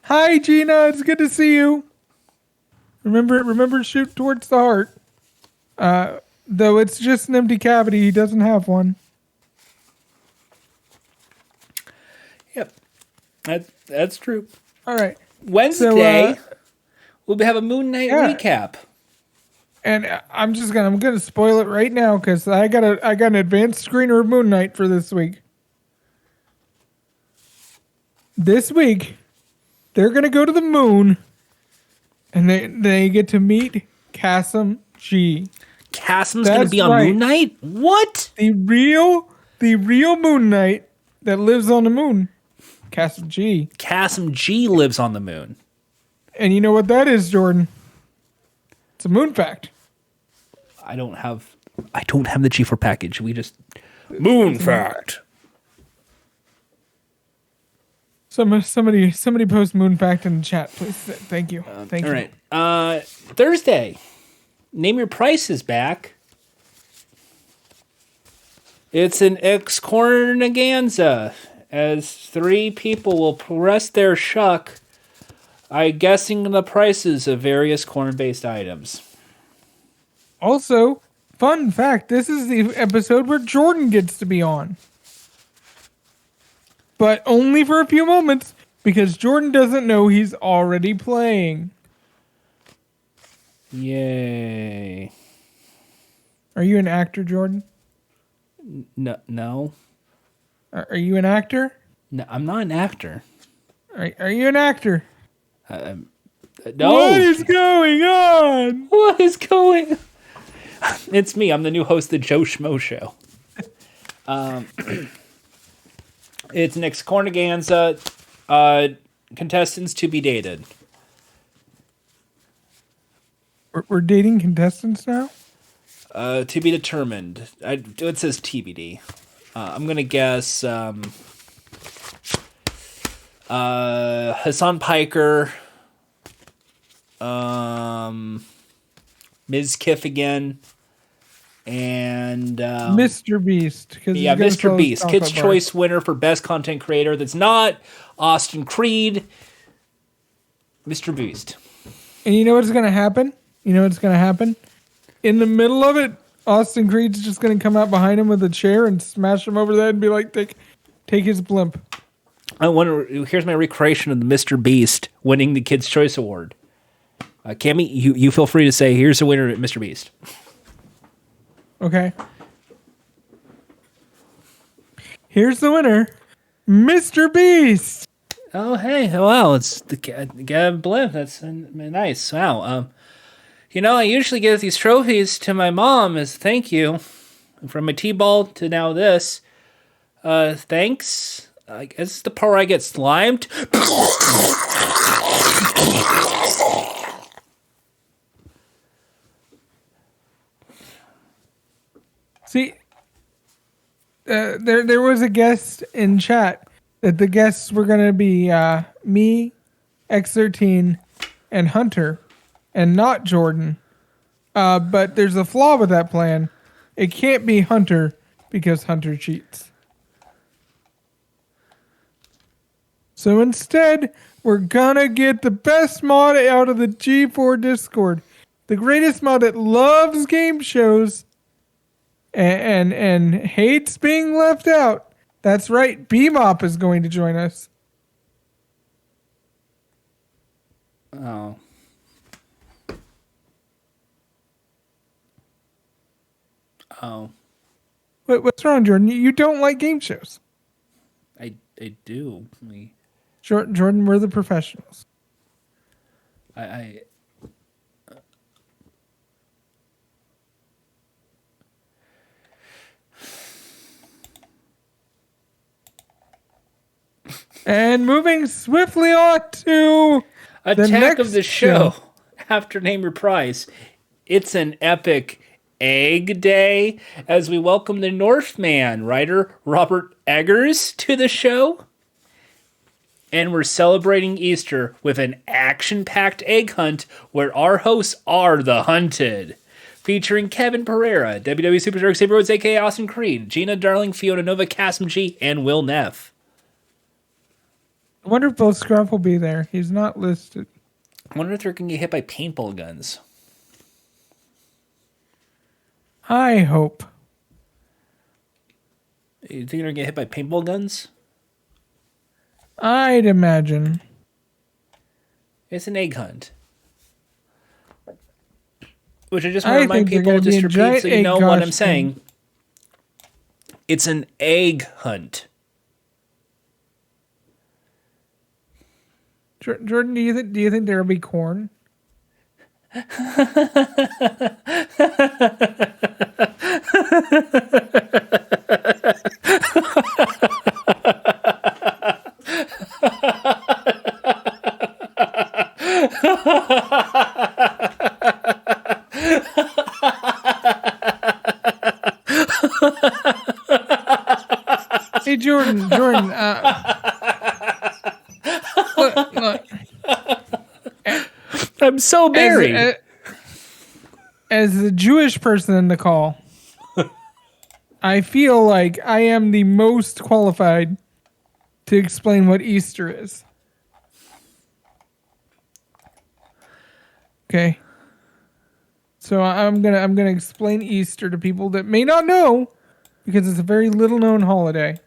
Speaker 2: Hi Gina, it's good to see you. Remember to shoot towards the heart. Though it's just an empty cavity, he doesn't have one.
Speaker 1: Yep. That's true.
Speaker 2: All right.
Speaker 1: Wednesday, we'll have a Moon Knight recap.
Speaker 2: And I'm gonna spoil it right now because I got an advanced screener of Moon Knight for this week. This week, they're gonna go to the moon, and they get to meet Kasim G.
Speaker 1: Kasim's gonna be on Moon Knight? What?
Speaker 2: The real Moon Knight that lives on the moon. Kasim G.
Speaker 1: Kasim G lives on the moon.
Speaker 2: And you know what that is, Jordan? It's a moon fact.
Speaker 1: I don't have the G4 package. We just moon fact.
Speaker 2: Somebody post moon fact in the chat, please. Thank you. Thank you.
Speaker 1: All right. Thursday. Name Your Price is back. It's an extravaganza as 3 people will press their shuck, guessing the prices of various corn-based items.
Speaker 2: Also, fun fact, this is the episode where Jordan gets to be on. But only for a few moments, because Jordan doesn't know he's already playing.
Speaker 1: Yay.
Speaker 2: Are you an actor, Jordan?
Speaker 1: No.
Speaker 2: Are you an actor?
Speaker 1: No, I'm not an actor.
Speaker 2: Are you an actor?
Speaker 1: No.
Speaker 2: What is going on?
Speaker 1: What is going? It's me. I'm the new host of the Joe Schmo Show. It's Nick's Corniganza. Contestants to be dated.
Speaker 2: We're dating contestants now?
Speaker 1: To be determined. It says TBD. I'm gonna guess Hassan Piker, Ms. Kiff again, and
Speaker 2: Mr. Beast.
Speaker 1: yeah, Mr. Beast, Kids' Choice winner for Best Content Creator. That's not Austin Creed. Mr. Beast.
Speaker 2: And you know what's going to happen? In the middle of it, Austin Creed's just going to come out behind him with a chair and smash him over the head and be like, take his blimp.
Speaker 1: I wonder. Here's my recreation of the Mr. Beast winning the Kids' Choice Award. Cammy, you feel free to say, here's the winner, Mr. Beast.
Speaker 2: Okay. Here's the winner, Mr. Beast.
Speaker 1: Oh, hey, wow, it's the Gavin Blimp. That's nice. Wow. I usually give these trophies to my mom as thank you. From my T-ball to now this. Thanks. I guess the part where I get slimed.
Speaker 2: See, there was a guest in chat that the guests were going to be me, X13, and Hunter, and not Jordan. But there's a flaw with that plan. It can't be Hunter because Hunter cheats. So instead, we're going to get the best mod out of the G4 Discord. The greatest mod that loves game shows and hates being left out. That's right. BMOP is going to join us.
Speaker 1: Oh. Oh.
Speaker 2: What's wrong, Jordan? You don't like game shows.
Speaker 1: I do.
Speaker 2: Jordan, we're the professionals.
Speaker 1: I
Speaker 2: And moving swiftly on to
Speaker 1: Attack of the
Speaker 2: next
Speaker 1: show. After name your prize. It's an epic egg day as we welcome the Northman writer Robert Eggers to the show. And we're celebrating Easter with an action-packed egg hunt where our hosts are the hunted. Featuring Kevin Pereira, WWE Superstar Xavier Woods, a.k.a. Austin Creed, Gina Darling, Fiona Nova, Kasim G, and Will Neff.
Speaker 2: I wonder if both Scruff will be there. He's not listed.
Speaker 1: I wonder if they're going to get hit by paintball guns.
Speaker 2: I hope.
Speaker 1: You think they're going to get hit by paintball guns?
Speaker 2: I'd imagine.
Speaker 1: It's an egg hunt. Which I just want to remind
Speaker 2: think
Speaker 1: people,
Speaker 2: they're
Speaker 1: just
Speaker 2: gonna be a
Speaker 1: repeat so you
Speaker 2: giant
Speaker 1: know
Speaker 2: egg
Speaker 1: what I'm
Speaker 2: costume.
Speaker 1: saying. It's an egg hunt.
Speaker 2: Jordan, do you think there'll be corn? Hey, Jordan, look.
Speaker 1: I'm so married.
Speaker 2: As the Jewish person in the call, I feel like I am the most qualified to explain what Easter is. Okay. So I'm gonna explain Easter to people that may not know because it's a very little known holiday.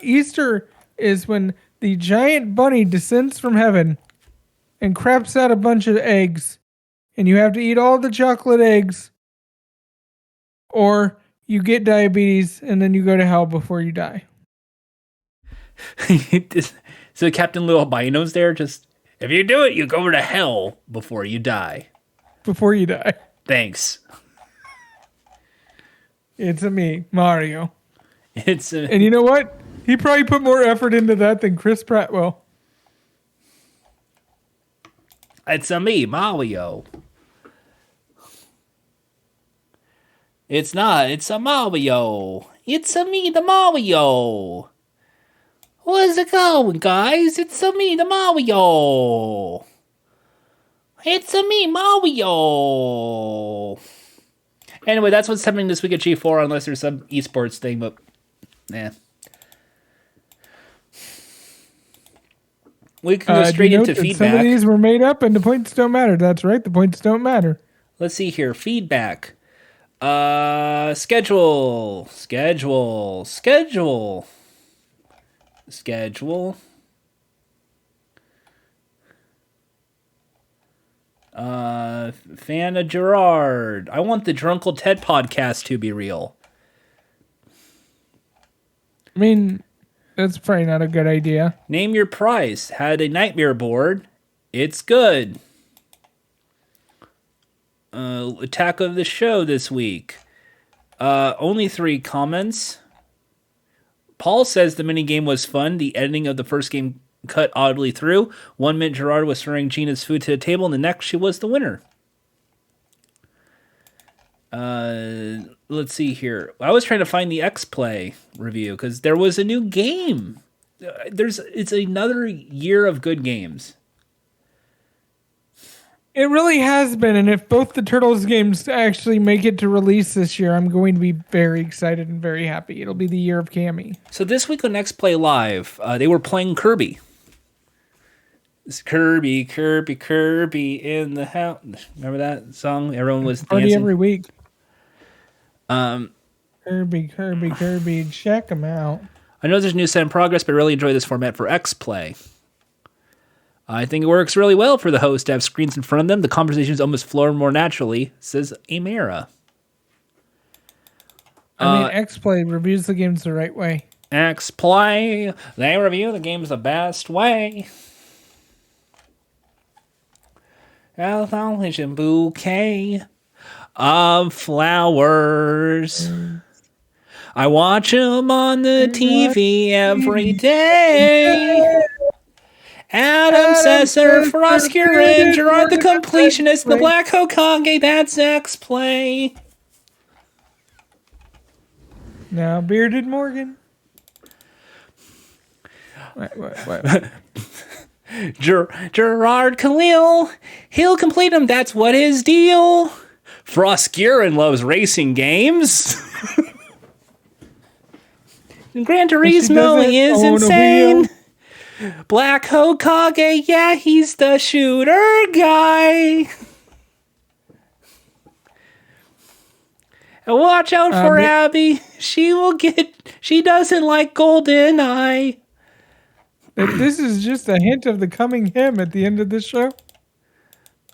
Speaker 2: Easter is when the giant bunny descends from heaven and craps out a bunch of eggs, and you have to eat all the chocolate eggs, or you get diabetes and then you go to hell before you die.
Speaker 1: So Captain Little Albino's there just If you do it, you go to hell before you die.
Speaker 2: Before you die.
Speaker 1: Thanks.
Speaker 2: It's a me, Mario.
Speaker 1: It's
Speaker 2: And you know what? He probably put more effort into that than Chris Pratt will.
Speaker 1: It's a me, Mario. It's not. It's a Mario. It's a me, the Mario. Where's it going, guys? It's a me, the Mario. It's a me, Mario. Anyway, that's what's happening this week at G4, unless there's some esports thing, but nah. We can go straight into feedback.
Speaker 2: Some of these were made up and the points don't matter. That's right, the points don't matter.
Speaker 1: Let's see here. Feedback. Schedule. Fan of Gerard. I want the Drunkle Ted podcast to be real.
Speaker 2: I mean, that's probably not a good idea.
Speaker 1: Name your price. Had a nightmare board. It's good. Attack of the show this week. Only 3 comments. Paul says the minigame was fun. The editing of the first game cut oddly through. 1 minute Gerard was throwing Gina's food to the table, and the next she was the winner. Let's see here. I was trying to find the X-Play review because there was a new game. It's another year of good games.
Speaker 2: It really has been, and if both the Turtles games actually make it to release this year, I'm going to be very excited and very happy. It'll be the year of Cammy.
Speaker 1: So this week on X-Play Live, they were playing Kirby. It's Kirby in the house. Remember that song? Everyone was dancing
Speaker 2: every week. Kirby, check them out.
Speaker 1: I know there's a new set in progress, but I really enjoy this format for X-Play. I think it works really well for the host to have screens in front of them. The conversations almost flow more naturally, says Amira.
Speaker 2: I mean, X-Play reviews the games the right way.
Speaker 1: X-Play, they review the games the best way. A bouquet of flowers. I watch them on the TV every day. Adam Sesser, Froskier, and Gerard the Completionist, the Black Hokage, that's X-Play.
Speaker 2: Now, Bearded Morgan. What?
Speaker 1: Gerard Khalil, he'll complete them, that's what his deal. Froskier loves racing games. Gran Turismo is insane. Black Hokage, yeah, he's the shooter guy. And watch out for Abby. She doesn't like Golden Eye.
Speaker 2: This is just a hint of the coming hymn at the end of this show.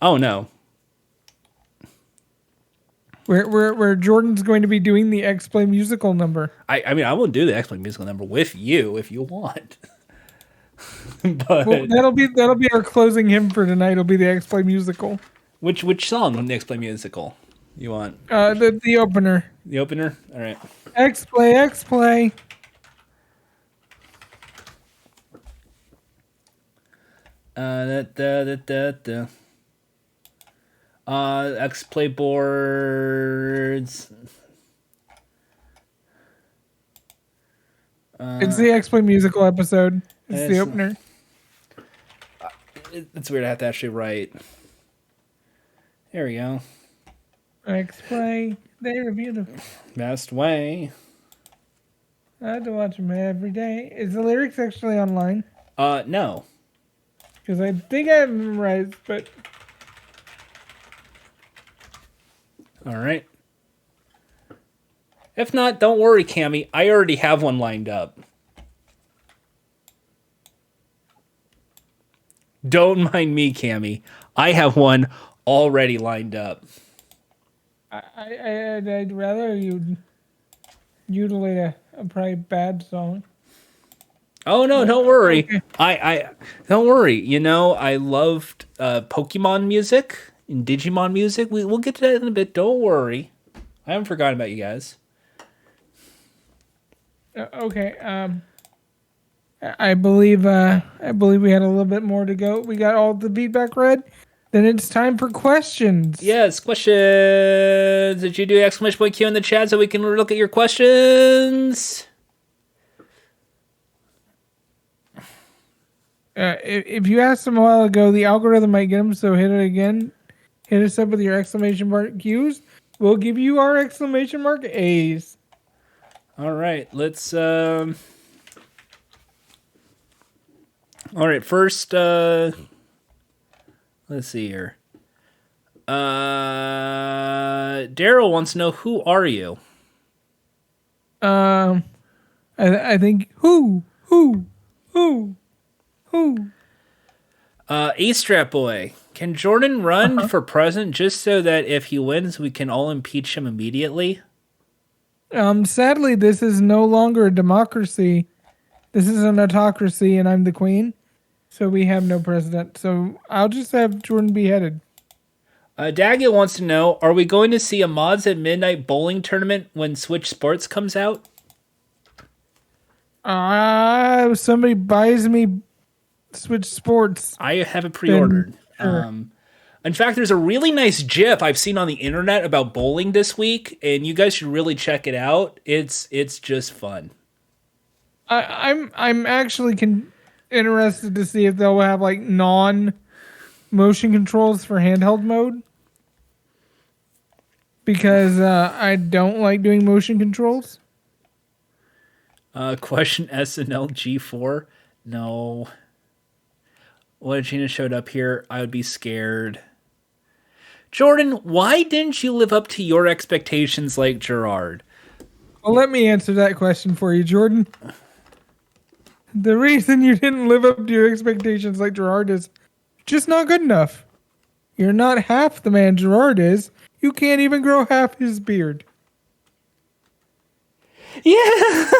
Speaker 1: Oh, no.
Speaker 2: Where Jordan's going to be doing the X-Play musical number.
Speaker 1: I mean, I will do the X-Play musical number with you if you want. But
Speaker 2: well, that'll be our closing hymn for tonight. It'll be the X-Play musical.
Speaker 1: Which song on the X-Play musical you want?
Speaker 2: The opener.
Speaker 1: The opener? All right.
Speaker 2: X-Play.
Speaker 1: X-Play boards.
Speaker 2: It's the X-Play musical episode. It's the opener.
Speaker 1: It's weird. I have to actually write. There we go.
Speaker 2: X-Play. They review the
Speaker 1: Best way.
Speaker 2: I have to watch them every day. Is the lyrics actually online?
Speaker 1: No.
Speaker 2: Because I think I have them memorized, but...
Speaker 1: All right. If not, don't worry, Cammy. I already have one lined up. Don't mind me, Cammy. I have one already lined up.
Speaker 2: I'd rather you mutilate a probably bad song.
Speaker 1: Oh no, don't worry.
Speaker 2: Okay.
Speaker 1: I don't worry. You know, I loved Pokemon music and Digimon music. We'll get to that in a bit. Don't worry. I haven't forgotten about you guys.
Speaker 2: Okay. I believe we had a little bit more to go. We got all the feedback read. Then it's time for questions.
Speaker 1: Yes, questions. Did you do exclamation point Q in the chat so we can look at your questions?
Speaker 2: If you asked them a while ago, the algorithm might get them. So hit it again. Hit us up with your exclamation mark Qs. We'll give you our exclamation mark A's.
Speaker 1: All right, let's. All right, first. Let's see here. Daryl wants to know, who are you?
Speaker 2: I think who.
Speaker 1: A-Strap Boy. Can Jordan run for president just so that if he wins, we can all impeach him immediately?
Speaker 2: Sadly, this is no longer a democracy. This is an autocracy, and I'm the queen. So we have no president. So I'll just have Jordan beheaded.
Speaker 1: Daggett wants to know, are we going to see a Mods at Midnight bowling tournament when Switch Sports comes out?
Speaker 2: Somebody buys me Switch Sports.
Speaker 1: I have it pre-ordered.
Speaker 2: Sure.
Speaker 1: In fact, there's a really nice GIF I've seen on the internet about bowling this week, and you guys should really check it out. It's just fun.
Speaker 2: I'm actually interested to see if they'll have like non-motion controls for handheld mode, because I don't like doing motion controls.
Speaker 1: Question SNL G4? No. What if Gina showed up here? I would be scared. Jordan, why didn't you live up to your expectations like Gerard?
Speaker 2: Well, let me answer that question for you, Jordan. The reason you didn't live up to your expectations like Gerard is just not good enough. You're not half the man Gerard is. You can't even grow half his beard.
Speaker 1: Yeah.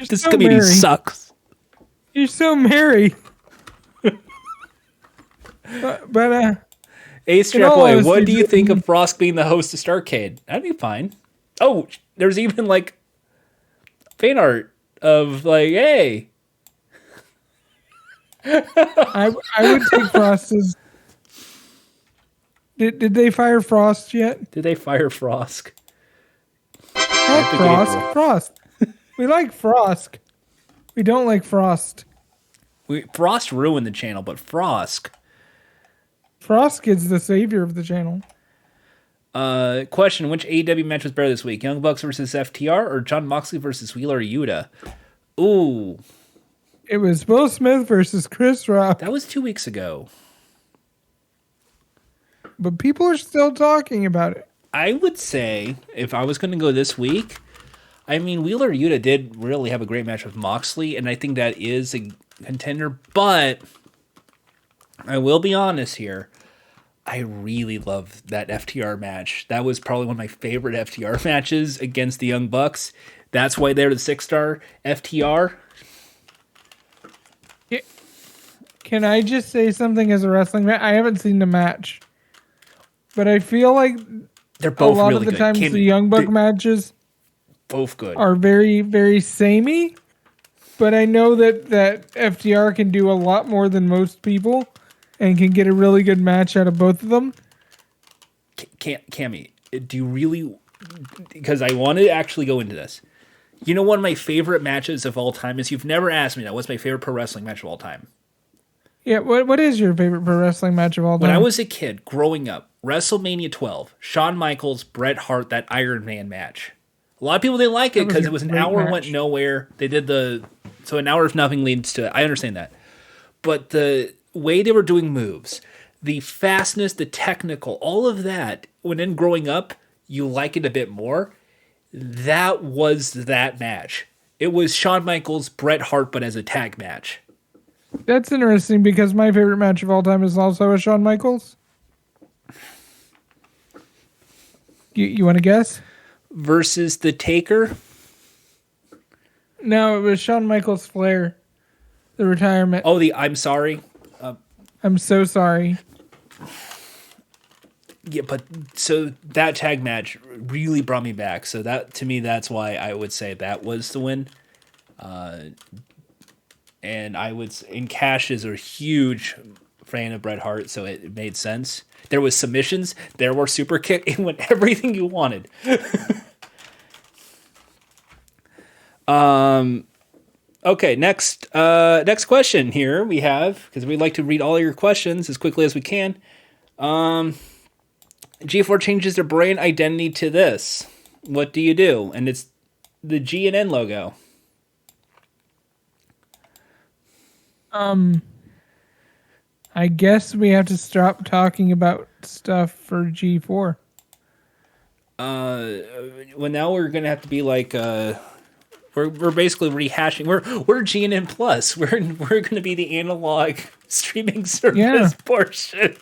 Speaker 1: This
Speaker 2: so
Speaker 1: community
Speaker 2: merry.
Speaker 1: sucks.
Speaker 2: You're so merry. but
Speaker 1: A-Strap
Speaker 2: all
Speaker 1: Boy,
Speaker 2: honesty,
Speaker 1: what do you think
Speaker 2: Jordan-
Speaker 1: of Frost being the host of Starcade? That'd be fine. Oh, there's even like fan art of like, hey.
Speaker 2: I would take Frost as. Did they fire Frost yet?
Speaker 1: Did they fire Frost?
Speaker 2: Not
Speaker 1: Epic
Speaker 2: Frost.
Speaker 1: April.
Speaker 2: Frost. We like Frost. We don't like Frost.
Speaker 1: Frost ruined the channel, but Frost.
Speaker 2: Frost is the savior of the channel.
Speaker 1: Question: which AEW match was better this week? Young Bucks versus FTR or John Moxley versus Wheeler Yuta? Ooh,
Speaker 2: It was Will Smith versus Chris Rock,
Speaker 1: that was 2 weeks ago.
Speaker 2: but people are still talking about it.
Speaker 1: I would say if I was going to go this week, I mean Wheeler Yuta did really have a great match with Moxley, and I think that is a contender. But I will be honest here. I really love that FTR match. That was probably one of my favorite FTR matches against the Young Bucks. That's why they're the 6-star FTR.
Speaker 2: Can I just say something as a wrestling fan? I haven't seen the match, but I feel like
Speaker 1: They're
Speaker 2: a
Speaker 1: both
Speaker 2: lot
Speaker 1: really
Speaker 2: of the
Speaker 1: good.
Speaker 2: times the Young Buck matches
Speaker 1: Both good.
Speaker 2: are very, very samey. But I know that FTR can do a lot more than most people, and can get a really good match out of both of them.
Speaker 1: Cammy, do you really? Because I want to actually go into this. You know, one of my favorite matches of all time is, you've never asked me that. What's my favorite pro wrestling match of all time?
Speaker 2: Yeah, what is your favorite pro wrestling match of all time?
Speaker 1: When I was a kid growing up, WrestleMania 12, Shawn Michaels, Bret Hart, that Iron Man match. A lot of people didn't like it because it was an
Speaker 2: great
Speaker 1: hour
Speaker 2: match.
Speaker 1: went nowhere. They did so an hour of nothing leads to it. I understand that. But the way they were doing moves, the fastness, the technical, all of that, when in growing up, you like it a bit more. That was that match. It was Shawn Michaels, Bret Hart, but as a tag match.
Speaker 2: That's interesting because my favorite match of all time is also a Shawn Michaels. You want to guess?
Speaker 1: Versus the Taker.
Speaker 2: No, it was Shawn Michaels Flair. The retirement.
Speaker 1: Oh, I'm sorry.
Speaker 2: I'm so sorry.
Speaker 1: Yeah, but so that tag match really brought me back. So that, to me, that's why I would say that was the win. And Cash is a huge fan of Bret Hart, so it made sense. There was submissions, there were super kick, it went everything you wanted. Okay, next question here we have, because we'd like to read all your questions as quickly as we can. G4 changes their brand identity to this. What do you do? And it's the G and N logo.
Speaker 2: I guess we have to stop talking about stuff for G4.
Speaker 1: Well, now we're gonna have to be like, we're basically rehashing. We're GNN Plus. We're gonna be the analog streaming service portion.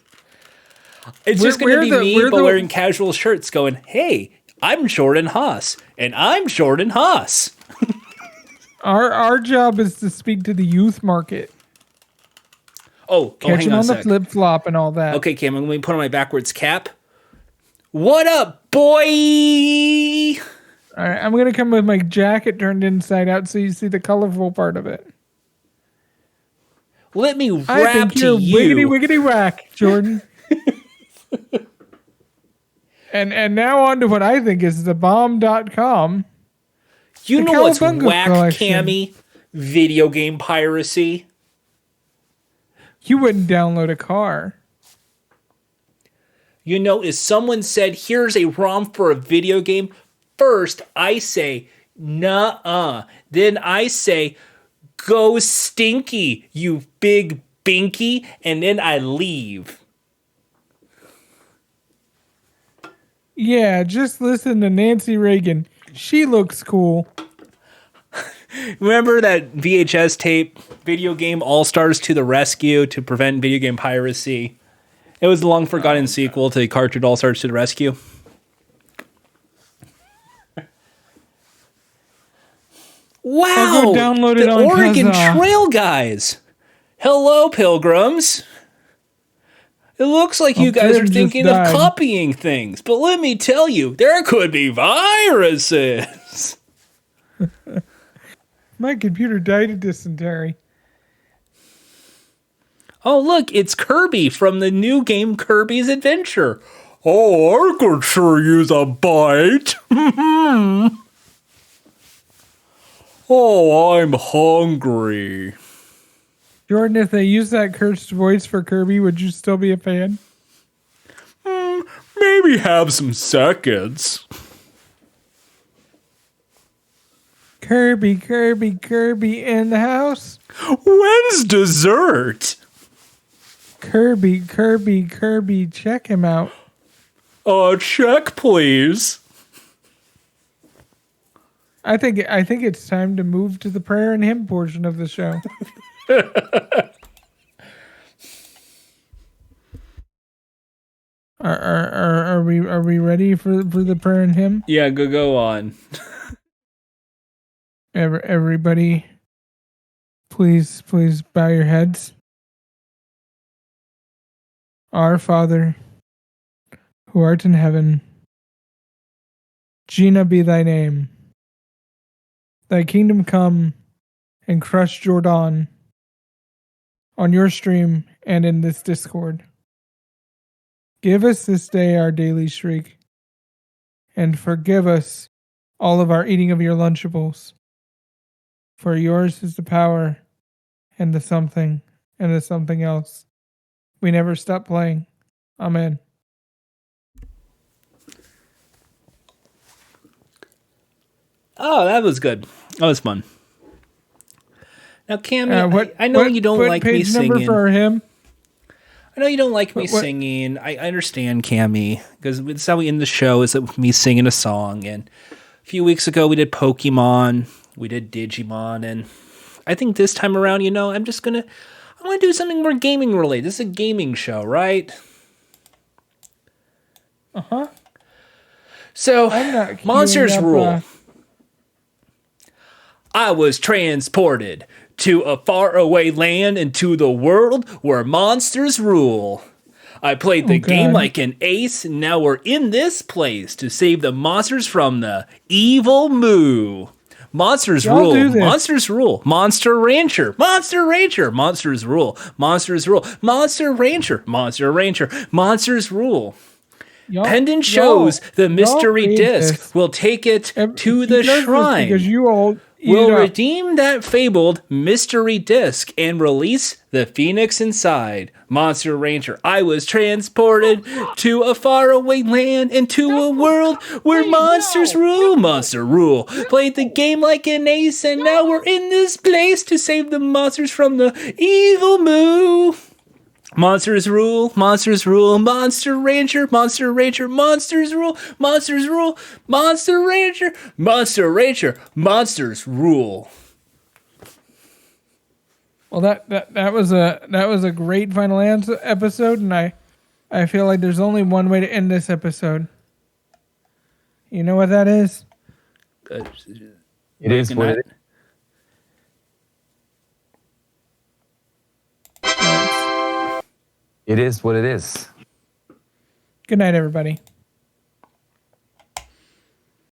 Speaker 1: It's just gonna be me, but wearing casual shirts, going, "Hey, I'm Jordan Haas, and I'm Jordan Haas."
Speaker 2: Our job is to speak to the youth market. Catch
Speaker 1: hang
Speaker 2: him
Speaker 1: on
Speaker 2: on
Speaker 1: a
Speaker 2: the
Speaker 1: sec.
Speaker 2: flip flop and all that.
Speaker 1: Okay, Cam, I'm going to put on my backwards cap. What up, boy?
Speaker 2: All right, I'm gonna come with my jacket turned inside out so you see the colorful part of it.
Speaker 1: Let me
Speaker 2: I
Speaker 1: rap
Speaker 2: think
Speaker 1: to
Speaker 2: you're
Speaker 1: you.
Speaker 2: wiggity wiggity whack, Jordan. and now on to what I think is the bomb.com.
Speaker 1: You
Speaker 2: the
Speaker 1: know what's
Speaker 2: Cowabunga
Speaker 1: whack,
Speaker 2: collection.
Speaker 1: Cammy? Video game piracy.
Speaker 2: You wouldn't download a car.
Speaker 1: You know, if someone said, here's a ROM for a video game, first I say, nuh-uh. Then I say, go stinky, you big binky, and then I leave.
Speaker 2: Yeah, just listen to Nancy Reagan. She looks cool.
Speaker 1: Remember that VHS tape, Video Game All-Stars to the Rescue, to prevent video game piracy? It was the long-forgotten sequel to Cartridge All-Stars to the Rescue. Wow!
Speaker 2: I'll go download it
Speaker 1: the
Speaker 2: on
Speaker 1: Oregon
Speaker 2: Kazaa.
Speaker 1: Trail guys! Hello, pilgrims! It looks like you guys are
Speaker 2: Tim just
Speaker 1: thinking of
Speaker 2: died.
Speaker 1: copying things, but let me tell you, there could be viruses!
Speaker 2: My computer died of dysentery.
Speaker 1: Oh, look, it's Kirby from the new game Kirby's Adventure. Oh, I could sure use a bite. Oh, I'm hungry.
Speaker 2: Jordan, if they use that cursed voice for Kirby, would you still be a fan?
Speaker 1: Maybe have some seconds.
Speaker 2: Kirby, Kirby, Kirby in the house.
Speaker 1: When's dessert?
Speaker 2: Kirby, Kirby, Kirby, check him out.
Speaker 1: Check, please.
Speaker 2: I think it's time to move to the prayer and hymn portion of the show. Are we ready for the prayer and hymn?
Speaker 1: Yeah, go on.
Speaker 2: Everybody, please bow your heads. Our Father, who art in heaven, Gina be thy name. Thy kingdom come and crush Jordan on your stream and in this Discord. Give us this day our daily shriek, and forgive us all of our eating of your Lunchables. For yours is the power and the something else. We never stop playing. Amen.
Speaker 1: Oh, that was good. That was fun. Now, Cammy, I know you don't like me
Speaker 2: page number
Speaker 1: singing.
Speaker 2: for our hymn?
Speaker 1: I know you don't like me singing. I understand, Cammy, because it's how we end the show, is with me singing a song. And a few weeks ago, we did Pokemon, we did Digimon, and I think this time around, I'm just gonna want to do something more gaming related. This is a gaming show, right?
Speaker 2: Uh-huh.
Speaker 1: So,
Speaker 2: I'm not
Speaker 1: Monsters
Speaker 2: queuing up,
Speaker 1: Rule. I was transported to a faraway land into the world where monsters rule. I played the game
Speaker 2: God.
Speaker 1: like an ace, and now we're in this place to save the monsters from the evil moo. Monsters
Speaker 2: Y'all
Speaker 1: rule.
Speaker 2: do this.
Speaker 1: Monsters rule. Monster Rancher. Monster Rancher. Monsters rule. Monsters rule. Monster Rancher. Monster Rancher. Monsters rule. Pendant shows the mystery disc will take it to the shrine.
Speaker 2: Because you all
Speaker 1: Will redeem that fabled mystery disc and release the phoenix inside. Monster Ranger, I was transported to a faraway land into a world where monsters rule. Monster rule. Played the game like an ace, and now we're in this place to save the monsters from the evil moo. Monsters rule, monsters rule, Monster Ranger, Monster Ranger, monsters rule, monsters rule, Monster Ranger, Monster Ranger, monsters rule.
Speaker 2: Well, that was a great final episode, and I feel like there's only one way to end this episode. You know what that is?
Speaker 7: It is what it is. It is what it is.
Speaker 2: Good night, everybody.